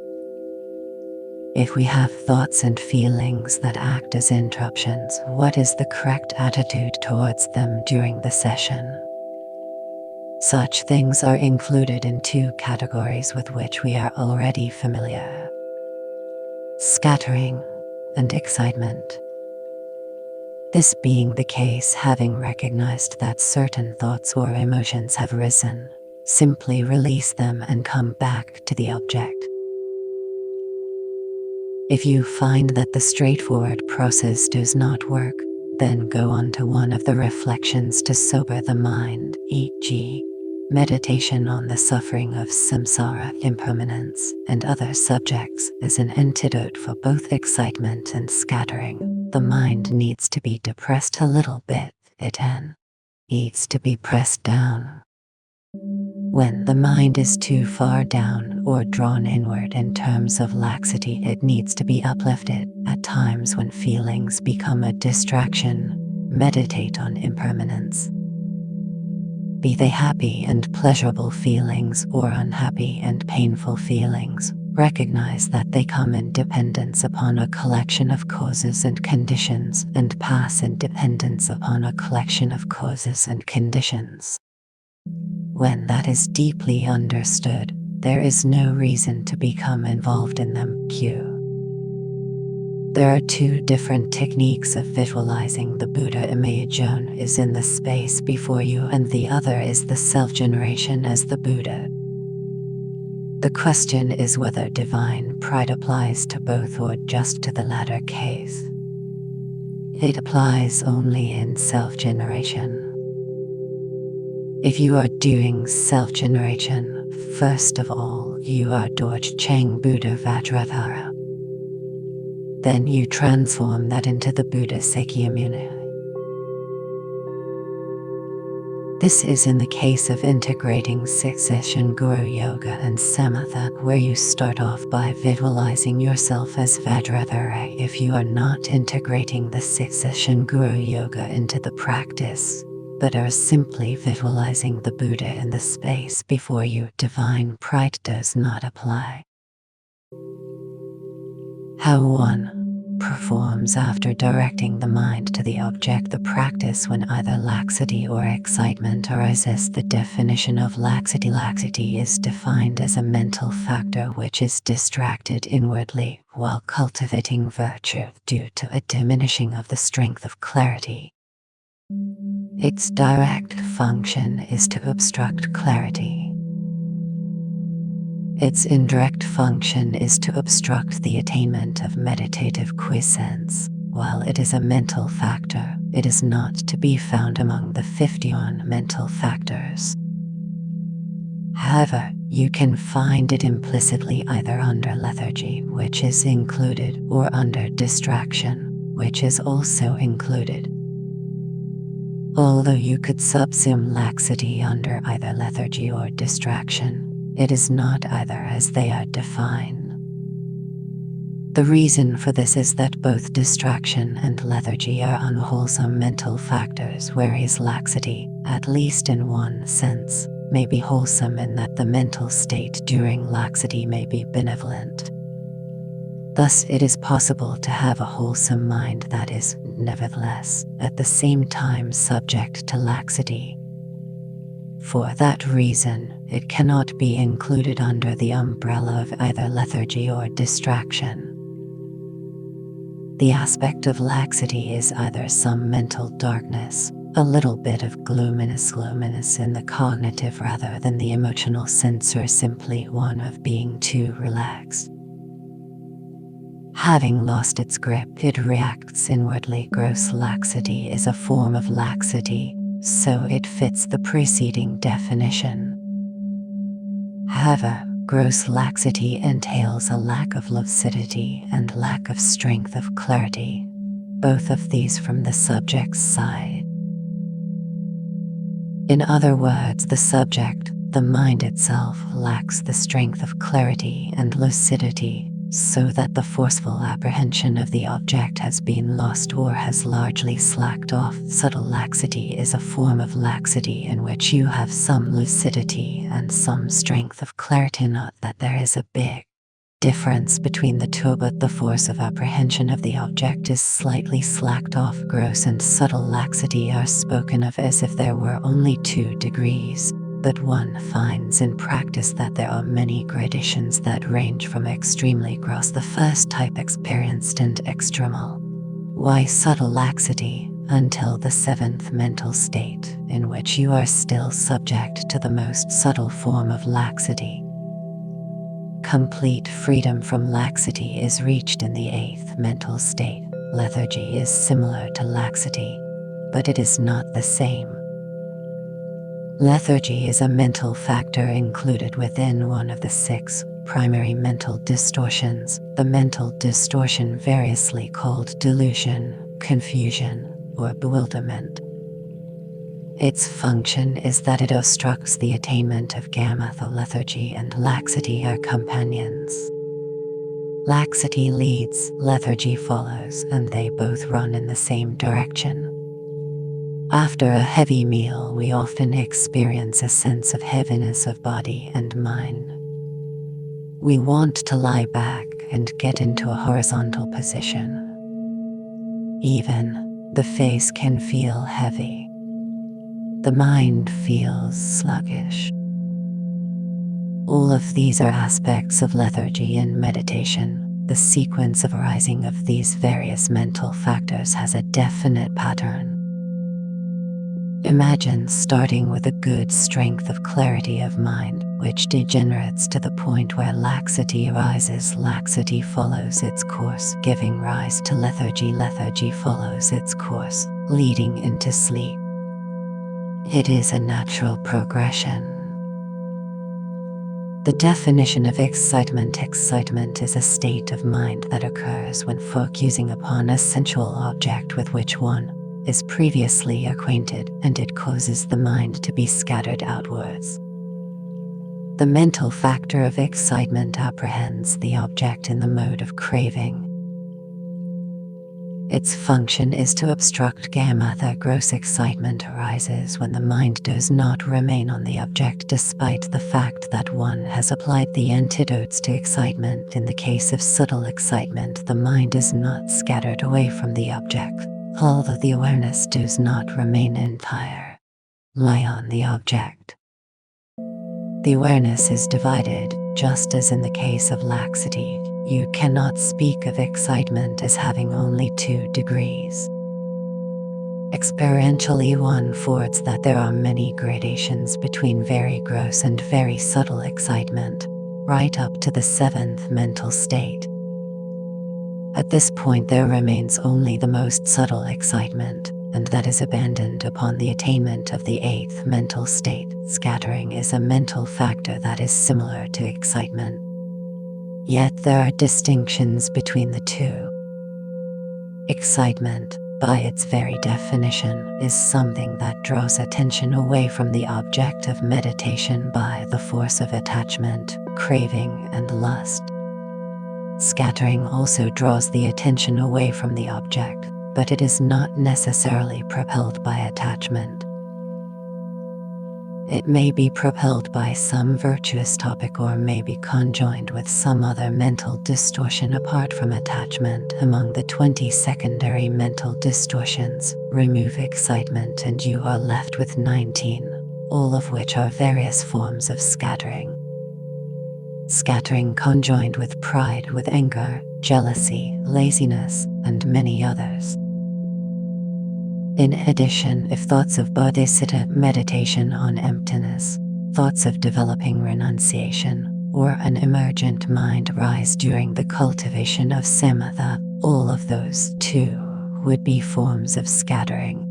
If we have thoughts and feelings that act as interruptions, what is the correct attitude towards them during the session? Such things are included in 2 categories with which we are already familiar: scattering and excitement. This being the case, having recognized that certain thoughts or emotions have risen, simply release them and come back to the object. If you find that the straightforward process does not work, then go on to one of the reflections to sober the mind, e.g., meditation on the suffering of samsara, impermanence, and other subjects as an antidote for both excitement and scattering. The mind needs to be depressed a little bit, it needs to be pressed down. When the mind is too far down or drawn inward in terms of laxity, it needs to be uplifted. At times when feelings become a distraction, meditate on impermanence. Be they happy and pleasurable feelings or unhappy and painful feelings, recognize that they come in dependence upon a collection of causes and conditions and pass in dependence upon a collection of causes and conditions. When that is deeply understood, there is no reason to become involved in them. Cue. There are 2 different techniques of visualizing the Buddha image. One is in the space before you and the other is the self-generation as the Buddha. The question is whether divine pride applies to both or just to the latter case. It applies only in self-generation. If you are doing self-generation, first of all, you are Dorje Buddha Vajravara. Then you transform that into the Buddha Sakyamuni. This is in the case of integrating succession Guru Yoga and Samatha, where you start off by visualizing yourself as Vajradhara. If you are not integrating the succession Guru Yoga into the practice, but are simply visualizing the Buddha in the space before you, divine pride does not apply. How one performs after directing the mind to the object. The practice when either laxity or excitement arises. The definition of laxity. Laxity is defined as a mental factor which is distracted inwardly while cultivating virtue due to a diminishing of the strength of clarity. Its direct function is to obstruct clarity. Its indirect function is to obstruct the attainment of meditative quiescence. While it is a mental factor, it is not to be found among the 51 mental factors. However, you can find it implicitly either under lethargy, which is included, or under distraction, which is also included. Although you could subsume laxity under either lethargy or distraction, it is not either as they are defined. The reason for this is that both distraction and lethargy are unwholesome mental factors, whereas laxity, at least in one sense, may be wholesome in that the mental state during laxity may be benevolent. Thus, it is possible to have a wholesome mind that is, nevertheless, at the same time subject to laxity. For that reason, it cannot be included under the umbrella of either lethargy or distraction. The aspect of laxity is either some mental darkness, a little bit of gloominess in the cognitive rather than the emotional sense, or simply one of being too relaxed. Having lost its grip, it reacts inwardly. Gross laxity is a form of laxity, so it fits the preceding definition. However, gross laxity entails a lack of lucidity and lack of strength of clarity, both of these from the subject's side. In other words, the subject, the mind itself, lacks the strength of clarity and lucidity, so that the forceful apprehension of the object has been lost or has largely slacked off. Subtle laxity is a form of laxity in which you have some lucidity and some strength of clarity. Not that there is a big difference between the two, but the force of apprehension of the object is slightly slacked off. Gross and subtle laxity are spoken of as if there were only 2 degrees. But one finds in practice that there are many gradations that range from extremely gross, the first type, experienced and extremal. Why subtle laxity? Until the 7th mental state, in which you are still subject to the most subtle form of laxity. Complete freedom from laxity is reached in the 8th mental state. Lethargy is similar to laxity, but it is not the same. Lethargy is a mental factor included within one of the 6 primary mental distortions, the mental distortion variously called delusion, confusion, or bewilderment. Its function is that it obstructs the attainment of Shamatha. Lethargy and laxity are companions. Laxity leads, lethargy follows, and they both run in the same direction. After a heavy meal, we often experience a sense of heaviness of body and mind. We want to lie back and get into a horizontal position. Even the face can feel heavy. The mind feels sluggish. All of these are aspects of lethargy in meditation. The sequence of arising of these various mental factors has a definite pattern. Imagine starting with a good strength of clarity of mind, which degenerates to the point where laxity arises. Laxity follows its course, giving rise to lethargy. Lethargy follows its course, leading into sleep. It is a natural progression. The definition of excitement. Excitement is a state of mind that occurs when focusing upon a sensual object with which one is previously acquainted, and it causes the mind to be scattered outwards. The mental factor of excitement apprehends the object in the mode of craving. Its function is to obstruct Shamatha. Gross excitement arises when the mind does not remain on the object despite the fact that one has applied the antidotes to excitement. In the case of subtle excitement, the mind is not scattered away from the object, although the awareness does not remain entire, lie on the object. The awareness is divided, just as in the case of laxity. You cannot speak of excitement as having only 2 degrees. Experientially, one finds that there are many gradations between very gross and very subtle excitement, right up to the 7th mental state. At this point, there remains only the most subtle excitement, and that is abandoned upon the attainment of the 8th mental state. Scattering is a mental factor that is similar to excitement. Yet there are distinctions between the two. Excitement, by its very definition, is something that draws attention away from the object of meditation by the force of attachment, craving, and lust. Scattering also draws the attention away from the object, but it is not necessarily propelled by attachment. It may be propelled by some virtuous topic or may be conjoined with some other mental distortion. Apart from attachment, among the 20 secondary mental distortions, remove excitement and you are left with 19, all of which are various forms of scattering. Scattering conjoined with pride, with anger, jealousy, laziness, and many others. In addition, if thoughts of bodhisattva, meditation on emptiness, thoughts of developing renunciation, or an emergent mind rise during the cultivation of Shamatha, all of those too would be forms of scattering.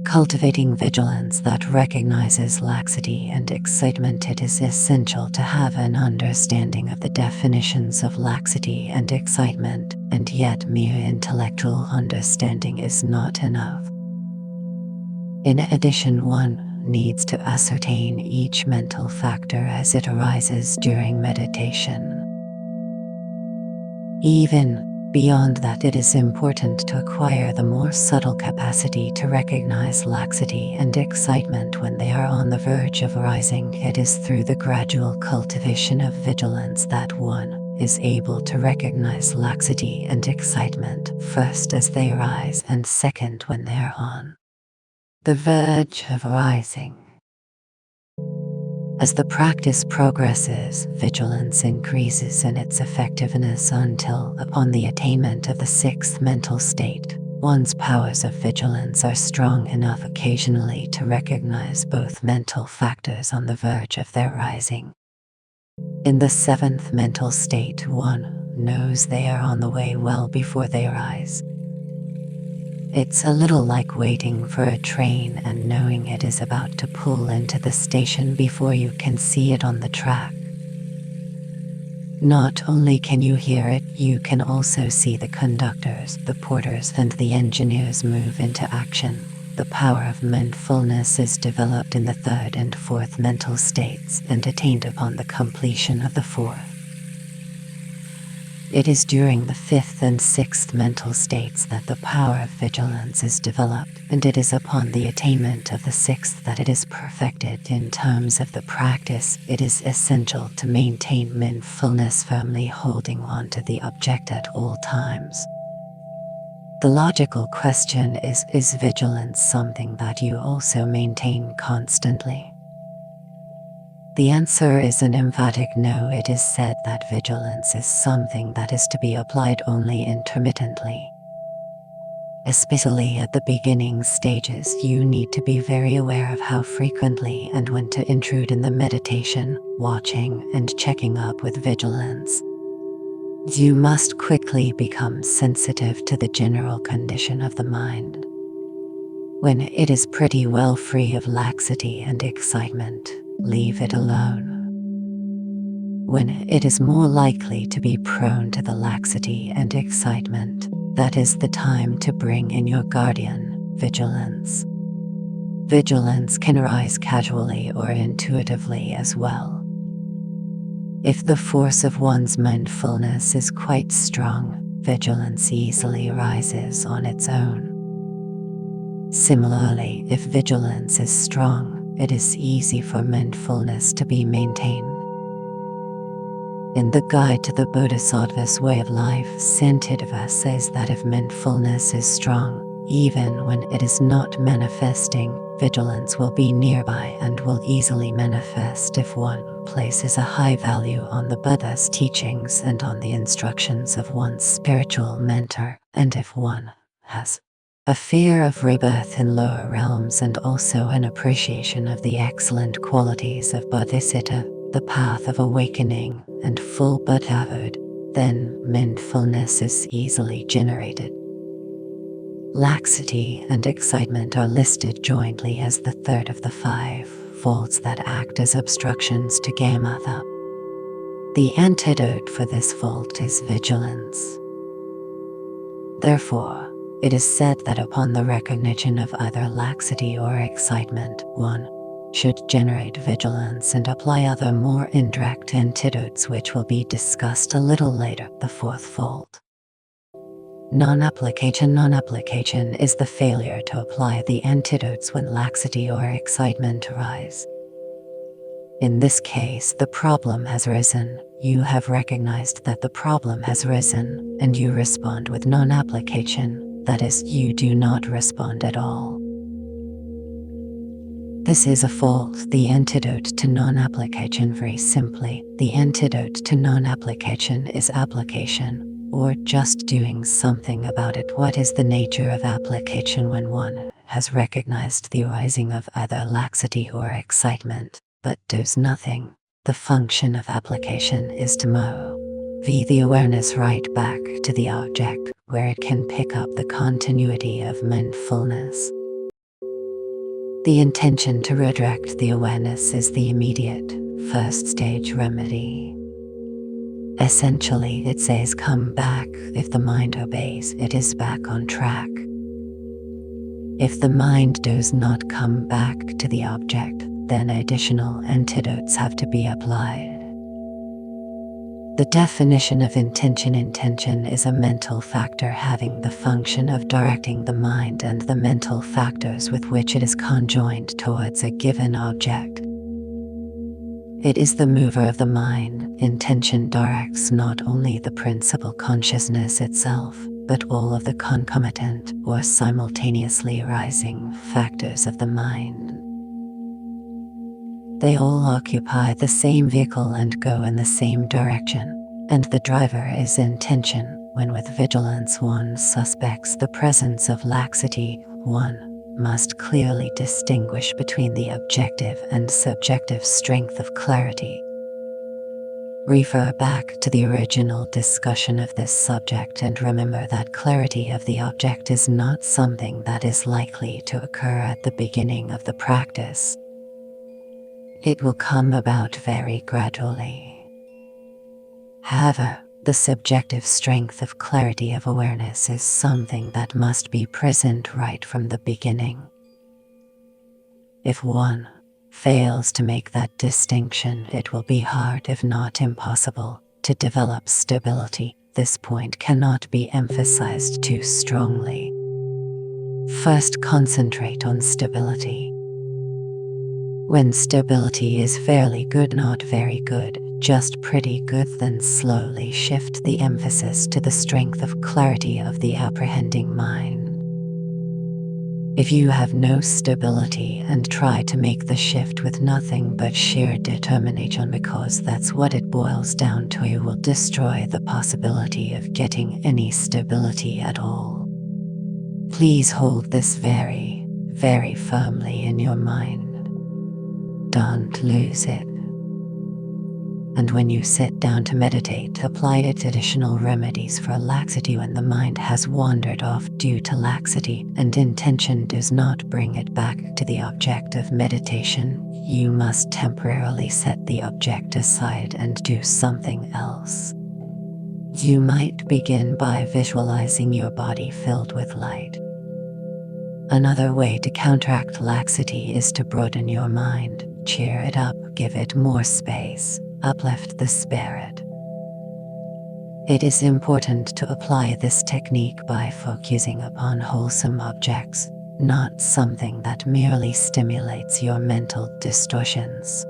Cultivating vigilance that recognizes laxity and excitement. It is essential to have an understanding of the definitions of laxity and excitement, and yet mere intellectual understanding is not enough. In addition, one needs to ascertain each mental factor as it arises during meditation. Even beyond that, it is important to acquire the more subtle capacity to recognize laxity and excitement when they are on the verge of arising. It is through the gradual cultivation of vigilance that one is able to recognize laxity and excitement, first as they arise and second when they are on the verge of arising. As the practice progresses, vigilance increases in its effectiveness until, upon the attainment of the 6th mental state, one's powers of vigilance are strong enough occasionally to recognize both mental factors on the verge of their rising. In the 7th mental state, one knows they are on the way well before they arise. It's a little like waiting for a train and knowing it is about to pull into the station before you can see it on the track. Not only can you hear it, you can also see the conductors, the porters, and the engineers move into action. The power of mindfulness is developed in the 3rd and 4th mental states and attained upon the completion of the 4th. It is during the 5th and 6th mental states that the power of vigilance is developed, and it is upon the attainment of the 6th that it is perfected. In terms of the practice, it is essential to maintain mindfulness, firmly holding on to the object at all times. The logical question is vigilance something that you also maintain constantly? The answer is an emphatic no. It is said that vigilance is something that is to be applied only intermittently. Especially at the beginning stages, you need to be very aware of how frequently and when to intrude in the meditation, watching and checking up with vigilance. You must quickly become sensitive to the general condition of the mind. When it is pretty well free of laxity and excitement, leave it alone. When it is more likely to be prone to the laxity and excitement, That is the time to bring in your guardian, vigilance. Vigilance can arise casually or intuitively as well. If the force of one's mindfulness is quite strong, vigilance easily arises on its own. Similarly, if vigilance is strong, it is easy for mindfulness to be maintained. In the Guide to the Bodhisattva's Way of Life, Santideva says that if mindfulness is strong, even when it is not manifesting, vigilance will be nearby and will easily manifest if one places a high value on the Buddha's teachings and on the instructions of one's spiritual mentor, and if one has a fear of rebirth in lower realms and also an appreciation of the excellent qualities of Bodhisattva, the path of awakening and full Buddhahood, then mindfulness is easily generated. Laxity and excitement are listed jointly as the third of the 5 faults that act as obstructions to Shamatha. The antidote for this fault is vigilance. Therefore, it is said that upon the recognition of either laxity or excitement, one should generate vigilance and apply other more indirect antidotes which will be discussed a little later. The 4th fault. Non-application. Non-application is the failure to apply the antidotes when laxity or excitement arise. In this case, the problem has arisen, you have recognized that the problem has arisen, and you respond with non-application, that is, you do not respond at all. This is a fault. The antidote to non-application, very simply, the antidote to non-application is application, or just doing something about it. What is the nature of application when one has recognized the arising of either laxity or excitement, but does nothing? The function of application is to move the awareness right back to the object, where it can pick up the continuity of mindfulness. The intention to redirect the awareness is the immediate, first stage remedy. Essentially, it says come back. If the mind obeys, it is back on track. If the mind does not come back to the object, then additional antidotes have to be applied. The definition of intention. Intention is a mental factor having the function of directing the mind and the mental factors with which it is conjoined towards a given object. It is the mover of the mind. Intention directs not only the principal consciousness itself, but all of the concomitant or simultaneously arising factors of the mind. They all occupy the same vehicle and go in the same direction, and the driver is intention. When with vigilance one suspects the presence of laxity, one must clearly distinguish between the objective and subjective strength of clarity. Refer back to the original discussion of this subject and remember that clarity of the object is not something that is likely to occur at the beginning of the practice. It will come about very gradually. However, the subjective strength of clarity of awareness is something that must be present right from the beginning. If one fails to make that distinction, it will be hard, if not impossible, to develop stability. This point cannot be emphasized too strongly. First, concentrate on stability. When stability is fairly good, not very good, just pretty good, then slowly shift the emphasis to the strength of clarity of the apprehending mind. If you have no stability and try to make the shift with nothing but sheer determination, because that's what it boils down to, you will destroy the possibility of getting any stability at all. Please hold this very, very firmly in your mind. Don't lose it. And when you sit down to meditate, apply it additional remedies for laxity when the mind has wandered off due to laxity and intention does not bring it back to the object of meditation. You must temporarily set the object aside and do something else. You might begin by visualizing your body filled with light. Another way to counteract laxity is to broaden your mind, cheer it up, give it more space, uplift the spirit. It is important to apply this technique by focusing upon wholesome objects, not something that merely stimulates your mental distortions.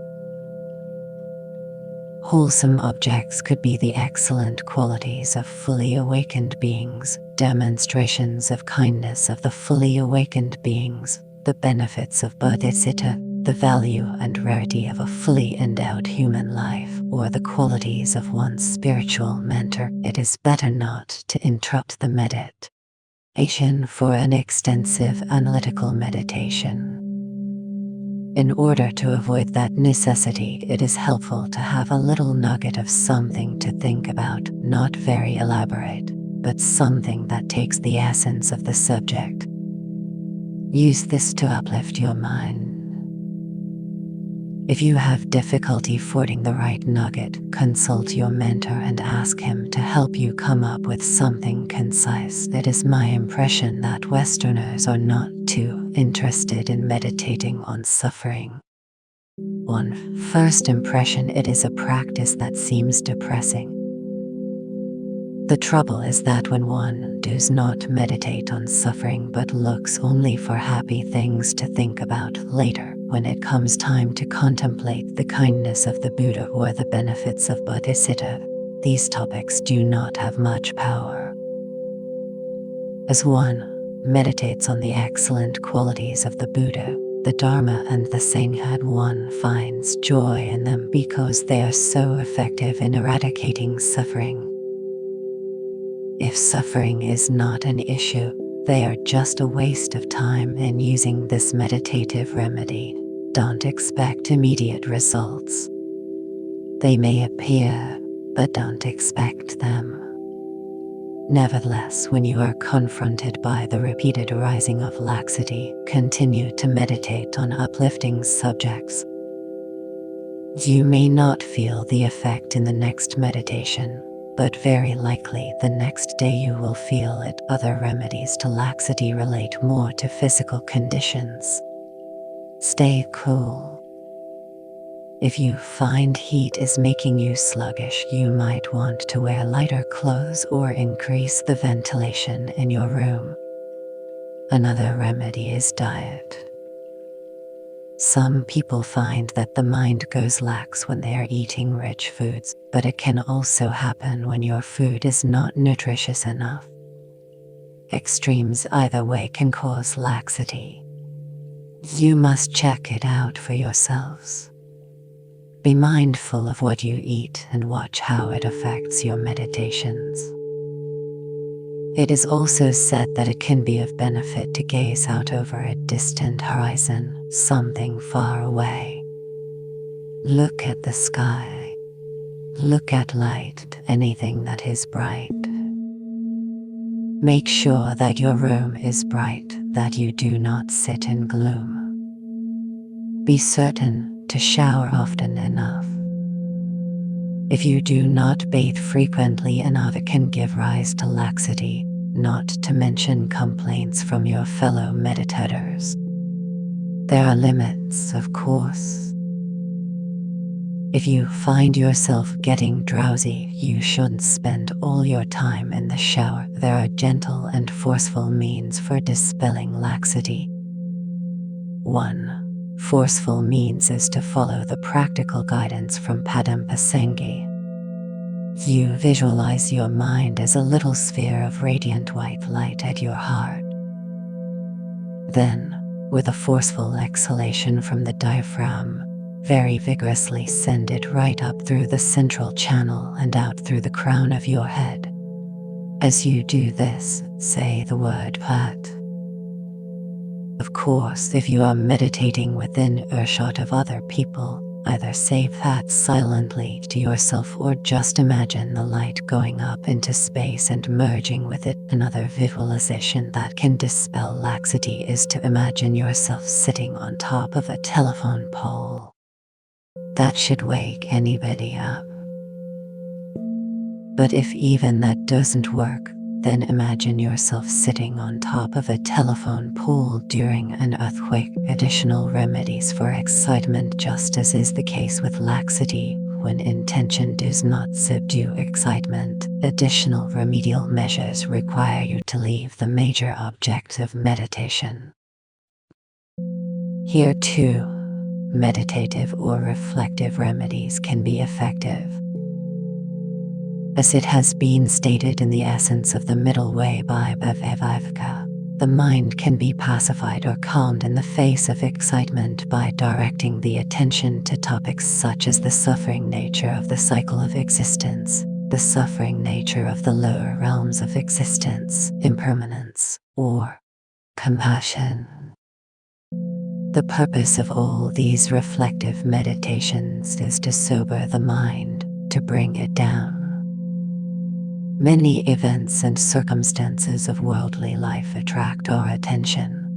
Wholesome objects could be the excellent qualities of fully awakened beings, demonstrations of kindness of the fully awakened beings, the benefits of bodhisattva, the value and rarity of a fully endowed human life, or the qualities of one's spiritual mentor. It is better not to interrupt the meditation for an extensive analytical meditation. In order to avoid that necessity, it is helpful to have a little nugget of something to think about, not very elaborate, but something that takes the essence of the subject. Use this to uplift your mind. If you have difficulty finding the right nugget, consult your mentor and ask him to help you come up with something concise. It is my impression that Westerners are not too interested in meditating on suffering. On first impression, it is a practice that seems depressing. The trouble is that when one does not meditate on suffering but looks only for happy things to think about later, when it comes time to contemplate the kindness of the Buddha or the benefits of bodhisattva, these topics do not have much power. As one meditates on the excellent qualities of the Buddha, the Dharma and the Sangha, one finds joy in them because they are so effective in eradicating suffering. If suffering is not an issue, they are just a waste of time in using this meditative remedy. Don't expect immediate results. They may appear, but don't expect them. Nevertheless, when you are confronted by the repeated arising of laxity, continue to meditate on uplifting subjects. You may not feel the effect in the next meditation, but very likely the next day you will feel it. Other remedies to laxity relate more to physical conditions. Stay cool. If you find heat is making you sluggish, you might want to wear lighter clothes or increase the ventilation in your room. Another remedy is diet. Some people find that the mind goes lax when they are eating rich foods, but it can also happen when your food is not nutritious enough. Extremes either way can cause laxity. You must check it out for yourselves. Be mindful of what you eat and watch how it affects your meditations. It is also said that it can be of benefit to gaze out over a distant horizon, something far away. Look at the sky. Look at light, anything that is bright. Make sure that your room is bright, that you do not sit in gloom. Be certain to shower often enough. If you do not bathe frequently enough, it can give rise to laxity, not to mention complaints from your fellow meditators. There are limits, of course. If you find yourself getting drowsy, you shouldn't spend all your time in the shower. There are gentle and forceful means for dispelling laxity. 1. Forceful means is to follow the practical guidance from Padampa Sanghi. You visualize your mind as a little sphere of radiant white light at your heart. Then, with a forceful exhalation from the diaphragm, very vigorously send it right up through the central channel and out through the crown of your head. As you do this, say the word Pat. Of course, if you are meditating within earshot of other people, either say that silently to yourself or just imagine the light going up into space and merging with it. Another visualization that can dispel laxity is to imagine yourself sitting on top of a telephone pole. That should wake anybody up. But if even that doesn't work, then imagine yourself sitting on top of a telephone pole during an earthquake. Additional remedies for excitement, just as is the case with laxity, when intention does not subdue excitement. Additional remedial measures require you to leave the major object of meditation. Here too, meditative or reflective remedies can be effective. As it has been stated in the essence of the middle way by Bhagavad, the mind can be pacified or calmed in the face of excitement by directing the attention to topics such as the suffering nature of the cycle of existence, the suffering nature of the lower realms of existence, impermanence, or compassion. The purpose of all these reflective meditations is to sober the mind, to bring it down. Many events and circumstances of worldly life attract our attention.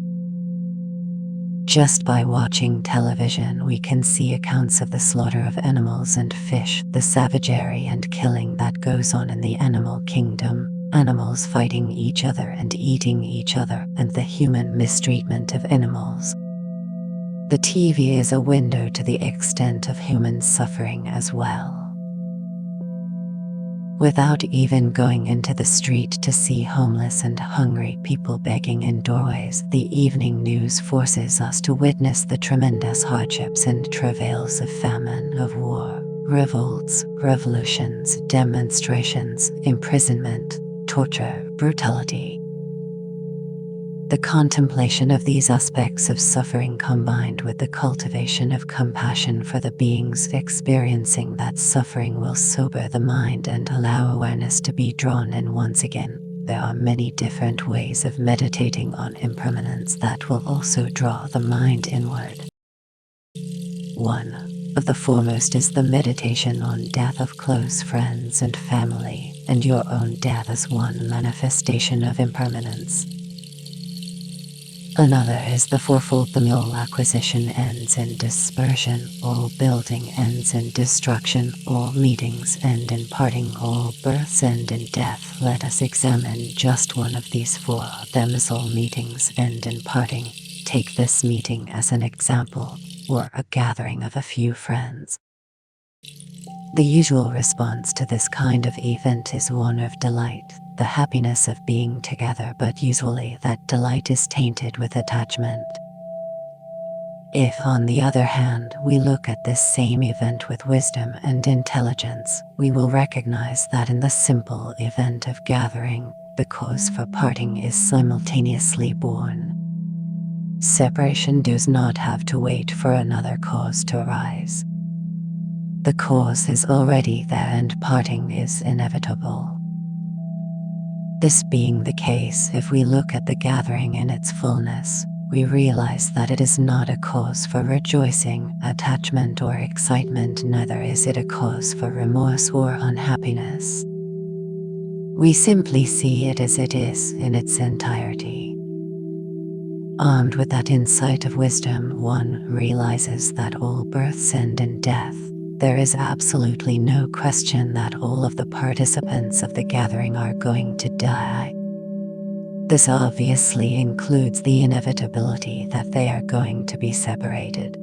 Just by watching television, we can see accounts of the slaughter of animals and fish, the savagery and killing that goes on in the animal kingdom, animals fighting each other and eating each other, and the human mistreatment of animals. The TV is a window to the extent of human suffering as well. Without even going into the street to see homeless and hungry people begging in doorways, the evening news forces us to witness the tremendous hardships and travails of famine, of war, revolts, revolutions, demonstrations, imprisonment, torture, brutality. The contemplation of these aspects of suffering combined with the cultivation of compassion for the beings experiencing that suffering will sober the mind and allow awareness to be drawn in once again. There are many different ways of meditating on impermanence that will also draw the mind inward. One of the foremost is the meditation on death of close friends and family, and your own death as one manifestation of impermanence. Another is the fourfold: the all acquisition ends in dispersion, all building ends in destruction, all meetings end in parting, all births end in death. Let us examine just one of these four. Them as all meetings end in parting. Take this meeting as an example, or a gathering of a few friends. The usual response to this kind of event is one of delight, the happiness of being together, but usually that delight is tainted with attachment. If, on the other hand, we look at this same event with wisdom and intelligence, we will recognize that in the simple event of gathering, the cause for parting is simultaneously born. Separation does not have to wait for another cause to arise. The cause is already there and parting is inevitable. This being the case, if we look at the gathering in its fullness, we realize that it is not a cause for rejoicing, attachment, or excitement, neither is it a cause for remorse or unhappiness. We simply see it as it is in its entirety. Armed with that insight of wisdom, one realizes that all births end in death. There is absolutely no question that all of the participants of the gathering are going to die. This obviously includes the inevitability that they are going to be separated.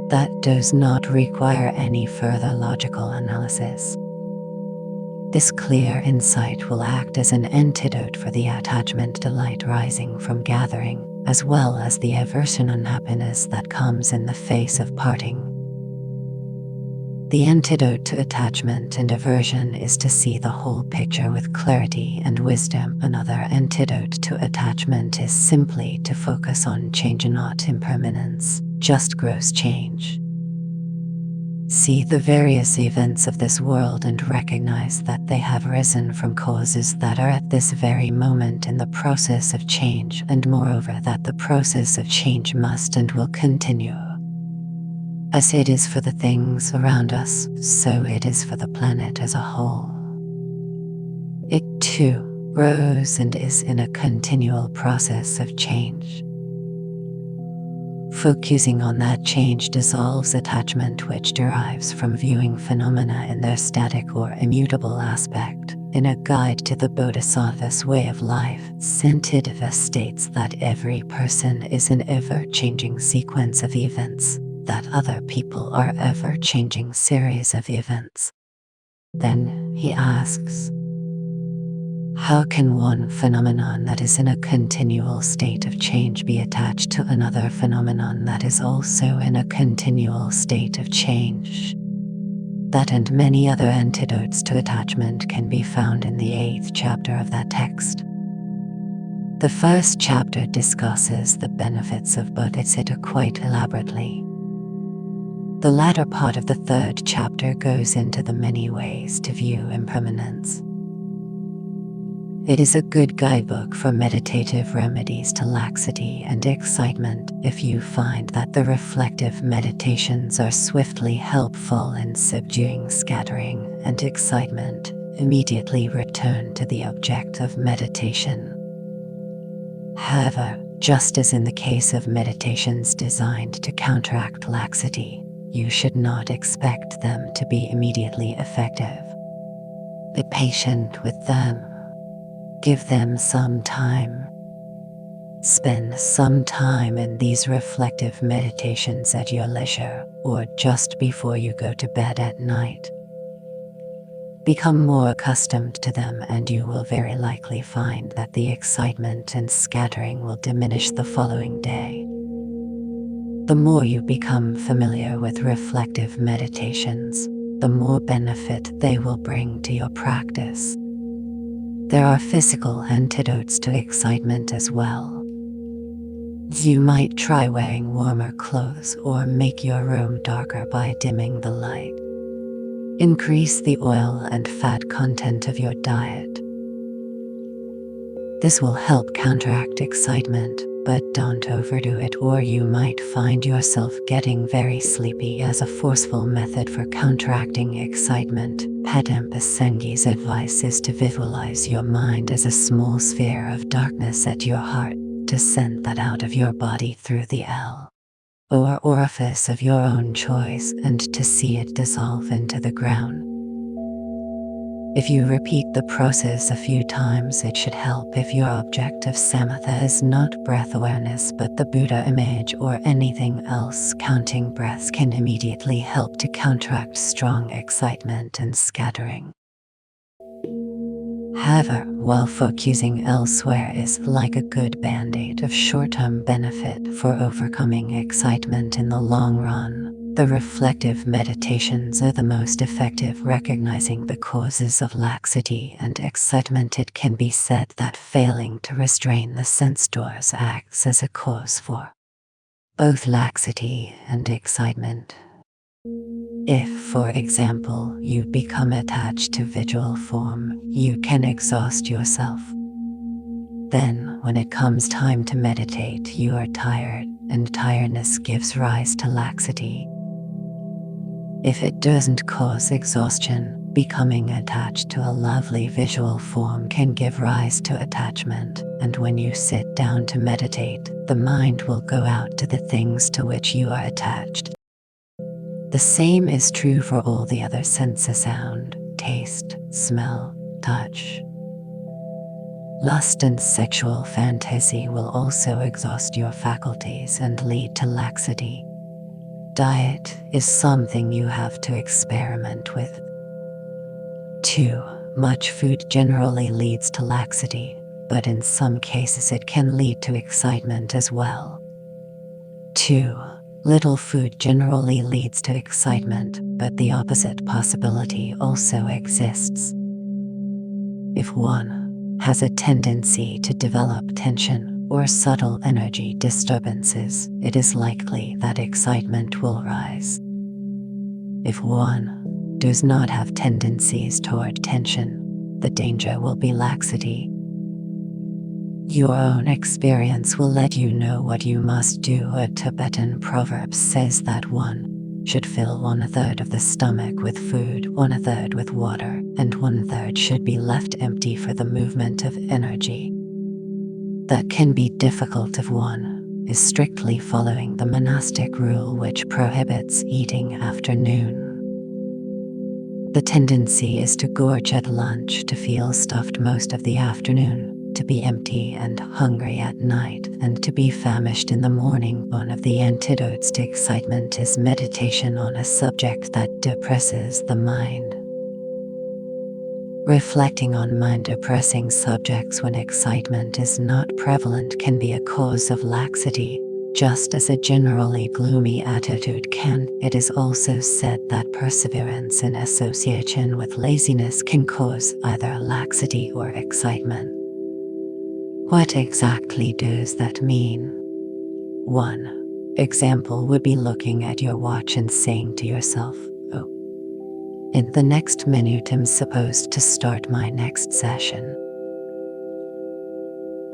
That does not require any further logical analysis. This clear insight will act as an antidote for the attachment delight rising from gathering, as well as the aversion unhappiness that comes in the face of parting. The antidote to attachment and aversion is to see the whole picture with clarity and wisdom. Another antidote to attachment is simply to focus on change, not impermanence, just gross change. See the various events of this world and recognize that they have risen from causes that are at this very moment in the process of change, and moreover that the process of change must and will continue. As it is for the things around us, so it is for the planet as a whole. It too grows and is in a continual process of change. Focusing on that change dissolves attachment, which derives from viewing phenomena in their static or immutable aspect. In a guide to the Bodhisattva's way of life, Santideva states that every person is an ever-changing sequence of events, that other people are ever-changing series of events. Then he asks, how can one phenomenon that is in a continual state of change be attached to another phenomenon that is also in a continual state of change? That and many other antidotes to attachment can be found in the 8th chapter of that text. The first chapter discusses the benefits of bodhicitta quite elaborately. The latter part of the 3rd chapter goes into the many ways to view impermanence. It is a good guidebook for meditative remedies to laxity and excitement if you find that the reflective meditations are swiftly helpful in subduing scattering and excitement. Immediately return to the object of meditation. However, just as in the case of meditations designed to counteract laxity, you should not expect them to be immediately effective. Be patient with them. Give them some time. Spend some time in these reflective meditations at your leisure or just before you go to bed at night. Become more accustomed to them and you will very likely find that the excitement and scattering will diminish the following day. The more you become familiar with reflective meditations, the more benefit they will bring to your practice. There are physical antidotes to excitement as well. You might try wearing warmer clothes or make your room darker by dimming the light. Increase the oil and fat content of your diet. This will help counteract excitement, but don't overdo it or you might find yourself getting very sleepy. As a forceful method for counteracting excitement, Padma Sanghi's advice is to visualize your mind as a small sphere of darkness at your heart, to send that out of your body through the L or orifice of your own choice and to see it dissolve into the ground. If you repeat the process a few times, it should help. If your object of samatha is not breath awareness but the Buddha image or anything else, counting breaths can immediately help to counteract strong excitement and scattering. However, while focusing elsewhere is like a good band-aid of short-term benefit for overcoming excitement in the long run, the reflective meditations are the most effective. Recognizing the causes of laxity and excitement, it can be said that failing to restrain the sense doors acts as a cause for both laxity and excitement. If, for example, you become attached to visual form, you can exhaust yourself. Then, when it comes time to meditate, you are tired, and tiredness gives rise to laxity. If it doesn't cause exhaustion, becoming attached to a lovely visual form can give rise to attachment, and when you sit down to meditate, the mind will go out to the things to which you are attached. The same is true for all the other senses: sound, taste, smell, touch. Lust and sexual fantasy will also exhaust your faculties and lead to laxity. Diet is something you have to experiment with. Too much food generally leads to laxity, but in some cases it can lead to excitement as well. Too little food generally leads to excitement, but the opposite possibility also exists. If one has a tendency to develop tension or subtle energy disturbances, it is likely that excitement will rise. If one does not have tendencies toward tension, the danger will be laxity. Your own experience will let you know what you must do. A Tibetan proverb says that one should fill 1/3 of the stomach with food, 1/3 with water, and 1/3 should be left empty for the movement of energy. That can be difficult if one is strictly following the monastic rule which prohibits eating after noon. The tendency is to gorge at lunch, to feel stuffed most of the afternoon, to be empty and hungry at night, and to be famished in the morning. One of the antidotes to excitement is meditation on a subject that depresses the mind. Reflecting on mind-depressing subjects when excitement is not prevalent can be a cause of laxity, just as a generally gloomy attitude can. It is also said that perseverance in association with laziness can cause either laxity or excitement. What exactly does that mean? One example would be looking at your watch and saying to yourself, "Oh, in the next minute I'm supposed to start my next session.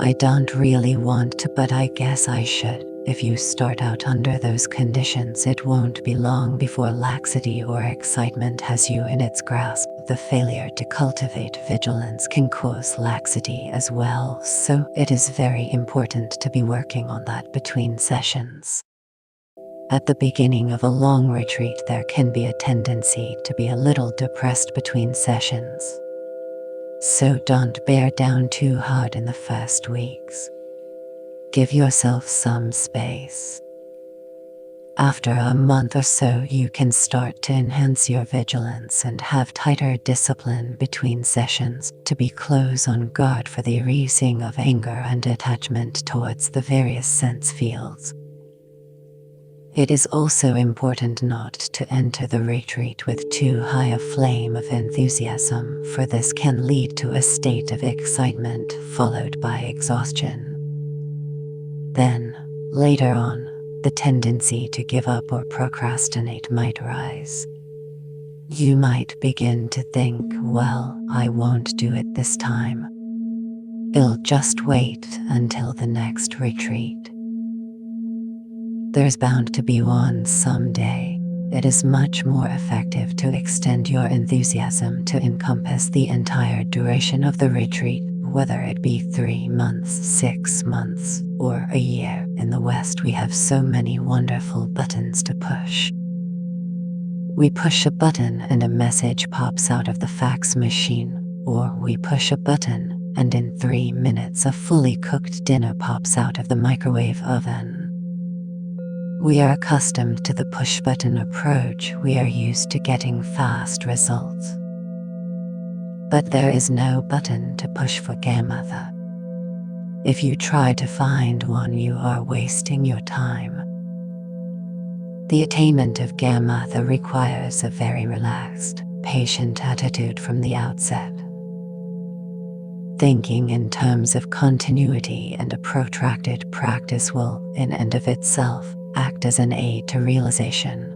I don't really want to, but I guess I should." If you start out under those conditions, it won't be long before laxity or excitement has you in its grasp. The failure to cultivate vigilance can cause laxity as well, so it is very important to be working on that between sessions. At the beginning of a long retreat, there can be a tendency to be a little depressed between sessions. So don't bear down too hard in the first weeks. Give yourself some space. After a month or so, you can start to enhance your vigilance and have tighter discipline between sessions, to be close on guard for the arising of anger and attachment towards the various sense fields. It is also important not to enter the retreat with too high a flame of enthusiasm, for this can lead to a state of excitement followed by exhaustion. Then, later on, the tendency to give up or procrastinate might rise. You might begin to think, "Well, I won't do it this time. I'll just wait until the next retreat." There's bound to be one someday. It is much more effective to extend your enthusiasm to encompass the entire duration of the retreat, whether it be 3 months, 6 months, or a year. In the West, we have so many wonderful buttons to push. We push a button and a message pops out of the fax machine, or we push a button and in 3 minutes a fully cooked dinner pops out of the microwave oven. We are accustomed to the push-button approach. We are used to getting fast results. But there is no button to push for Shamatha. If you try to find one, you are wasting your time. The attainment of Shamatha requires a very relaxed, patient attitude from the outset. Thinking in terms of continuity and a protracted practice will, in and of itself, act as an aid to realization.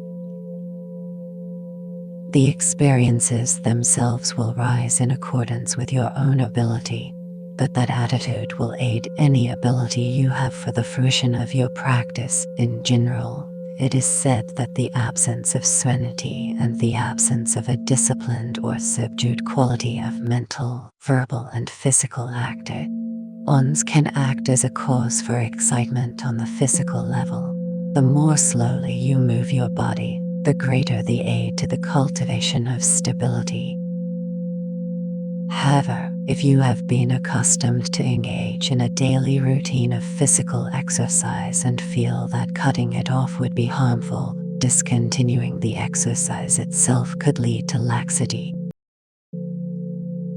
The experiences themselves will rise in accordance with your own ability, but that attitude will aid any ability you have for the fruition of your practice. In general, it is said that the absence of serenity and the absence of a disciplined or subdued quality of mental, verbal, and physical actions can act as a cause for excitement on the physical level. The more slowly you move your body, the greater the aid to the cultivation of stability. However, if you have been accustomed to engage in a daily routine of physical exercise and feel that cutting it off would be harmful, discontinuing the exercise itself could lead to laxity.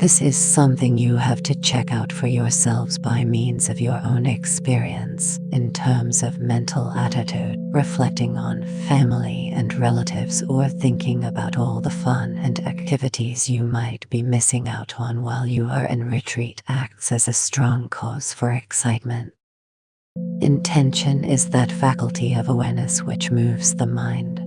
This is something you have to check out for yourselves by means of your own experience, in terms of mental attitude, reflecting on family and relatives, or thinking about all the fun and activities you might be missing out on while you are in retreat acts as a strong cause for excitement. Intention is that faculty of awareness which moves the mind.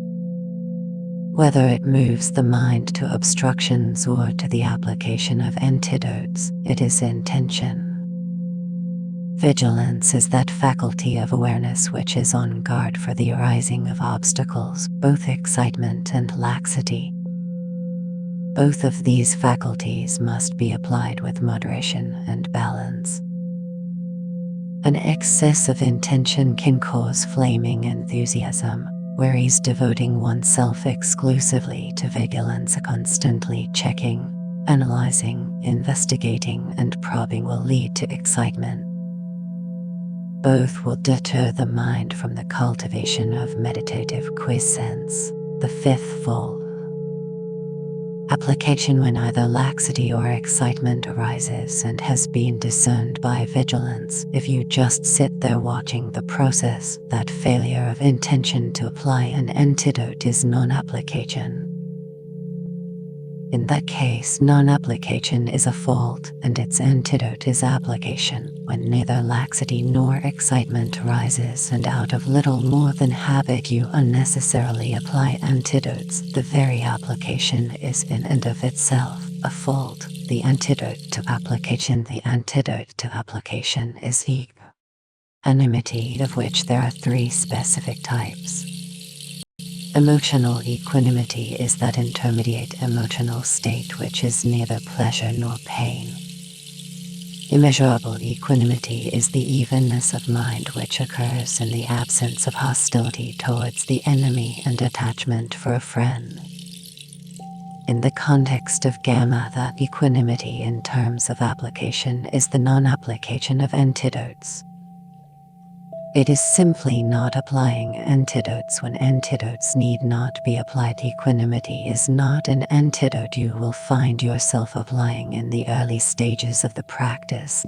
Whether it moves the mind to obstructions or to the application of antidotes, it is intention. Vigilance is that faculty of awareness which is on guard for the arising of obstacles, both excitement and laxity. Both of these faculties must be applied with moderation and balance. An excess of intention can cause flaming enthusiasm, where he's devoting oneself exclusively to vigilance, constantly checking, analyzing, investigating, and probing will lead to excitement. Both will deter the mind from the cultivation of meditative quiescence, the fifth fold. Application when either laxity or excitement arises and has been discerned by vigilance. If you just sit there watching the process, that failure of intention to apply an antidote is non-application. In that case, non-application is a fault, and its antidote is application, when neither laxity nor excitement arises, and out of little more than habit you unnecessarily apply antidotes. The very application is in and of itself a fault. The antidote to application is equanimity, of which there are three specific types. Emotional equanimity is that intermediate emotional state which is neither pleasure nor pain. Immeasurable equanimity is the evenness of mind which occurs in the absence of hostility towards the enemy and attachment for a friend. In the context of Shamatha, equanimity in terms of application is the non-application of antidotes. It is simply not applying antidotes when antidotes need not be applied. Equanimity is not an antidote you will find yourself applying in the early stages of the practice.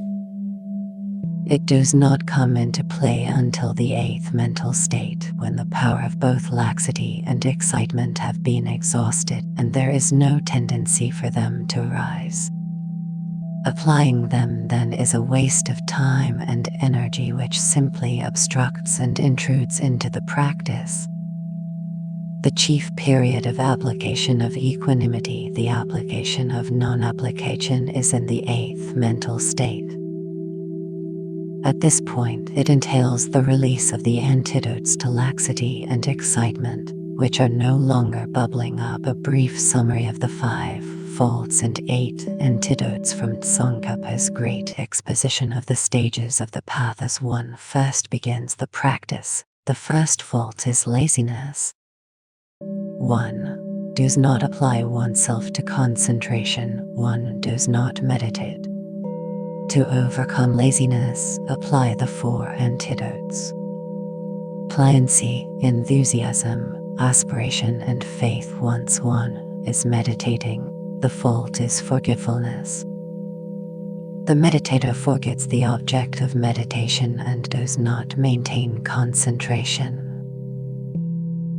It does not come into play until the eighth mental state, when the power of both laxity and excitement have been exhausted, and there is no tendency for them to rise. Applying them then is a waste of time and energy which simply obstructs and intrudes into the practice. The chief period of application of equanimity, the application of non-application, is in the eighth mental state. At this point, it entails the release of the antidotes to laxity and excitement, which are no longer bubbling up. A brief summary of the 5 faults and 8 antidotes from Tsongkhapa's great exposition of the stages of the path as one first begins the practice. The first fault is laziness. 1. Does not apply oneself to concentration. 1. Does not meditate. To overcome laziness, apply the 4 antidotes. Pliancy, enthusiasm, aspiration, and faith. Once one is meditating, the fault is forgetfulness. The meditator forgets the object of meditation and does not maintain concentration.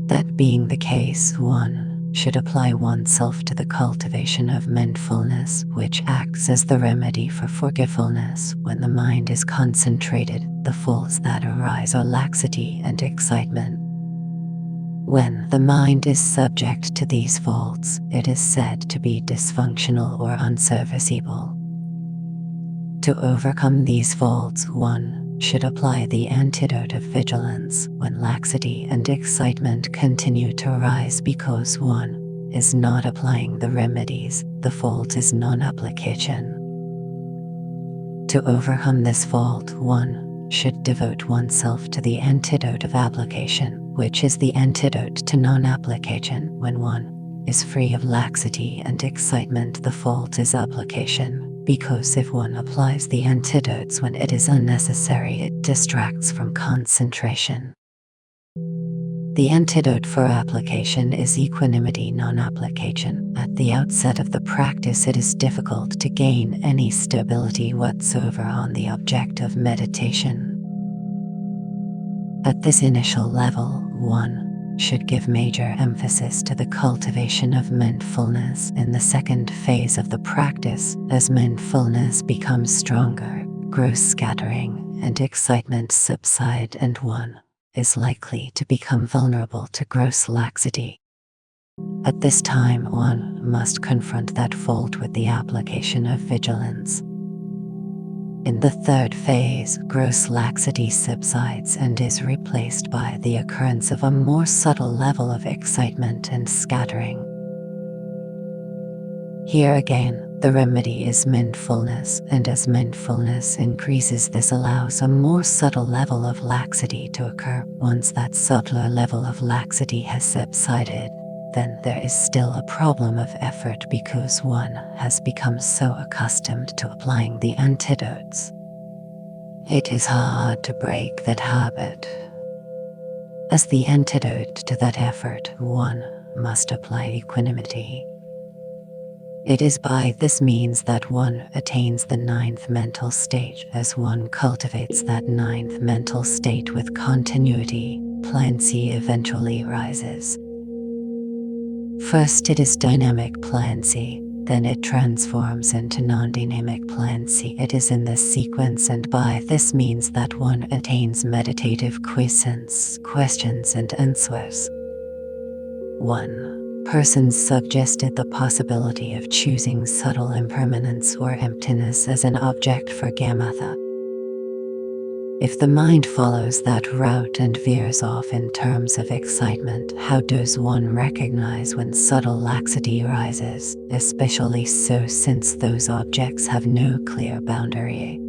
That being the case, one should apply oneself to the cultivation of mindfulness, which acts as the remedy for forgetfulness. When the mind is concentrated, the faults that arise are laxity and excitement. When the mind is subject to these faults, it is said to be dysfunctional or unserviceable. To overcome these faults, one should apply the antidote of vigilance when laxity and excitement continue to arise because one is not applying the remedies. The fault is non-application. To overcome this fault, one should devote oneself to the antidote of application, which is the antidote to non-application. When one is free of laxity and excitement, the fault is application, because if one applies the antidotes when it is unnecessary, it distracts from concentration. The antidote for application is equanimity, non-application. At the outset of the practice, it is difficult to gain any stability whatsoever on the object of meditation. At this initial level, one should give major emphasis to the cultivation of mindfulness. In the second phase of the practice, as mindfulness becomes stronger, gross scattering and excitement subside, and one is likely to become vulnerable to gross laxity. At this time, one must confront that fault with the application of vigilance. In the third phase, gross laxity subsides and is replaced by the occurrence of a more subtle level of excitement and scattering. Here again, The remedy is mindfulness, and as mindfulness increases, this allows a more subtle level of laxity to occur. Once that subtler level of laxity has subsided, then there is still a problem of effort because one has become so accustomed to applying the antidotes. It is hard to break that habit. As the antidote to that effort, one must apply equanimity. It is by this means that one attains the ninth mental stage. As one cultivates that ninth mental state with continuity, pliancy eventually rises. First it is dynamic pliancy, then it transforms into non-dynamic pliancy. It is in this sequence, and by this means that one attains meditative quiescence, questions and answers. 1. Persons suggested the possibility of choosing subtle impermanence or emptiness as an object for Shamatha. If the mind follows that route and veers off in terms of excitement, how does one recognize when subtle laxity arises, especially so since those objects have no clear boundary?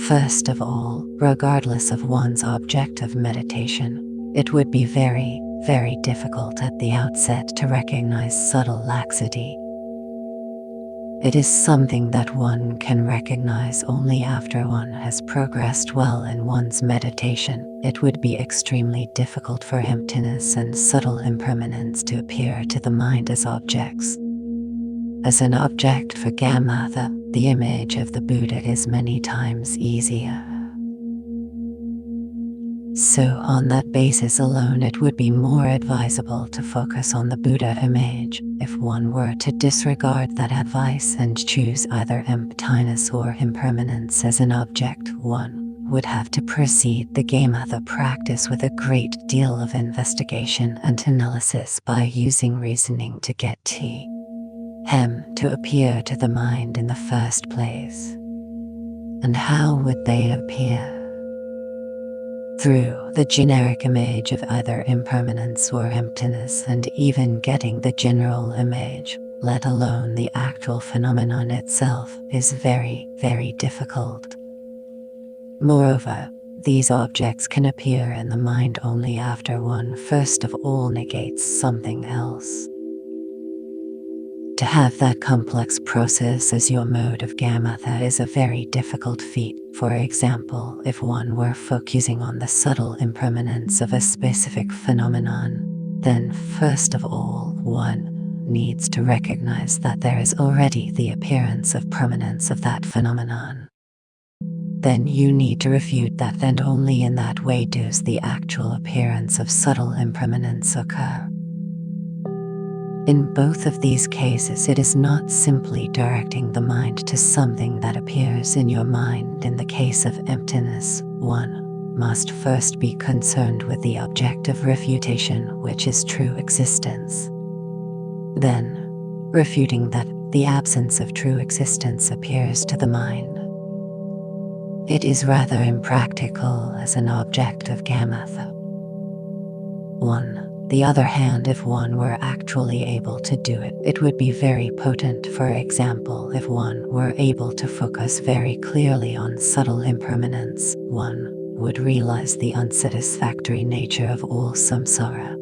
First of all, regardless of one's object of meditation, it would be very, very difficult at the outset to recognize subtle laxity. It is something that one can recognize only after one has progressed well in one's meditation. It would be extremely difficult for emptiness and subtle impermanence to appear to the mind as objects. As an object for Shamatha, the image of the Buddha is many times easier. So on that basis alone, it would be more advisable to focus on the Buddha image. If one were to disregard that advice and choose either emptiness or impermanence as an object, one would have to proceed the Shamatha practice with a great deal of investigation and analysis by using reasoning to get to appear to the mind in the first place. And how would they appear? Through the generic image of either impermanence or emptiness, and even getting the general image, let alone the actual phenomenon itself, is very, very difficult. Moreover, these objects can appear in the mind only after one first of all negates something else. To have that complex process as your mode of Shamatha is a very difficult feat. For example, if one were focusing on the subtle impermanence of a specific phenomenon, then first of all, one needs to recognize that there is already the appearance of permanence of that phenomenon. Then you need to refute that, and only in that way does the actual appearance of subtle impermanence occur. In both of these cases, it is not simply directing the mind to something that appears in your mind. In the case of emptiness, one must first be concerned with the object of refutation, which is true existence. Then, refuting that, the absence of true existence appears to the mind. It is rather impractical as an object of Shamatha. On the other hand, if one were actually able to do it, it would be very potent. For example, if one were able to focus very clearly on subtle impermanence, one would realize the unsatisfactory nature of all samsara.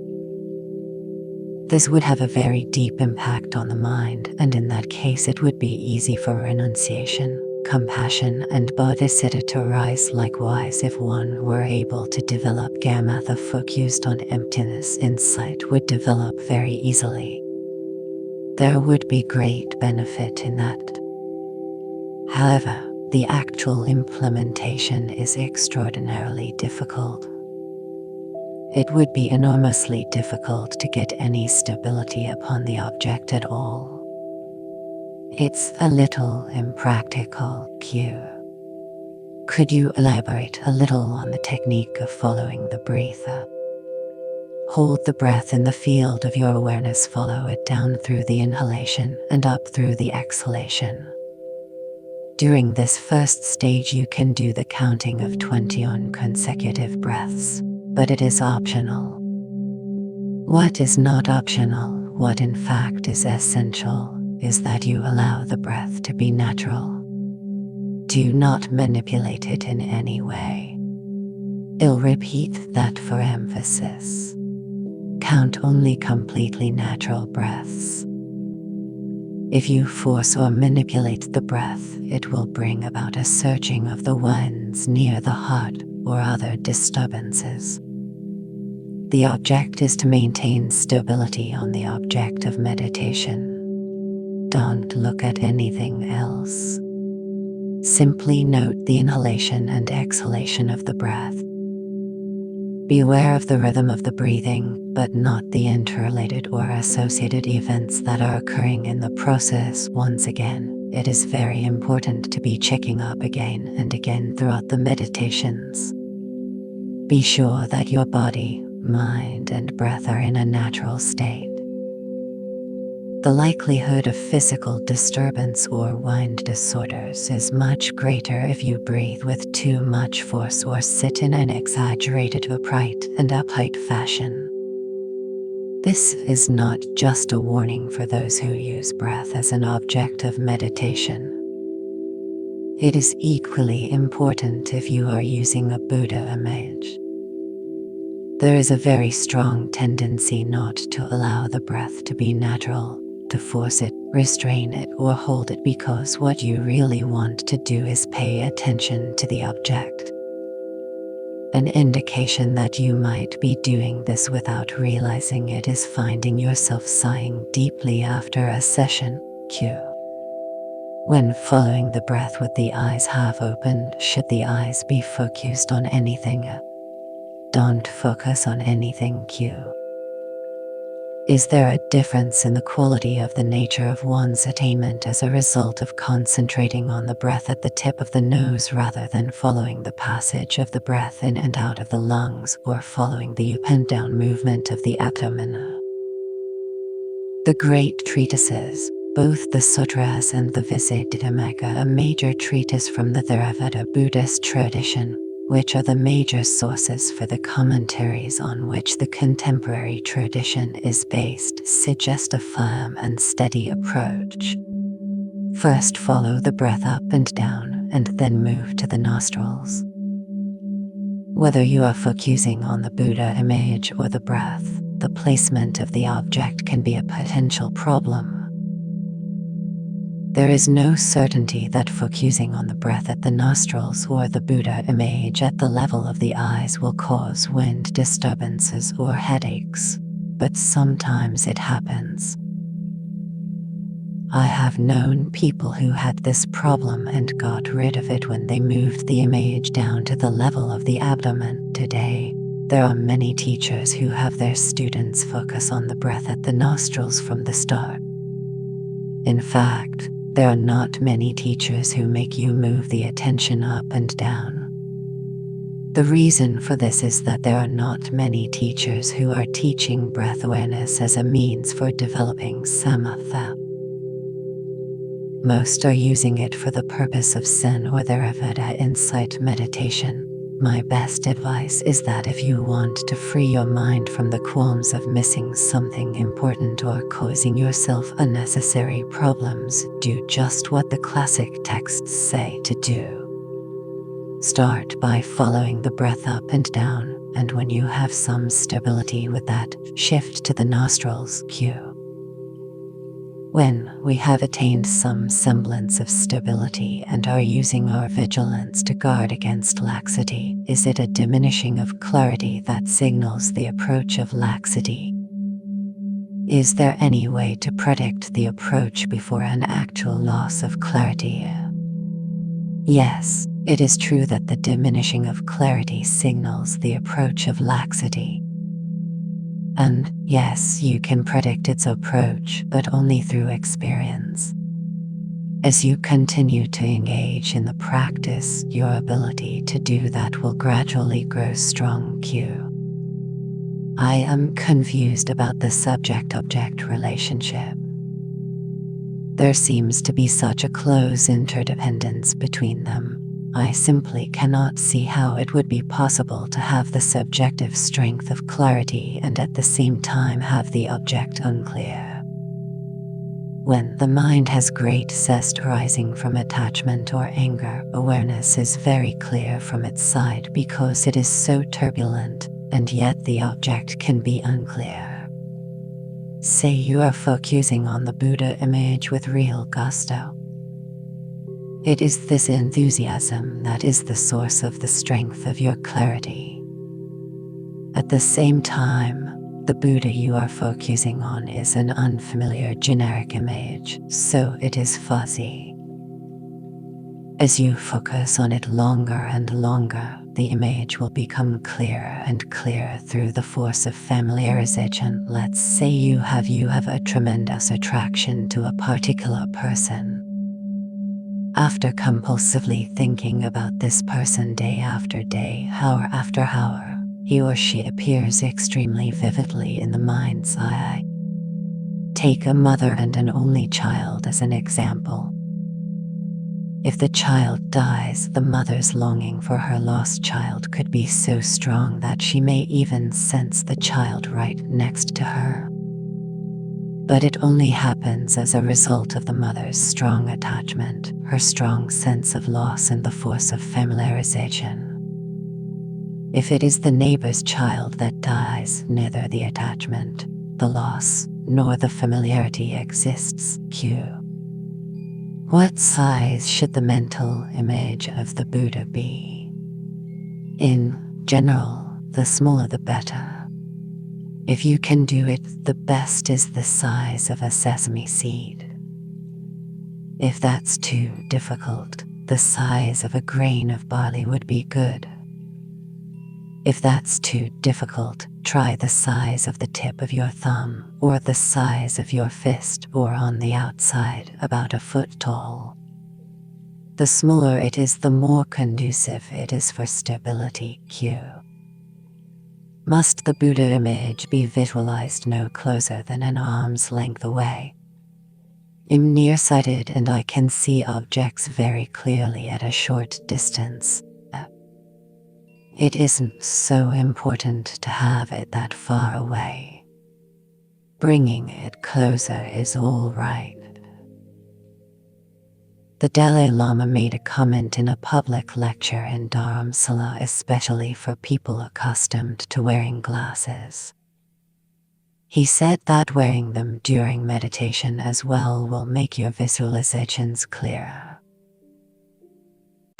This would have a very deep impact on the mind, and in that case it would be easy for renunciation, compassion and bodhicitta to arise. Likewise, if one were able to develop Shamatha focused on emptiness, insight would develop very easily. There would be great benefit in that. However, the actual implementation is extraordinarily difficult. It would be enormously difficult to get any stability upon the object at all. It's a little impractical. Could you elaborate a little on the technique of following the breath? Hold the breath in the field of your awareness, follow it down through the inhalation and up through the exhalation. During this first stage you can do the counting of 20 on consecutive breaths, but it is optional. What is not optional? What in fact is essential? is that you allow the breath to be natural. Do not manipulate it in any way. I'll repeat that for emphasis. Count only completely natural breaths. If you force or manipulate the breath, it will bring about a surging of the winds near the heart or other disturbances. The object is to maintain stability on the object of meditation. Don't look at anything else. Simply note the inhalation and exhalation of the breath. Beware of the rhythm of the breathing, but not the interrelated or associated events that are occurring in the process. Once again, it is very important to be checking up again and again throughout the meditations. Be sure that your body, mind, and breath are in a natural state. The likelihood of physical disturbance or wind disorders is much greater if you breathe with too much force or sit in an exaggerated upright and uptight fashion. This is not just a warning for those who use breath as an object of meditation. It is equally important if you are using a Buddha image. There is a very strong tendency not to allow the breath to be natural, to force it, restrain it, or hold it, because what you really want to do is pay attention to the object. An indication that you might be doing this without realizing it is finding yourself sighing deeply after a session. Q. When following the breath with the eyes half opened, should the eyes be focused on anything? Don't focus on anything. Q. Is there a difference in the quality of the nature of one's attainment as a result of concentrating on the breath at the tip of the nose rather than following the passage of the breath in and out of the lungs, or following the up and down movement of the abdomen? The great treatises, both the Sutras and the Visuddhimagga, a major treatise from the Theravada Buddhist tradition, which are the major sources for the commentaries on which the contemporary tradition is based, suggest a firm and steady approach. First follow the breath up and down, and then move to the nostrils. Whether you are focusing on the Buddha image or the breath, the placement of the object can be a potential problem. There is no certainty that focusing on the breath at the nostrils or the Buddha image at the level of the eyes will cause wind disturbances or headaches, but sometimes it happens. I have known people who had this problem and got rid of it when they moved the image down to the level of the abdomen. Today, there are many teachers who have their students focus on the breath at the nostrils from the start. In fact, there are not many teachers who make you move the attention up and down. The reason for this is that there are not many teachers who are teaching breath awareness as a means for developing samatha. Most are using it for the purpose of Zen or Theravada insight meditation. My best advice is that if you want to free your mind from the qualms of missing something important or causing yourself unnecessary problems, do just what the classic texts say to do. Start by following the breath up and down, and when you have some stability with that, shift to the nostrils. Q. When we have attained some semblance of stability and are using our vigilance to guard against laxity, is it a diminishing of clarity that signals the approach of laxity? Is there any way to predict the approach before an actual loss of clarity? Yes, it is true that the diminishing of clarity signals the approach of laxity. And yes, you can predict its approach, but only through experience. As you continue to engage in the practice, your ability to do that will gradually grow strong. Q. I am confused about the subject-object relationship. There seems to be such a close interdependence between them. I simply cannot see how it would be possible to have the subjective strength of clarity and at the same time have the object unclear. When the mind has great zest arising from attachment or anger, awareness is very clear from its side because it is so turbulent, and yet the object can be unclear. Say you are focusing on the Buddha image with real gusto. It is this enthusiasm that is the source of the strength of your clarity. At the same time, the Buddha you are focusing on is an unfamiliar generic image, so it is fuzzy. As you focus on it longer and longer, the image will become clearer and clearer through the force of familiarization. Let's say you have a tremendous attraction to a particular person. After compulsively thinking about this person day after day, hour after hour, he or she appears extremely vividly in the mind's eye. Take a mother and an only child as an example. If the child dies, the mother's longing for her lost child could be so strong that she may even sense the child right next to her. But it only happens as a result of the mother's strong attachment, her strong sense of loss, and the force of familiarization. If it is the neighbor's child that dies, neither the attachment, the loss, nor the familiarity exists. Q. What size should the mental image of the Buddha be? In general, the smaller the better. If you can do it, the best is the size of a sesame seed. If that's too difficult, the size of a grain of barley would be good. If that's too difficult, try the size of the tip of your thumb, or the size of your fist, or on the outside, about a foot tall. The smaller it is, the more conducive it is for stability. Q. Must the Buddha image be visualized no closer than an arm's length away? I'm nearsighted and I can see objects very clearly at a short distance. It isn't so important to have it that far away. Bringing it closer is all right. The Dalai Lama made a comment in a public lecture in Dharamsala, especially for people accustomed to wearing glasses. He said that wearing them during meditation as well will make your visualizations clearer.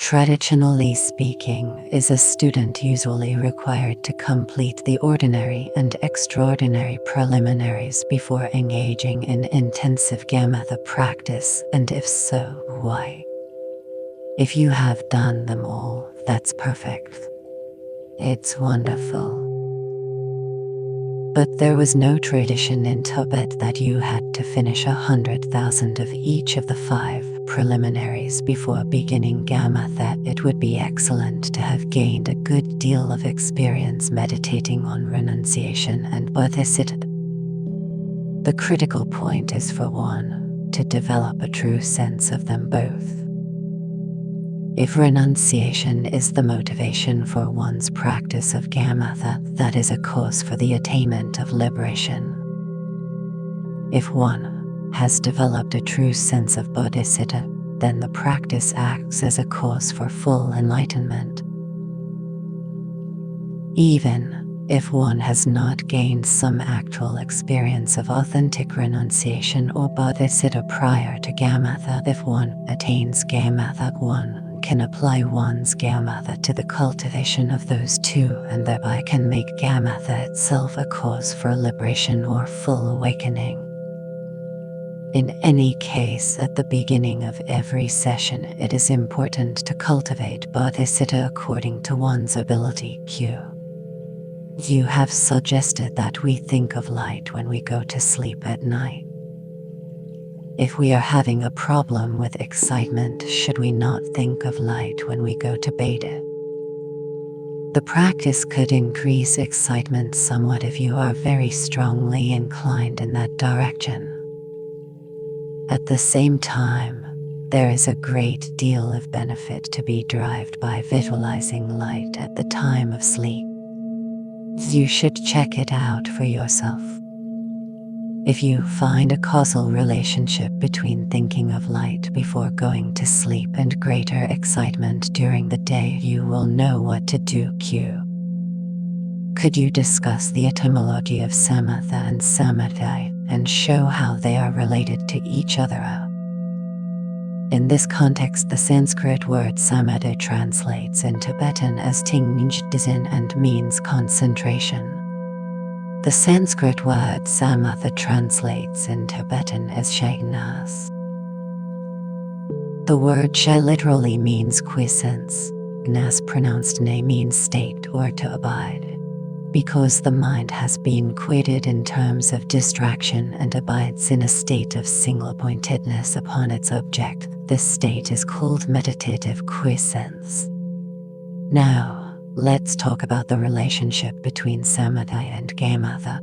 Traditionally speaking, is a student usually required to complete the ordinary and extraordinary preliminaries before engaging in intensive Shamatha practice, and if so, why? If you have done them all, that's perfect. It's wonderful. But there was no tradition in Tibet that you had to finish 100,000 of each of the 5 preliminaries before beginning Shamatha. It would be excellent to have gained a good deal of experience meditating on renunciation and bodhisattva. The critical point is for one, to develop a true sense of them both. If renunciation is the motivation for one's practice of Shamatha, that is a cause for the attainment of liberation. If one has developed a true sense of bodhisattva, then the practice acts as a cause for full enlightenment. Even if one has not gained some actual experience of authentic renunciation or bodhisattva prior to Shamatha, if one attains Shamatha, one can apply one's Shamatha to the cultivation of those two, and thereby can make Shamatha itself a cause for liberation or full awakening. In any case, at the beginning of every session, it is important to cultivate bodhisattva according to one's ability. Q. You have suggested that we think of light when we go to sleep at night. If we are having a problem with excitement, should we not think of light when we go to bed? The practice could increase excitement somewhat if you are very strongly inclined in that direction. At the same time, there is a great deal of benefit to be derived by visualizing light at the time of sleep. You should check it out for yourself. If you find a causal relationship between thinking of light before going to sleep and greater excitement during the day, you will know what to do. Q. Could you discuss the etymology of Shamatha and Shamatha and show how they are related to each other? In this context, the Sanskrit word Shamatha translates in Tibetan as Tingjdzin and means concentration. The Sanskrit word Shamatha translates in Tibetan as Shainas. The word Shai literally means quiescence. Gnas pronounced ne means state or to abide. Because the mind has been quieted in terms of distraction and abides in a state of single-pointedness upon its object, this state is called meditative quiescence. Now, let's talk about the relationship between Shamatha and Shamatha.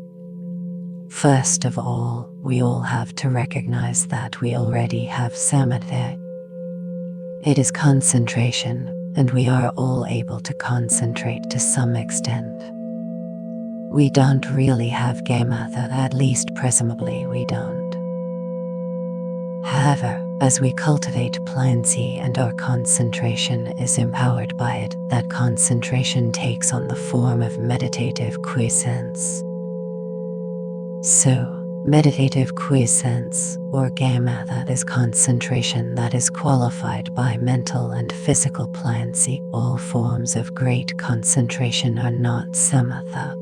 First of all, we all have to recognize that we already have Shamatha. It is concentration, and we are all able to concentrate to some extent. We don't really have Shamatha, at least presumably we don't. However, as we cultivate pliancy and our concentration is empowered by it, that concentration takes on the form of meditative quiescence. So, meditative quiescence, or Shamatha, is concentration that is qualified by mental and physical pliancy. All forms of great concentration are not Shamatha.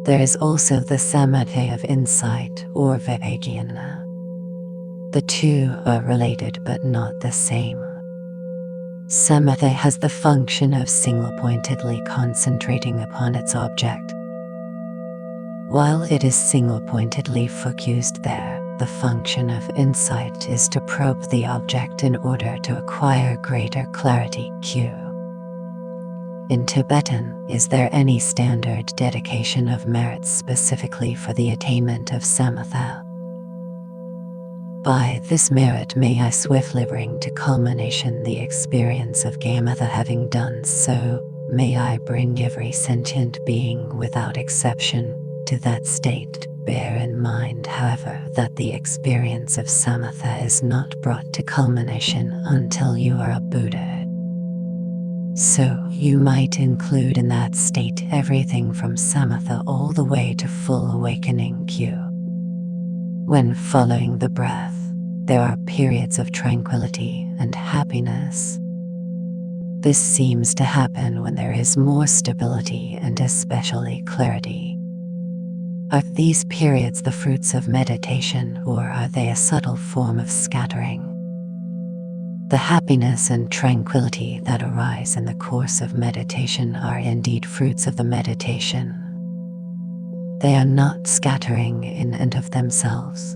There is also the Shamatha of insight, or Vivekjnana. The two are related but not the same. Shamatha has the function of single-pointedly concentrating upon its object. While it is single-pointedly focused there, the function of insight is to probe the object in order to acquire greater clarity. Q. In Tibetan, is there any standard dedication of merits specifically for the attainment of Shamatha? By this merit may I swiftly bring to culmination the experience of Shamatha. Having done so, may I bring every sentient being without exception to that state. Bear in mind, however, that the experience of Shamatha is not brought to culmination until you are a Buddha. So, you might include in that state everything from Shamatha all the way to full awakening. Q. When following the breath, there are periods of tranquility and happiness. This seems to happen when there is more stability and especially clarity. Are these periods the fruits of meditation, or are they a subtle form of scattering? The happiness and tranquility that arise in the course of meditation are indeed fruits of the meditation. They are not scattering in and of themselves.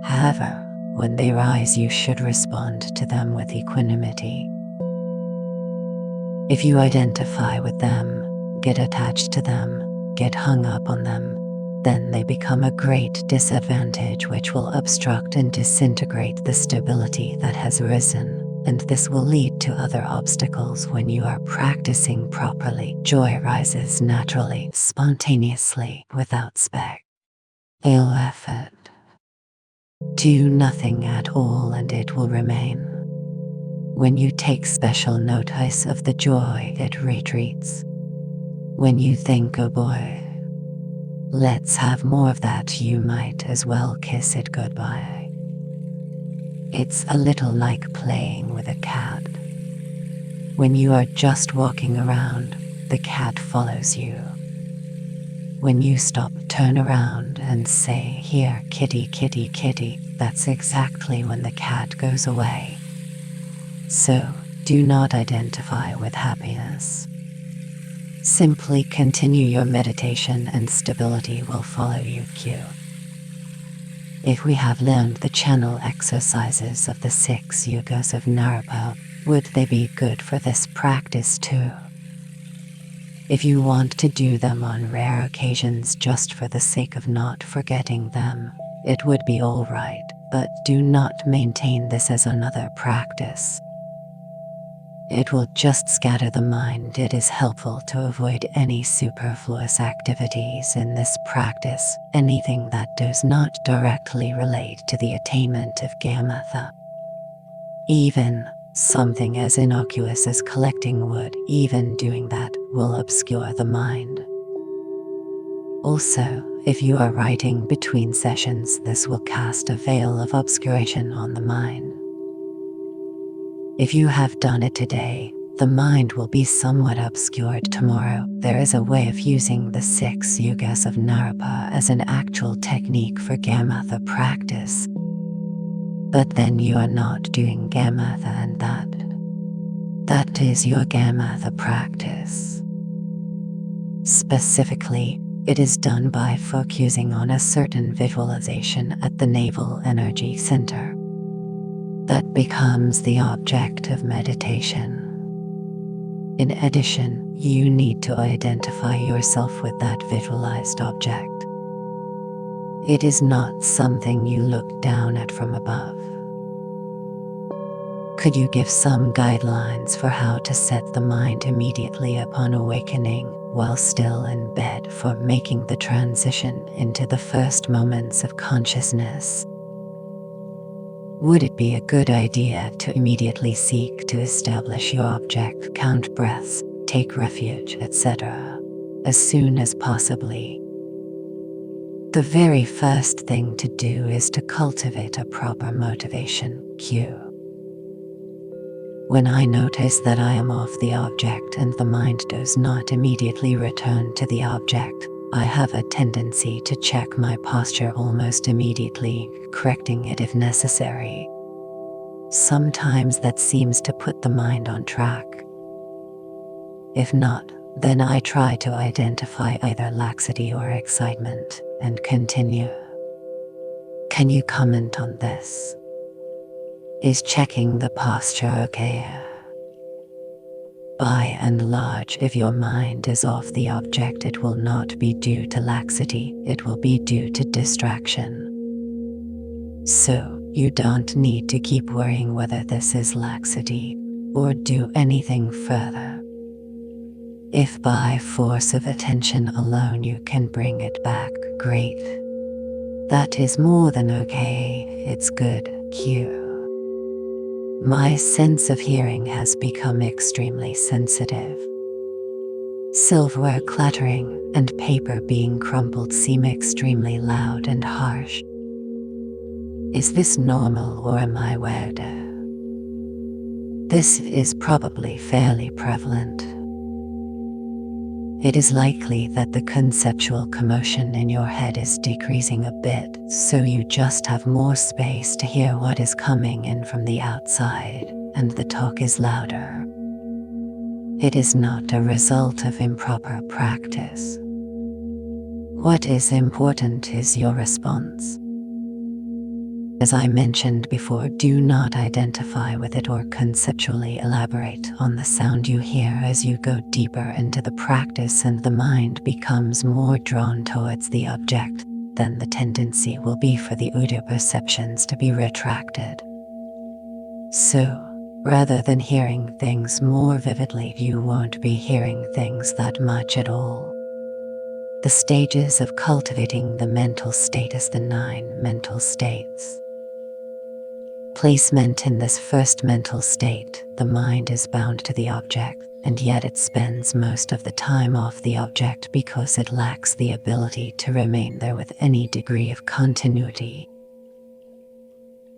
However, when they rise, you should respond to them with equanimity. If you identify with them, get attached to them, get hung up on them, then they become a great disadvantage which will obstruct and disintegrate the stability that has risen, and this will lead to other obstacles. When you are practicing properly, joy rises naturally, spontaneously, without ill effort. Do nothing at all and it will remain. When you take special notice of the joy, it retreats. When you think, oh boy, let's have more of that, you might as well kiss it goodbye. It's a little like playing with a cat. When you are just walking around, the cat follows you. When you stop, turn around and say, here, kitty, kitty, kitty, that's exactly when the cat goes away. So, do not identify with happiness. Simply continue your meditation and stability will follow you. Q. If we have learned the channel exercises of the 6 yugas of Narapa, would they be good for this practice too? If you want to do them on rare occasions just for the sake of not forgetting them, it would be all right, but do not maintain this as another practice. It will just scatter the mind. It is helpful to avoid any superfluous activities in this practice, anything that does not directly relate to the attainment of Shamatha. Even something as innocuous as collecting wood, even doing that will obscure the mind. Also, if you are writing between sessions, this will cast a veil of obscuration on the mind. If you have done it today, the mind will be somewhat obscured tomorrow. There is a way of using the 6 yugas of Narapa as an actual technique for Shamatha practice. But then you are not doing Shamatha, and that is your Shamatha practice. Specifically, it is done by focusing on a certain visualization at the navel energy center. That becomes the object of meditation. In addition, you need to identify yourself with that visualized object. It is not something you look down at from above. Could you give some guidelines for how to set the mind immediately upon awakening, while still in bed, for making the transition into the first moments of consciousness? Would it be a good idea to immediately seek to establish your object, count breaths, take refuge, etc., as soon as possibly? The very first thing to do is to cultivate a proper motivation cue. When I notice that I am off the object and the mind does not immediately return to the object, I have a tendency to check my posture almost immediately, correcting it if necessary. Sometimes that seems to put the mind on track. If not, then I try to identify either laxity or excitement and continue. Can you comment on this? Is checking the posture okay? By and large, if your mind is off the object, it will not be due to laxity, it will be due to distraction. So, you don't need to keep worrying whether this is laxity, or do anything further. If by force of attention alone you can bring it back, great. That is more than okay, it's good, cue. My sense of hearing has become extremely sensitive. Silverware clattering and paper being crumpled seem extremely loud and harsh. Is this normal, or am I weird? This is probably fairly prevalent. It is likely that the conceptual commotion in your head is decreasing a bit, so you just have more space to hear what is coming in from the outside, and the talk is louder. It is not a result of improper practice. What is important is your response. As I mentioned before, do not identify with it or conceptually elaborate on the sound you hear as you go deeper into the practice and the mind becomes more drawn towards the object, then the tendency will be for the audio perceptions to be retracted. So, rather than hearing things more vividly, you won't be hearing things that much at all. The stages of cultivating the mental state is the 9 mental states. Placement in this first mental state, the mind is bound to the object, and yet it spends most of the time off the object because it lacks the ability to remain there with any degree of continuity.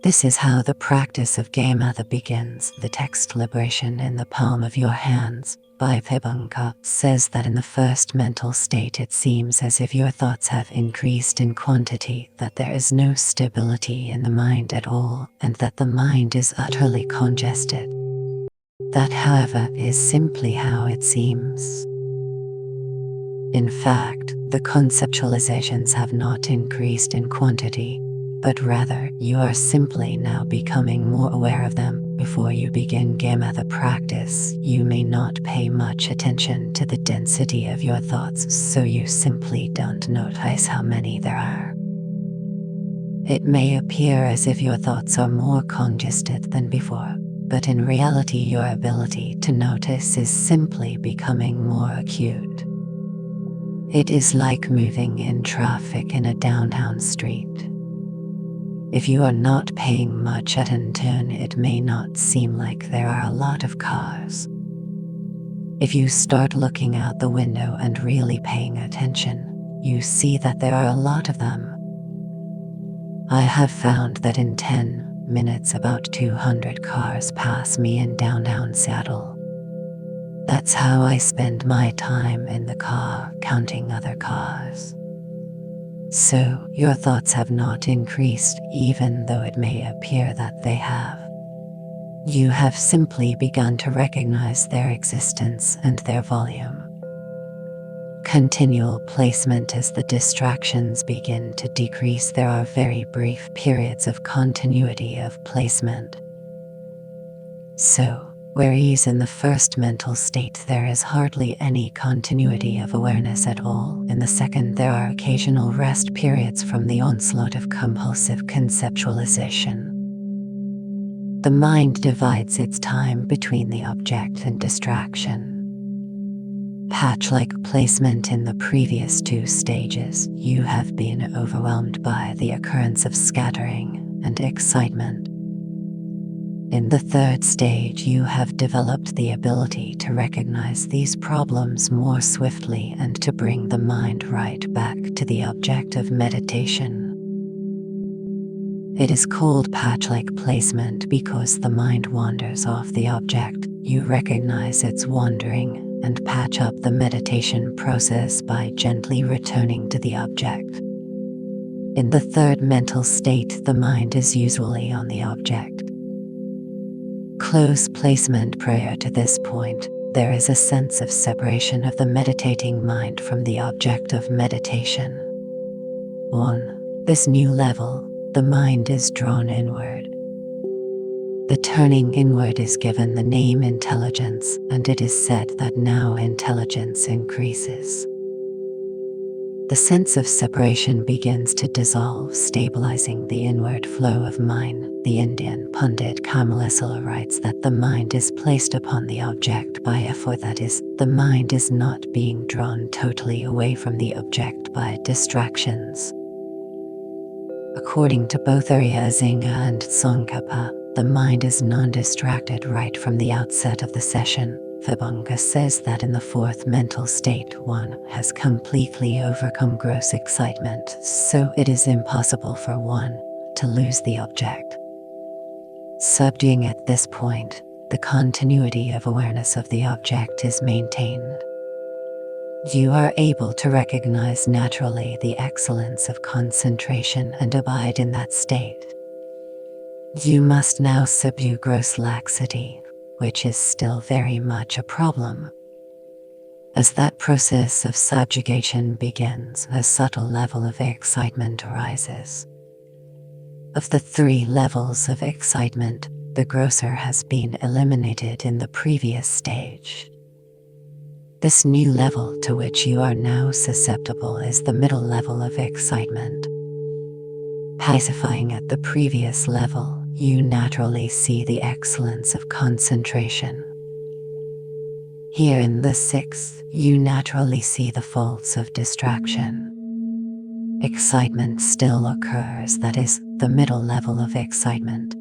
This is how the practice of Shamatha begins. The text Liberation in the Palm of Your Hands by Vibhanka says that in the first mental state it seems as if your thoughts have increased in quantity, that there is no stability in the mind at all, and that the mind is utterly congested. That, however, is simply how it seems. In fact, the conceptualizations have not increased in quantity, but rather you are simply now becoming more aware of them. Before you begin Shamatha practice, you may not pay much attention to the density of your thoughts, so you simply don't notice how many there are. It may appear as if your thoughts are more congested than before, but in reality your ability to notice is simply becoming more acute. It is like moving in traffic in a downtown street. If you are not paying much attention, it may not seem like there are a lot of cars. If you start looking out the window and really paying attention, you see that there are a lot of them. I have found that in 10 minutes about 200 cars pass me in downtown Seattle. That's how I spend my time in the car, counting other cars. So, your thoughts have not increased, even though it may appear that they have. You have simply begun to recognize their existence and their volume. Continual placement as the distractions begin to decrease. There are very brief periods of continuity of placement. So, whereas in the first mental state there is hardly any continuity of awareness at all, in the second there are occasional rest periods from the onslaught of compulsive conceptualization. The mind divides its time between the object and distraction. Patch-like placement. In the previous two stages, you have been overwhelmed by the occurrence of scattering and excitement. In the third stage, you have developed the ability to recognize these problems more swiftly and to bring the mind right back to the object of meditation. It is called patch-like placement because the mind wanders off the object. You recognize its wandering and patch up the meditation process by gently returning to the object. In the third mental state, the mind is usually on the object. Close placement. Prior to this point, there is a sense of separation of the meditating mind from the object of meditation. On this new level, the mind is drawn inward. The turning inward is given the name intelligence, and it is said that now intelligence increases. The sense of separation begins to dissolve, stabilizing the inward flow of mind. The Indian Pundit Kamalasala writes that the mind is placed upon the object by effort, that is, the mind is not being drawn totally away from the object by distractions. According to both Arya Zinga and Tsongkhapa, the mind is non-distracted right from the outset of the session. Vibhanga says that in the fourth mental state, one has completely overcome gross excitement, so it is impossible for one to lose the object. Subduing at this point, the continuity of awareness of the object is maintained. You are able to recognize naturally the excellence of concentration and abide in that state. You must now subdue gross laxity, which is still very much a problem. As that process of subjugation begins, a subtle level of excitement arises. Of the three levels of excitement, the grosser has been eliminated in the previous stage. This new level to which you are now susceptible is the middle level of excitement. Pacifying at the previous level, you naturally see the excellence of concentration. Here in the sixth, you naturally see the faults of distraction. Excitement still occurs, that is, the middle level of excitement.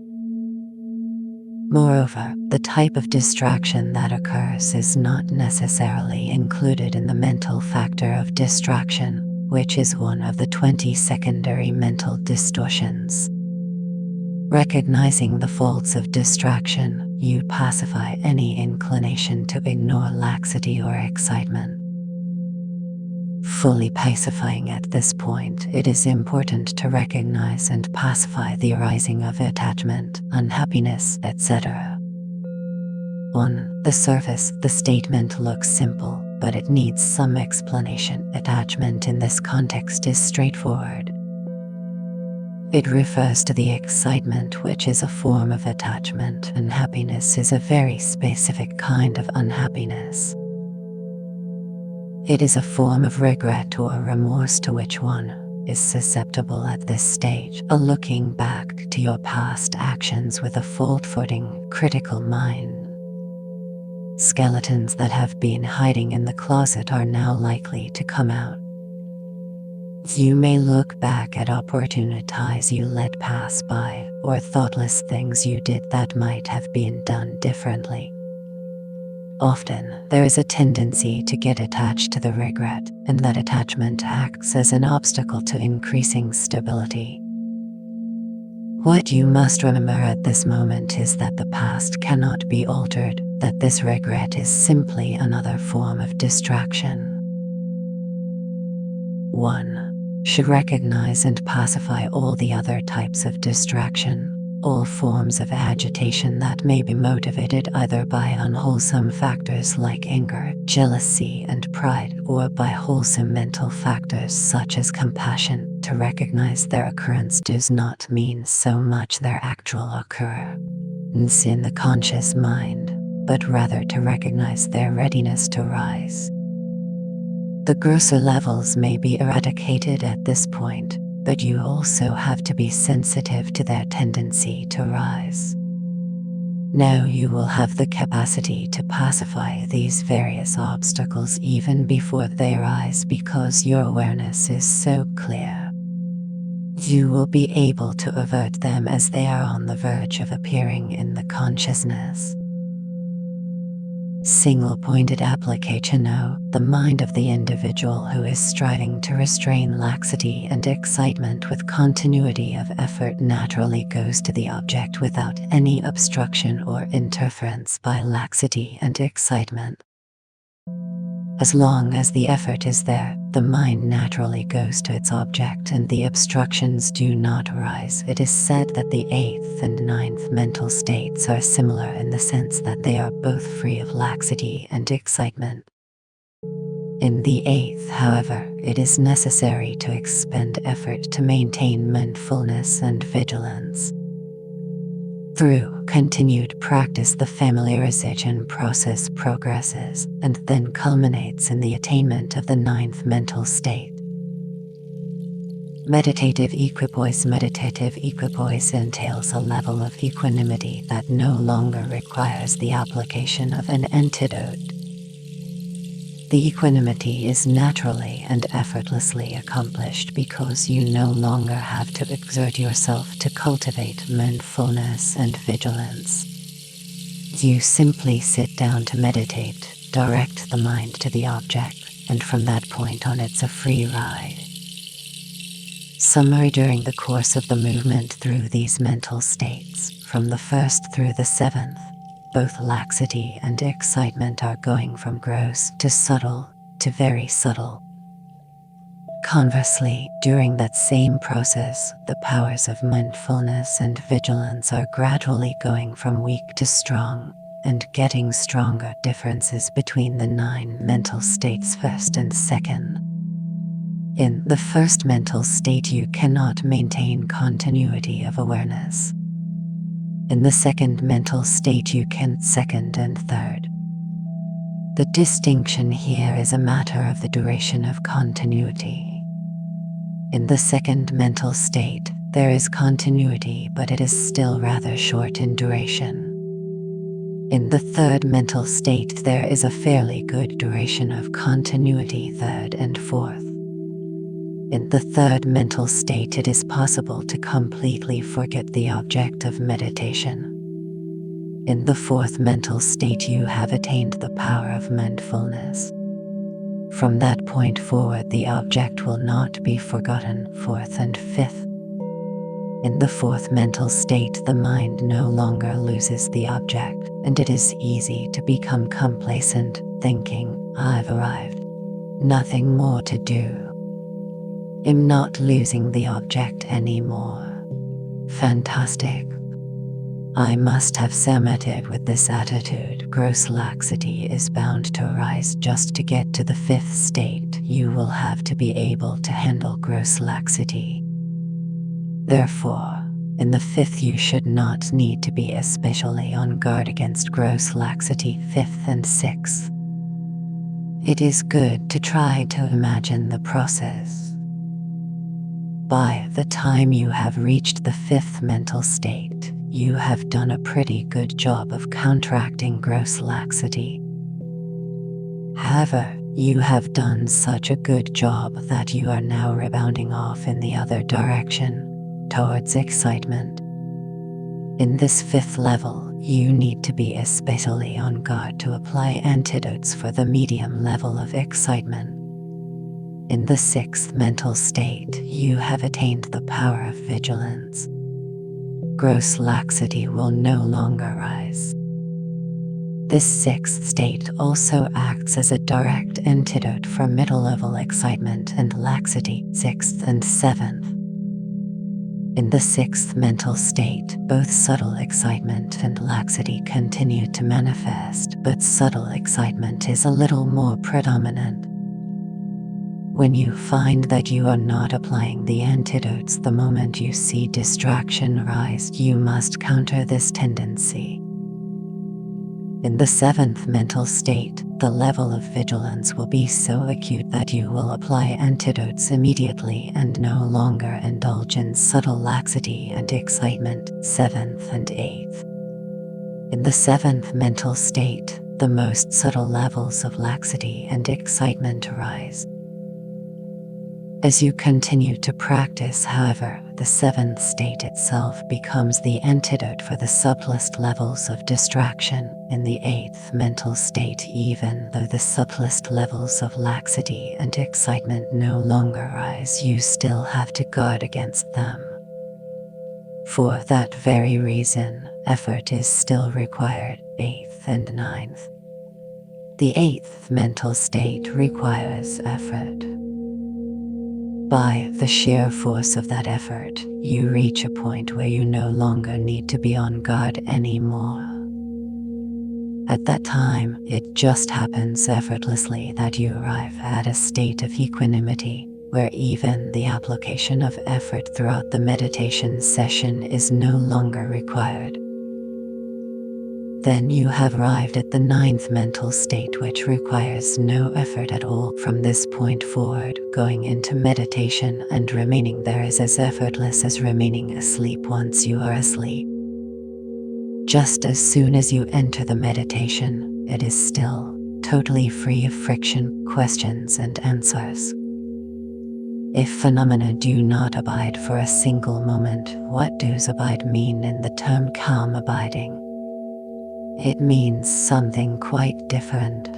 Moreover, the type of distraction that occurs is not necessarily included in the mental factor of distraction, which is one of the 20 secondary mental distortions. Recognizing the faults of distraction, you pacify any inclination to ignore laxity or excitement. Fully pacifying at this point, it is important to recognize and pacify the arising of attachment, unhappiness, etc. On the surface, the statement looks simple, but it needs some explanation. Attachment in this context is straightforward. It refers to the excitement, which is a form of attachment, and happiness is a very specific kind of unhappiness. It is a form of regret or remorse to which one is susceptible at this stage of looking back to your past actions with a fault-finding, critical mind. Skeletons that have been hiding in the closet are now likely to come out. You may look back at opportunities you let pass by, or thoughtless things you did that might have been done differently. Often, there is a tendency to get attached to the regret, and that attachment acts as an obstacle to increasing stability. What you must remember at this moment is that the past cannot be altered, that this regret is simply another form of distraction. 1. Should recognize and pacify all the other types of distraction, all forms of agitation that may be motivated either by unwholesome factors like anger, jealousy, and pride, or by wholesome mental factors such as compassion. To recognize their occurrence does not mean so much their actual occurrence in the conscious mind, but rather to recognize their readiness to rise. The grosser levels may be eradicated at this point, but you also have to be sensitive to their tendency to rise. Now you will have the capacity to pacify these various obstacles even before they arise because your awareness is so clear. You will be able to avert them as they are on the verge of appearing in the consciousness. Single-pointed application. The mind of the individual who is striving to restrain laxity and excitement with continuity of effort naturally goes to the object without any obstruction or interference by laxity and excitement. As long as the effort is there, the mind naturally goes to its object and the obstructions do not arise. It is said that the 8th and 9th mental states are similar in the sense that they are both free of laxity and excitement. In the 8th, however, it is necessary to expend effort to maintain mindfulness and vigilance. Through continued practice, the familiarization process progresses and then culminates in the attainment of the 9th mental state. Meditative equipoise. Meditative equipoise entails a level of equanimity that no longer requires the application of an antidote. The equanimity is naturally and effortlessly accomplished because you no longer have to exert yourself to cultivate mindfulness and vigilance. You simply sit down to meditate, direct the mind to the object, and from that point on it's a free ride. Summary. During the course of the movement through these mental states, from the 1st through the 7th, both laxity and excitement are going from gross to subtle to very subtle. Conversely, during that same process, the powers of mindfulness and vigilance are gradually going from weak to strong and getting stronger. Differences between the 9 mental states, 1st and 2nd. In the 1st mental state, you cannot maintain continuity of awareness. In the 2nd mental state, you can. 2nd and 3rd. The distinction here is a matter of the duration of continuity. In the 2nd mental state, there is continuity, but it is still rather short in duration. In the 3rd mental state, there is a fairly good duration of continuity, 3rd and 4th. In the 3rd mental state, it is possible to completely forget the object of meditation. In the 4th mental state, you have attained the power of mindfulness. From that point forward, the object will not be forgotten. 4th and 5th. In the 4th mental state, the mind no longer loses the object, and it is easy to become complacent, thinking, "I've arrived. Nothing more to do. I'm not losing the object anymore. Fantastic. I must have submitted with this attitude. Gross laxity is bound to arise. Just to get to the 5th state, you will have to be able to handle gross laxity. Therefore, in the 5th, you should not need to be especially on guard against gross laxity. 5th and 6th. It is good to try to imagine the process. By the time you have reached the fifth mental state, you have done a pretty good job of counteracting gross laxity. However, you have done such a good job that you are now rebounding off in the other direction, towards excitement. In this fifth level, you need to be especially on guard to apply antidotes for the medium level of excitement. In the sixth mental state, you have attained the power of vigilance. Gross laxity will no longer rise. This sixth state also acts as a direct antidote for middle-level excitement and laxity, sixth and seventh. In the sixth mental state, both subtle excitement and laxity continue to manifest, but subtle excitement is a little more predominant. When you find that you are not applying the antidotes the moment you see distraction rise, you must counter this tendency. In the seventh mental state, the level of vigilance will be so acute that you will apply antidotes immediately and no longer indulge in subtle laxity and excitement, seventh and eighth. In the seventh mental state, the most subtle levels of laxity and excitement arise. As you continue to practice, however, the seventh state itself becomes the antidote for the subtlest levels of distraction. In the eighth mental state, even though the subtlest levels of laxity and excitement no longer rise, you still have to guard against them. For that very reason, effort is still required, eighth and ninth. The eighth mental state requires effort. By the sheer force of that effort, you reach a point where you no longer need to be on guard anymore. At that time, it just happens effortlessly that you arrive at a state of equanimity, where even the application of effort throughout the meditation session is no longer required. Then you have arrived at the ninth mental state, which requires no effort at all. From this point forward, going into meditation and remaining there is as effortless as remaining asleep once you are asleep. Just as soon as you enter the meditation, it is still, totally free of friction, questions and answers. If phenomena do not abide for a single moment, what does abide mean in the term calm abiding? It means something quite different.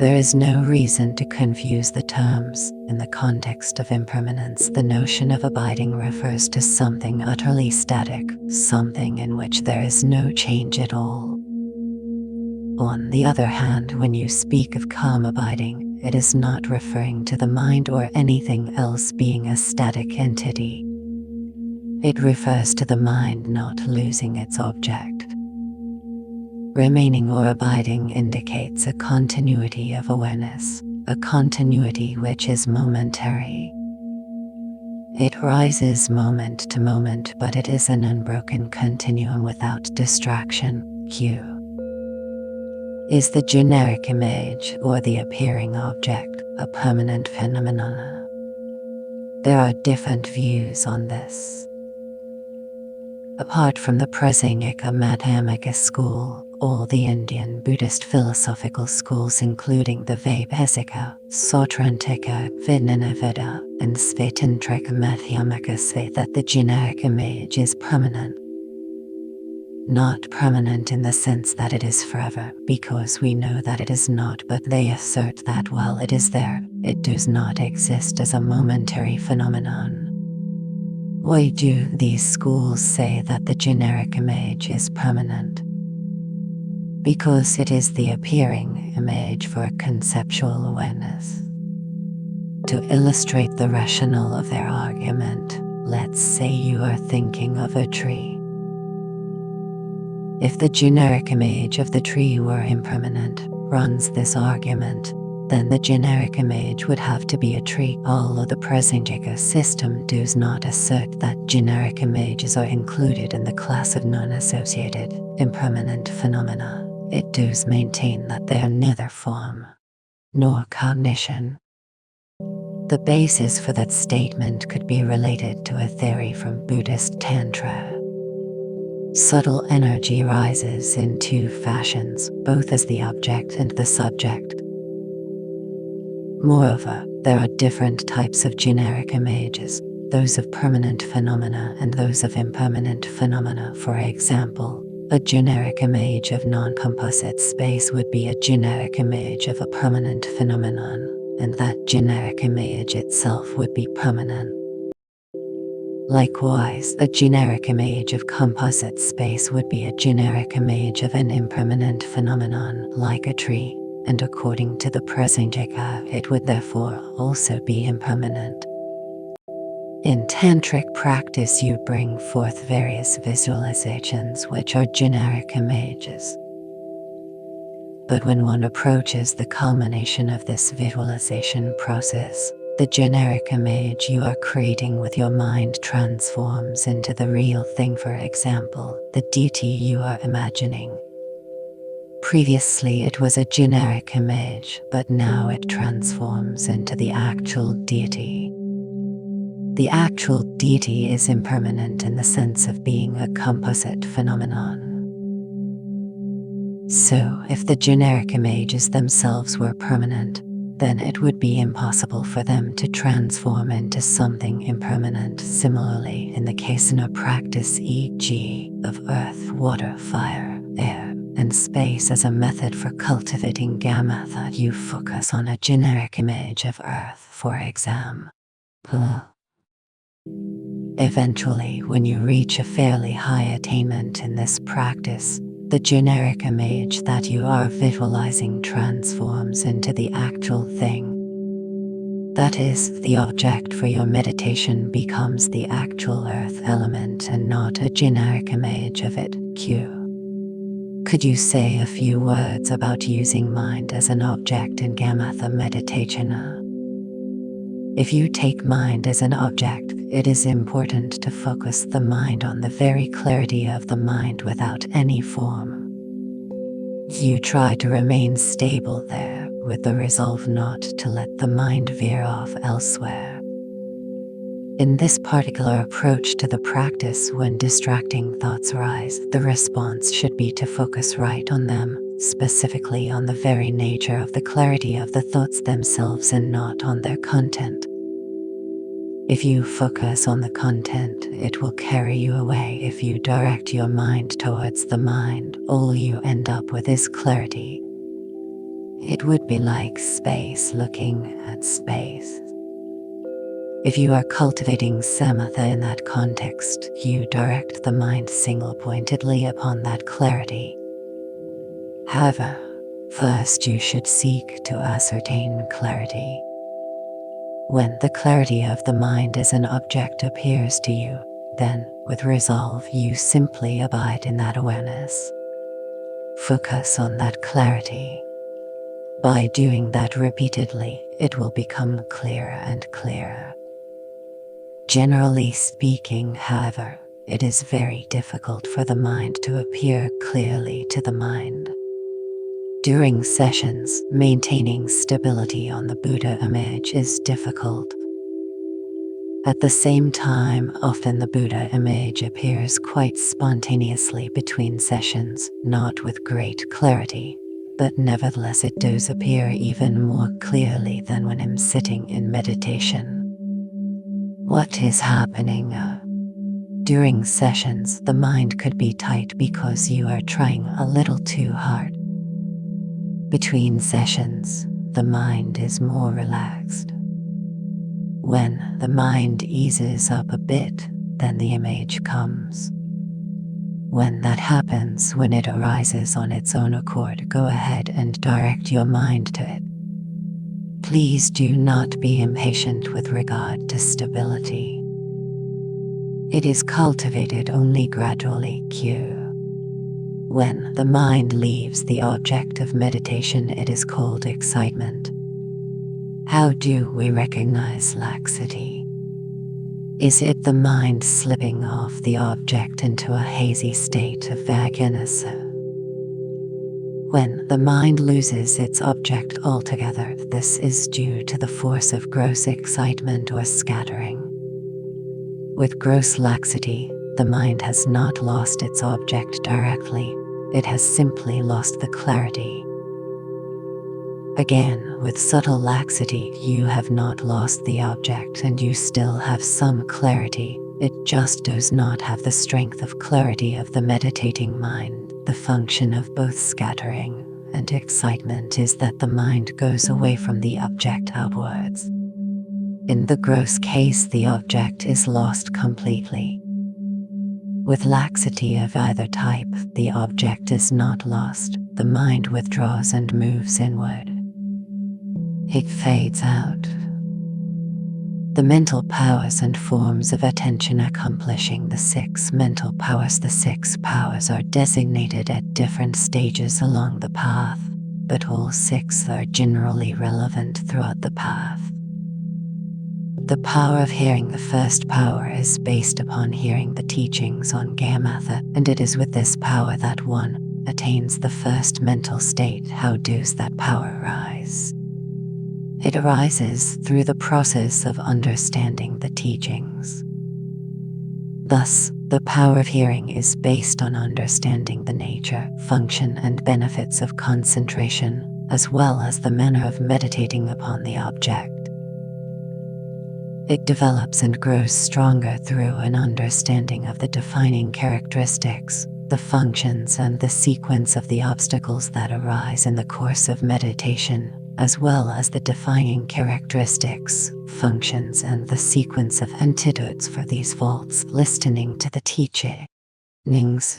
There is no reason to confuse the terms. In the context of impermanence, the notion of abiding refers to something utterly static, something in which there is no change at all. On the other hand, when you speak of calm abiding, it is not referring to the mind or anything else being a static entity. It refers to the mind not losing its object. Remaining or abiding indicates a continuity of awareness, a continuity which is momentary. It rises moment to moment, but it is an unbroken continuum without distraction. Q is the generic image or the appearing object, a permanent phenomenon. There are different views on this. Apart from the Prasangika Madhyamaka school, all the Indian Buddhist philosophical schools, including the Vaibhasika, Sautrantika, Vijnanavada, and Svetantrika Madhyamaka, say that the generic image is permanent. Not permanent in the sense that it is forever, because we know that it is not, but they assert that while it is there, it does not exist as a momentary phenomenon. Why do these schools say that the generic image is permanent? Because it is the appearing image for conceptual awareness. To illustrate the rationale of their argument, let's say you are thinking of a tree. If the generic image of the tree were impermanent, runs this argument, then the generic image would have to be a tree. Although the Prasangika system does not assert that generic images are included in the class of non-associated, impermanent phenomena, it does maintain that they are neither form nor cognition. The basis for that statement could be related to a theory from Buddhist Tantra. Subtle energy rises in two fashions, both as the object and the subject. Moreover, there are different types of generic images, those of permanent phenomena and those of impermanent phenomena. For example, a generic image of non-composite space would be a generic image of a permanent phenomenon, and that generic image itself would be permanent. Likewise, a generic image of composite space would be a generic image of an impermanent phenomenon, like a tree, and according to the Prasangika, it would therefore also be impermanent. In tantric practice, you bring forth various visualizations which are generic images. But when one approaches the culmination of this visualization process, the generic image you are creating with your mind transforms into the real thing. For example, the deity you are imagining. Previously it was a generic image, but now it transforms into the actual deity. The actual deity is impermanent in the sense of being a composite phenomenon. So, if the generic images themselves were permanent, then it would be impossible for them to transform into something impermanent. Similarly, in the case in a practice, e.g., of earth, water, fire, air, and space as a method for cultivating Shamatha, you focus on a generic image of earth, for example. Eventually, when you reach a fairly high attainment in this practice, the generic image that you are visualizing transforms into the actual thing. That is, the object for your meditation becomes the actual earth element and not a generic image of it. Could you say a few words about using mind as an object in Shamatha meditation? If you take mind as an object, it is important to focus the mind on the very clarity of the mind without any form. You try to remain stable there, with the resolve not to let the mind veer off elsewhere. In this particular approach to the practice, when distracting thoughts rise, the response should be to focus right on them, specifically on the very nature of the clarity of the thoughts themselves and not on their content. If you focus on the content, it will carry you away. If you direct your mind towards the mind, all you end up with is clarity. It would be like space looking at space. If you are cultivating samatha in that context, you direct the mind single-pointedly upon that clarity. However, first you should seek to ascertain clarity. When the clarity of the mind as an object appears to you, then, with resolve, you simply abide in that awareness. Focus on that clarity. By doing that repeatedly, it will become clearer and clearer. Generally speaking, however, it is very difficult for the mind to appear clearly to the mind. During sessions, maintaining stability on the Buddha image is difficult. At the same time, often the Buddha image appears quite spontaneously between sessions, not with great clarity, but nevertheless it does appear even more clearly than when I'm sitting in meditation. What is happening? During sessions, the mind could be tight because you are trying a little too hard. Between sessions, the mind is more relaxed. When the mind eases up a bit, then the image comes. When that happens, when it arises on its own accord, go ahead and direct your mind to it. Please do not be impatient with regard to stability. It is cultivated only gradually. When the mind leaves the object of meditation, it is called excitement. How do we recognize laxity? Is it the mind slipping off the object into a hazy state of vagueness? When the mind loses its object altogether, this is due to the force of gross excitement or scattering. With gross laxity, the mind has not lost its object directly, it has simply lost the clarity. Again, with subtle laxity, you have not lost the object and you still have some clarity, it just does not have the strength of clarity of the meditating mind. The function of both scattering and excitement is that the mind goes away from the object outwards. In the gross case, the object is lost completely. With laxity of either type, the object is not lost, the mind withdraws and moves inward. It fades out. The mental powers and forms of attention accomplishing the 6 mental powers. The 6 powers are designated at different stages along the path, but all 6 are generally relevant throughout the path. The power of hearing. The first power is based upon hearing the teachings on Shamatha, and it is with this power that one attains the first mental state. How does that power rise? It arises through the process of understanding the teachings. Thus, the power of hearing is based on understanding the nature, function, and benefits of concentration, as well as the manner of meditating upon the object. It develops and grows stronger through an understanding of the defining characteristics, the functions, and the sequence of the obstacles that arise in the course of meditation, as well as the defining characteristics, functions, and the sequence of antidotes for these faults. Listening to the teachings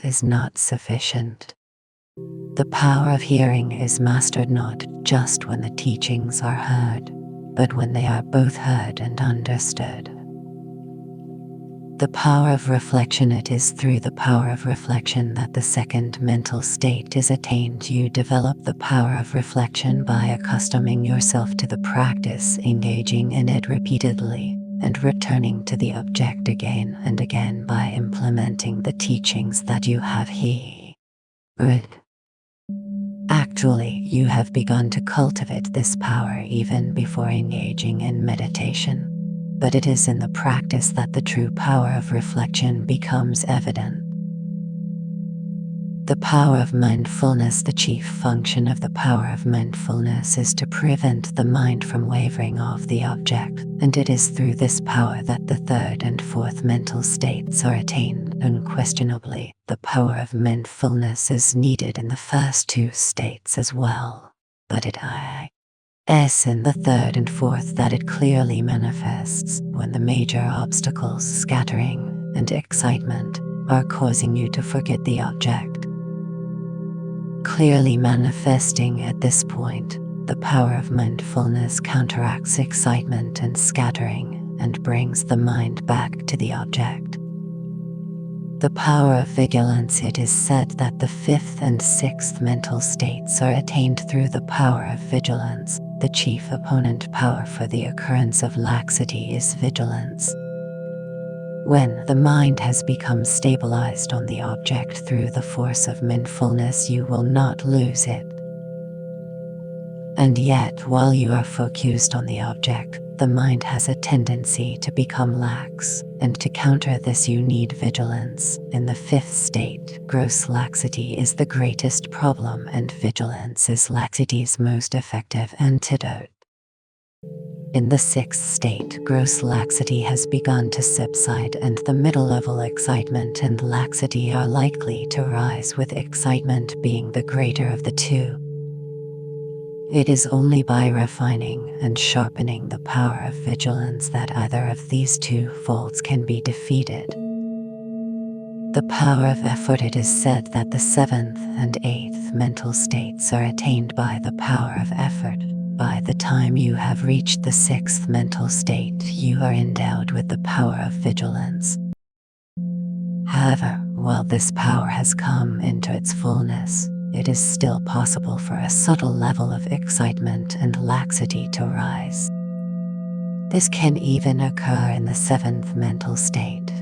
is not sufficient. The power of hearing is mastered not just when the teachings are heard, but when they are both heard and understood. The power of reflection. It is through the power of reflection that the second mental state is attained. You develop the power of reflection by accustoming yourself to the practice, engaging in it repeatedly, and returning to the object again and again by implementing the teachings that you have heard. Actually, you have begun to cultivate this power even before engaging in meditation. But it is in the practice that the true power of reflection becomes evident. The power of mindfulness. The chief function of the power of mindfulness is to prevent the mind from wavering off the object, and it is through this power that the 3rd and 4th mental states are attained. Unquestionably, the power of mindfulness is needed in the first 2 states as well, but it is in the 3rd and 4th that it clearly manifests when the major obstacles, scattering and excitement, are causing you to forget the object. Clearly manifesting at this point, the power of mindfulness counteracts excitement and scattering and brings the mind back to the object. The power of vigilance. It is said that the 5th and 6th mental states are attained through the power of vigilance. The chief opponent power for the occurrence of laxity is vigilance. When the mind has become stabilized on the object through the force of mindfulness, you will not lose it. And yet, while you are focused on the object, the mind has a tendency to become lax, and to counter this you need vigilance. In the 5th state, gross laxity is the greatest problem, and vigilance is laxity's most effective antidote. In the 6th state, gross laxity has begun to subside, and the middle-level excitement and laxity are likely to rise, with excitement being the greater of the 2. It is only by refining and sharpening the power of vigilance that either of these 2 faults can be defeated. The power of effort. It is said that the 7th and 8th mental states are attained by the power of effort. By the time you have reached the 6th mental state, you are endowed with the power of vigilance. However, while this power has come into its fullness, it is still possible for a subtle level of excitement and laxity to rise. This can even occur in the 7th mental state.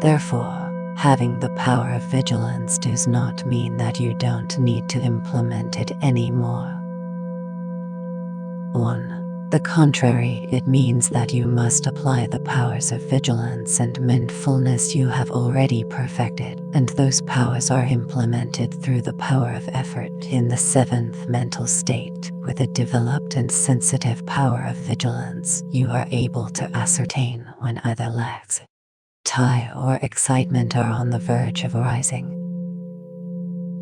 Therefore, Having the power of vigilance does not mean that you don't need to implement it anymore. On the contrary, it means that you must apply the powers of vigilance and mindfulness you have already perfected, and those powers are implemented through the power of effort in the seventh mental state. With a developed and sensitive power of vigilance, you are able to ascertain when either laxity or excitement are on the verge of arising.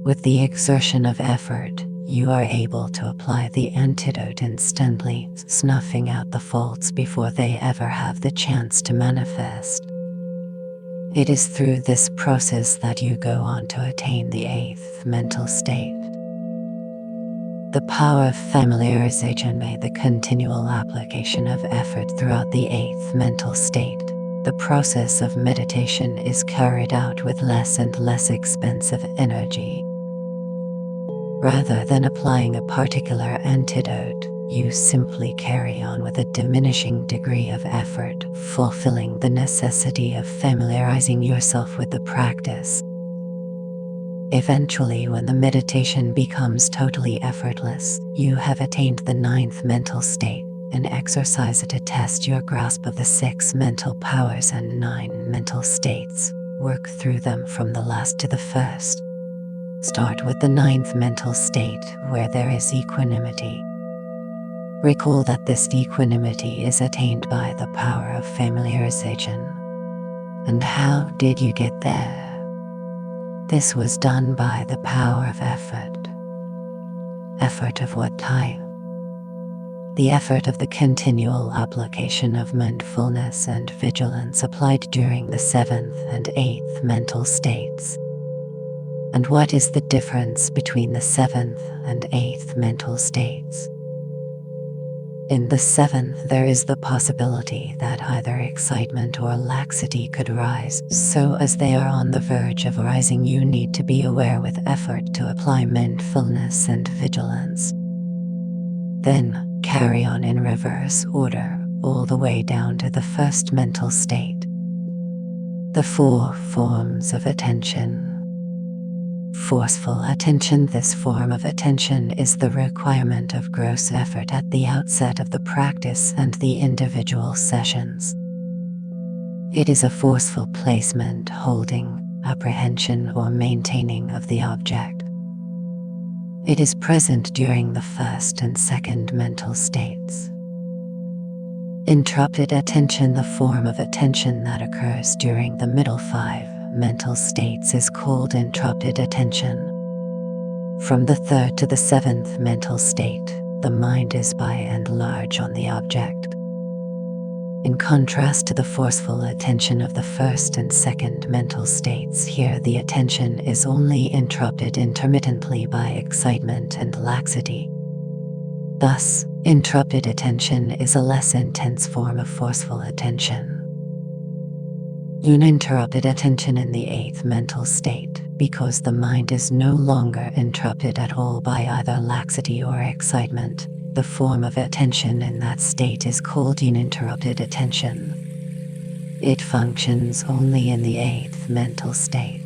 With the exertion of effort, you are able to apply the antidote instantly, snuffing out the faults before they ever have the chance to manifest. It is through this process that you go on to attain the eighth mental state. The power of familiarization by the continual application of effort throughout the eighth mental state. The process of meditation is carried out with less and less expensive energy. Rather than applying a particular antidote, you simply carry on with a diminishing degree of effort, fulfilling the necessity of familiarizing yourself with the practice. Eventually, when the meditation becomes totally effortless, you have attained the ninth mental state, an exercise to test your grasp of the 6 mental powers and 9 mental states. Work through them from the last to the first. Start with the 9th mental state, where there is equanimity. Recall that this equanimity is attained by the power of familiarization. And how did you get there? This was done by the power of effort. Effort of what type? The effort of the continual application of mindfulness and vigilance applied during the 7th and 8th mental states. And what is the difference between the 7th and 8th mental states? In the 7th, there is the possibility that either excitement or laxity could arise, so as they are on the verge of arising, you need to be aware with effort to apply mindfulness and vigilance. Then, carry on in reverse order, all the way down to the 1st mental state. The 4 forms of attention. Forceful attention. This form of attention is the requirement of gross effort at the outset of the practice and the individual sessions. It is a forceful placement, holding, apprehension, or maintaining of the object. It is present during the 1st and 2nd mental states. Interrupted attention. The form of attention that occurs during the middle 5 mental states is called interrupted attention. From the 3rd to the 7th mental state, the mind is by and large on the object. In contrast to the forceful attention of the 1st and 2nd mental states, here the attention is only interrupted intermittently by excitement and laxity. Thus, interrupted attention is a less intense form of forceful attention. Uninterrupted attention in the 8th mental state, because the mind is no longer interrupted at all by either laxity or excitement. The form of attention in that state is called uninterrupted attention. It functions only in the 8th mental state.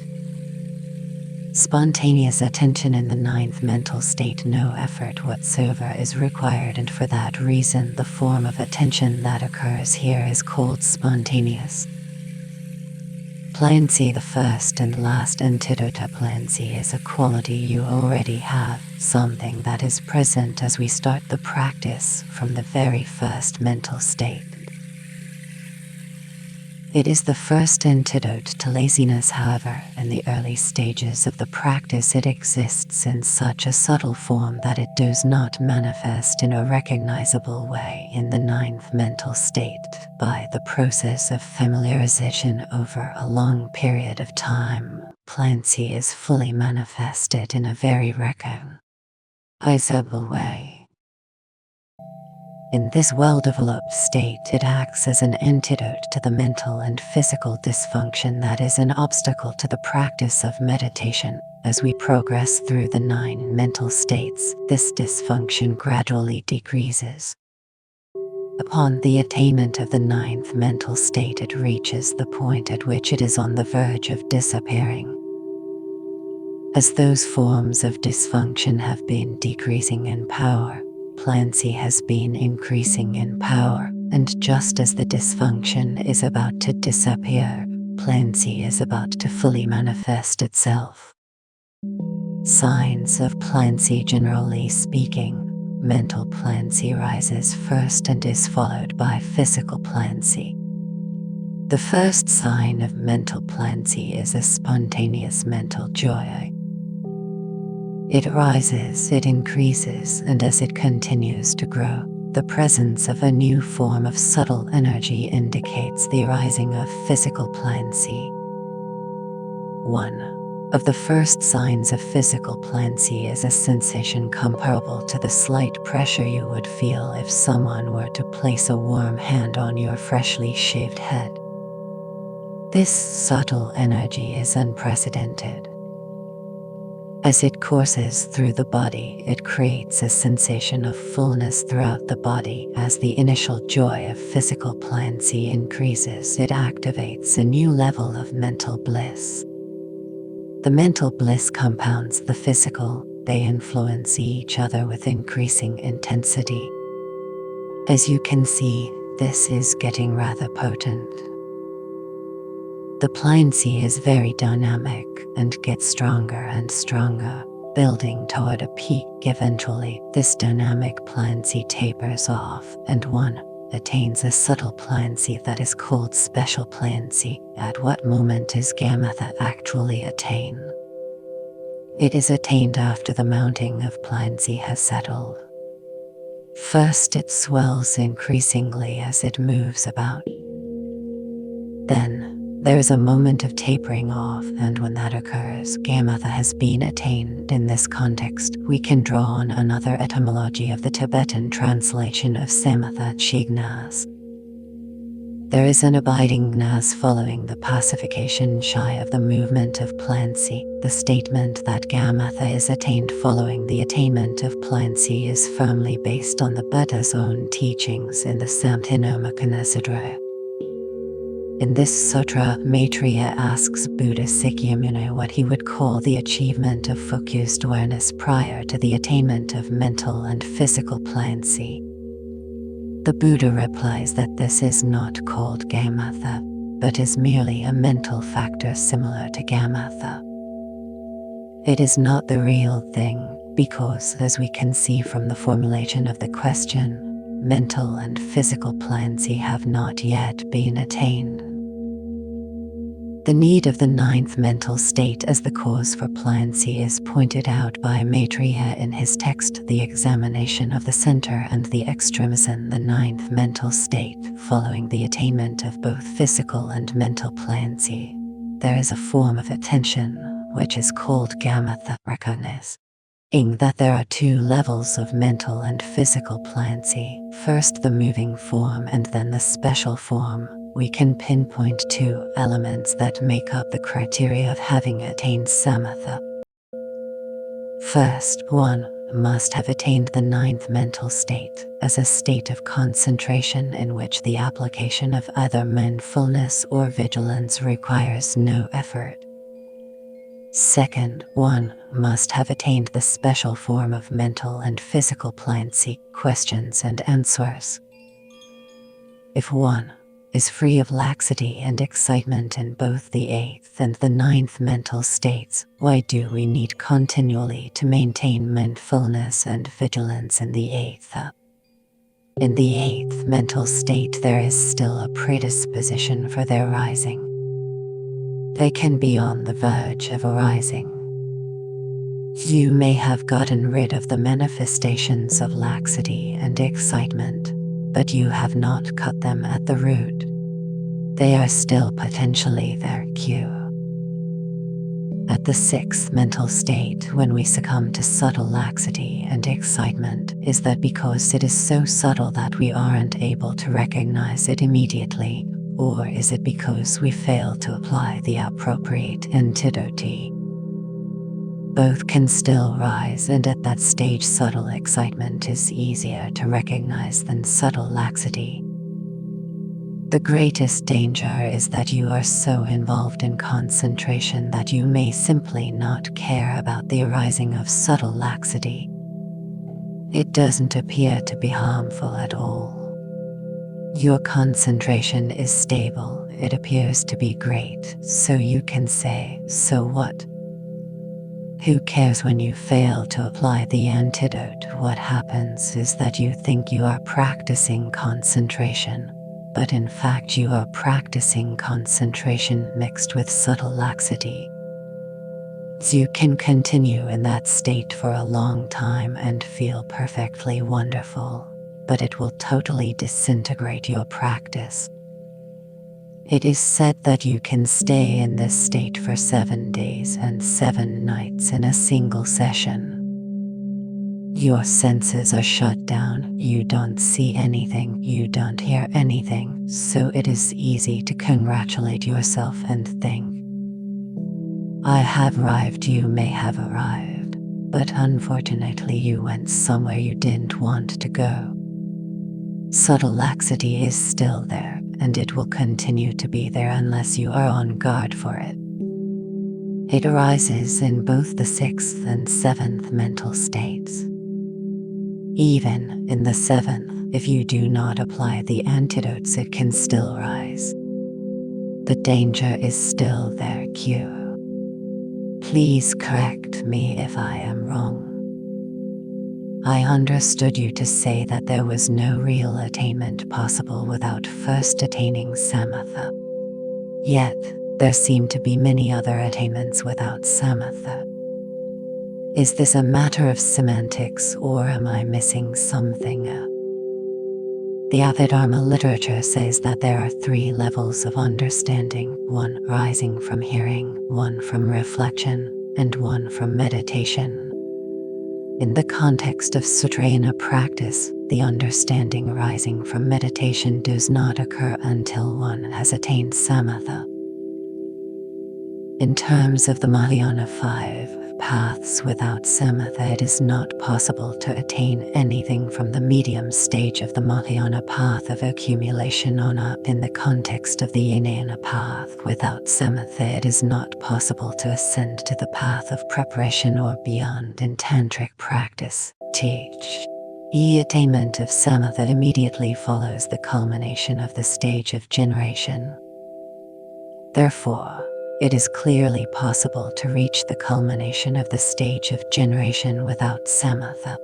Spontaneous attention in the 9th mental state, no effort whatsoever is required, and for that reason the form of attention that occurs here is called spontaneous. Pliancy. The first and last antidote to pliancy is a quality you already have, something that is present as we start the practice from the very first mental state. It is the first antidote to laziness. However, in the early stages of the practice it exists in such a subtle form that it does not manifest in a recognizable way in the 9th mental state. By the process of familiarization over a long period of time, pliancy is fully manifested in a very recognizable way. In this well-developed state, it acts as an antidote to the mental and physical dysfunction that is an obstacle to the practice of meditation. As we progress through the 9 mental states, this dysfunction gradually decreases. Upon the attainment of the ninth mental state, it reaches the point at which it is on the verge of disappearing. As those forms of dysfunction have been decreasing in power, plancy has been increasing in power, and just as the dysfunction is about to disappear, plancy is about to fully manifest itself. Signs of plancy. Generally speaking, mental plancy rises first and is followed by physical plancy. The first sign of mental plancy is a spontaneous mental joy. It rises, it increases, and as it continues to grow, the presence of a new form of subtle energy indicates the rising of physical plancy. One of the first signs of physical plancy is a sensation comparable to the slight pressure you would feel if someone were to place a warm hand on your freshly shaved head. This subtle energy is unprecedented. As it courses through the body, it creates a sensation of fullness throughout the body. As the initial joy of physical plancy increases, it activates a new level of mental bliss. The mental bliss compounds the physical. They influence each other with increasing intensity. As you can see, this is getting rather potent. The plancy is very dynamic and gets stronger and stronger, building toward a peak. Eventually, this dynamic plancy tapers off, and one attains a subtle plancy that is called special plancy. At what moment is Shamatha actually attained? It is attained after the mounting of plancy has settled. First, it swells increasingly as it moves about. Then, there is a moment of tapering off, and when that occurs, Shamatha has been attained. In this context, we can draw on another etymology of the Tibetan translation of Shamatha, Chignas. There is an abiding gnas following the pacification shy of the movement of plancy. The statement that Shamatha is attained following the attainment of plancy is firmly based on the Buddha's own teachings in the Samtinomakana Sutra. In this sutra, Maitreya asks Buddha Sakyamuni what he would call the achievement of focused awareness prior to the attainment of mental and physical plancy. The Buddha replies that this is not called Shamatha, but is merely a mental factor similar to Shamatha. It is not the real thing, because, as we can see from the formulation of the question, mental and physical plancy have not yet been attained. The need of the ninth mental state as the cause for plancy is pointed out by Maitreya in his text The Examination of the Center and the Extremism. The ninth mental state, following the attainment of both physical and mental plancy, there is a form of attention, which is called Shamatha. Recognizing that there are two levels of mental and physical plancy, first the moving form and then the special form, we can pinpoint two elements that make up the criteria of having attained samatha. First, one must have attained the ninth mental state as a state of concentration in which the application of either mindfulness or vigilance requires no effort. Second, one must have attained the special form of mental and physical plancy, questions and answers. If one is free of laxity and excitement in both the eighth and the ninth mental states, why do we need continually to maintain mindfulness and vigilance in the eighth? In the eighth mental state, there is still a predisposition for their rising. They can be on the verge of arising. You may have gotten rid of the manifestations of laxity and excitement, but you have not cut them at the root. They are still potentially their cue. At the sixth mental state, when we succumb to subtle laxity and excitement, is that because it is so subtle that we aren't able to recognize it immediately, or is it because we fail to apply the appropriate antidote? Both can still rise, and at that stage subtle excitement is easier to recognize than subtle laxity. The greatest danger is that you are so involved in concentration that you may simply not care about the arising of subtle laxity. It doesn't appear to be harmful at all. Your concentration is stable, it appears to be great, so you can say, so what? Who cares when you fail to apply the antidote? What happens is that you think you are practicing concentration, but in fact you are practicing concentration mixed with subtle laxity. You can continue in that state for a long time and feel perfectly wonderful, but it will totally disintegrate your practice. It is said that you can stay in this state for 7 days and 7 nights in a single session. Your senses are shut down, you don't see anything, you don't hear anything, so it is easy to congratulate yourself and think, I have arrived. You may have arrived, but unfortunately you went somewhere you didn't want to go. Subtle laxity is still there, and it will continue to be there unless you are on guard for it. It arises in both the 6th and 7th mental states. Even in the 7th, if you do not apply the antidotes, it can still rise. The danger is still there. Please correct me if I am wrong. I understood you to say that there was no real attainment possible without first attaining Shamatha. Yet, there seem to be many other attainments without Shamatha. Is this a matter of semantics, or am I missing something? The Abhidharma literature says that there are 3 levels of understanding, 1 rising from hearing, 1 from reflection, and 1 from meditation. In the context of Sutrayana practice, the understanding arising from meditation does not occur until one has attained Shamatha. In terms of the Mahayana 5 paths, without Shamatha it is not possible to attain anything from the medium stage of the Mahayana path of accumulation on up. In the context of the Hinayana path, without Shamatha it is not possible to ascend to the path of preparation or beyond. In tantric practice, the attainment of Shamatha immediately follows the culmination of the stage of generation. Therefore, it is clearly possible to reach the culmination of the stage of generation without Shamatha.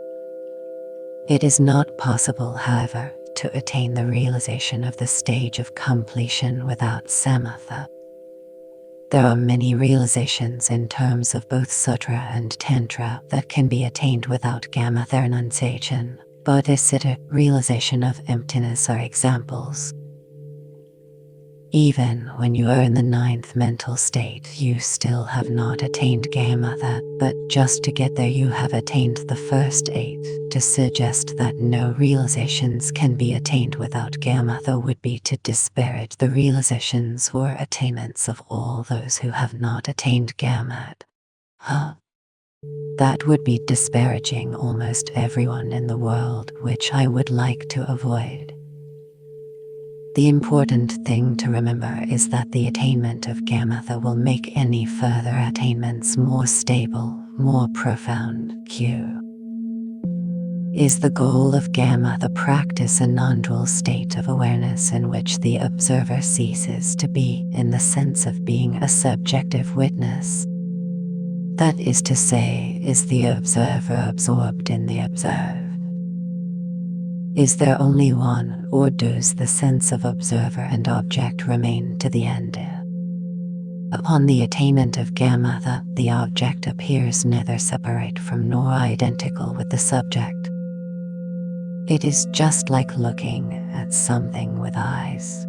It is not possible, however, to attain the realization of the stage of completion without Shamatha. There are many realizations in terms of both Sutra and Tantra that can be attained without Gamatha renunciation. Bodhisattva, realization of emptiness are examples. Even when you are in the 9th mental state, you still have not attained Gamatha, but just to get there you have attained the first 8. To suggest that no realizations can be attained without Gamatha would be to disparage the realizations or attainments of all those who have not attained Gamatha. That would be disparaging almost everyone in the world, which I would like to avoid. The important thing to remember is that the attainment of Gamatha will make any further attainments more stable, more profound. Is the goal of Gamatha practice a non-dual state of awareness in which the observer ceases to be, in the sense of being a subjective witness? That is to say, is the observer absorbed in the observed? Is there only one, or does the sense of observer and object remain to the end? Upon the attainment of Gamatha, the object appears neither separate from nor identical with the subject. It is just like looking at something with eyes.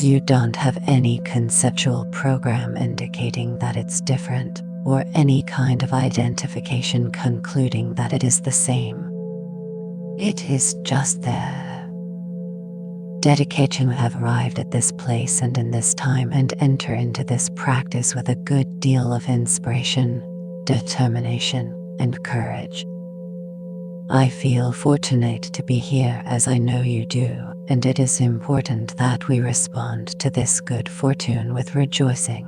You don't have any conceptual program indicating that it's different, or any kind of identification concluding that it is the same. It is just there. Dedicate you have arrived at this place and in this time and enter into this practice with a good deal of inspiration. determination, and courage. I feel fortunate to be here as I know you do, and it is important that we respond to this good fortune with rejoicing.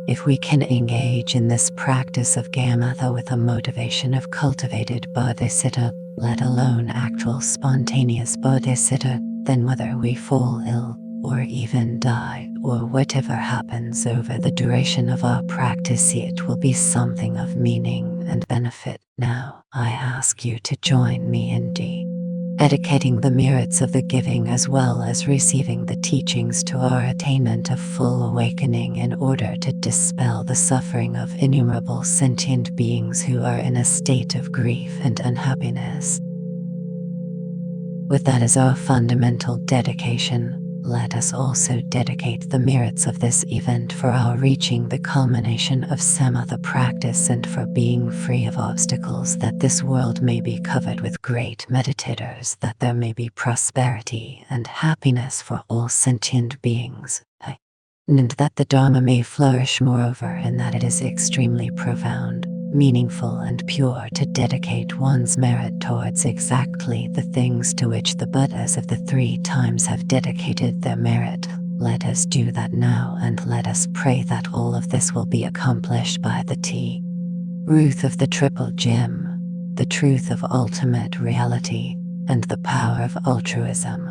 If we can engage in this practice of Shamatha with a motivation of cultivated bodhicitta, let alone actual spontaneous bodhicitta, then whether we fall ill, or even die, or whatever happens over the duration of our practice, it will be something of meaning and benefit. Now, I ask you to join me in dedicating the merits of the giving as well as receiving the teachings to our attainment of full awakening in order to dispel the suffering of innumerable sentient beings who are in a state of grief and unhappiness. With that as our fundamental dedication, let us also dedicate the merits of this event for our reaching the culmination of Shamatha practice and for being free of obstacles, that this world may be covered with great meditators, that there may be prosperity and happiness for all sentient beings, and that the Dharma may flourish moreover, and that it is extremely profound, meaningful and pure to dedicate one's merit towards exactly the things to which the Buddhas of the 3 times have dedicated their merit. Let us do that now, and let us pray that all of this will be accomplished by the truth of the Triple Gem, the truth of ultimate reality, and the power of altruism.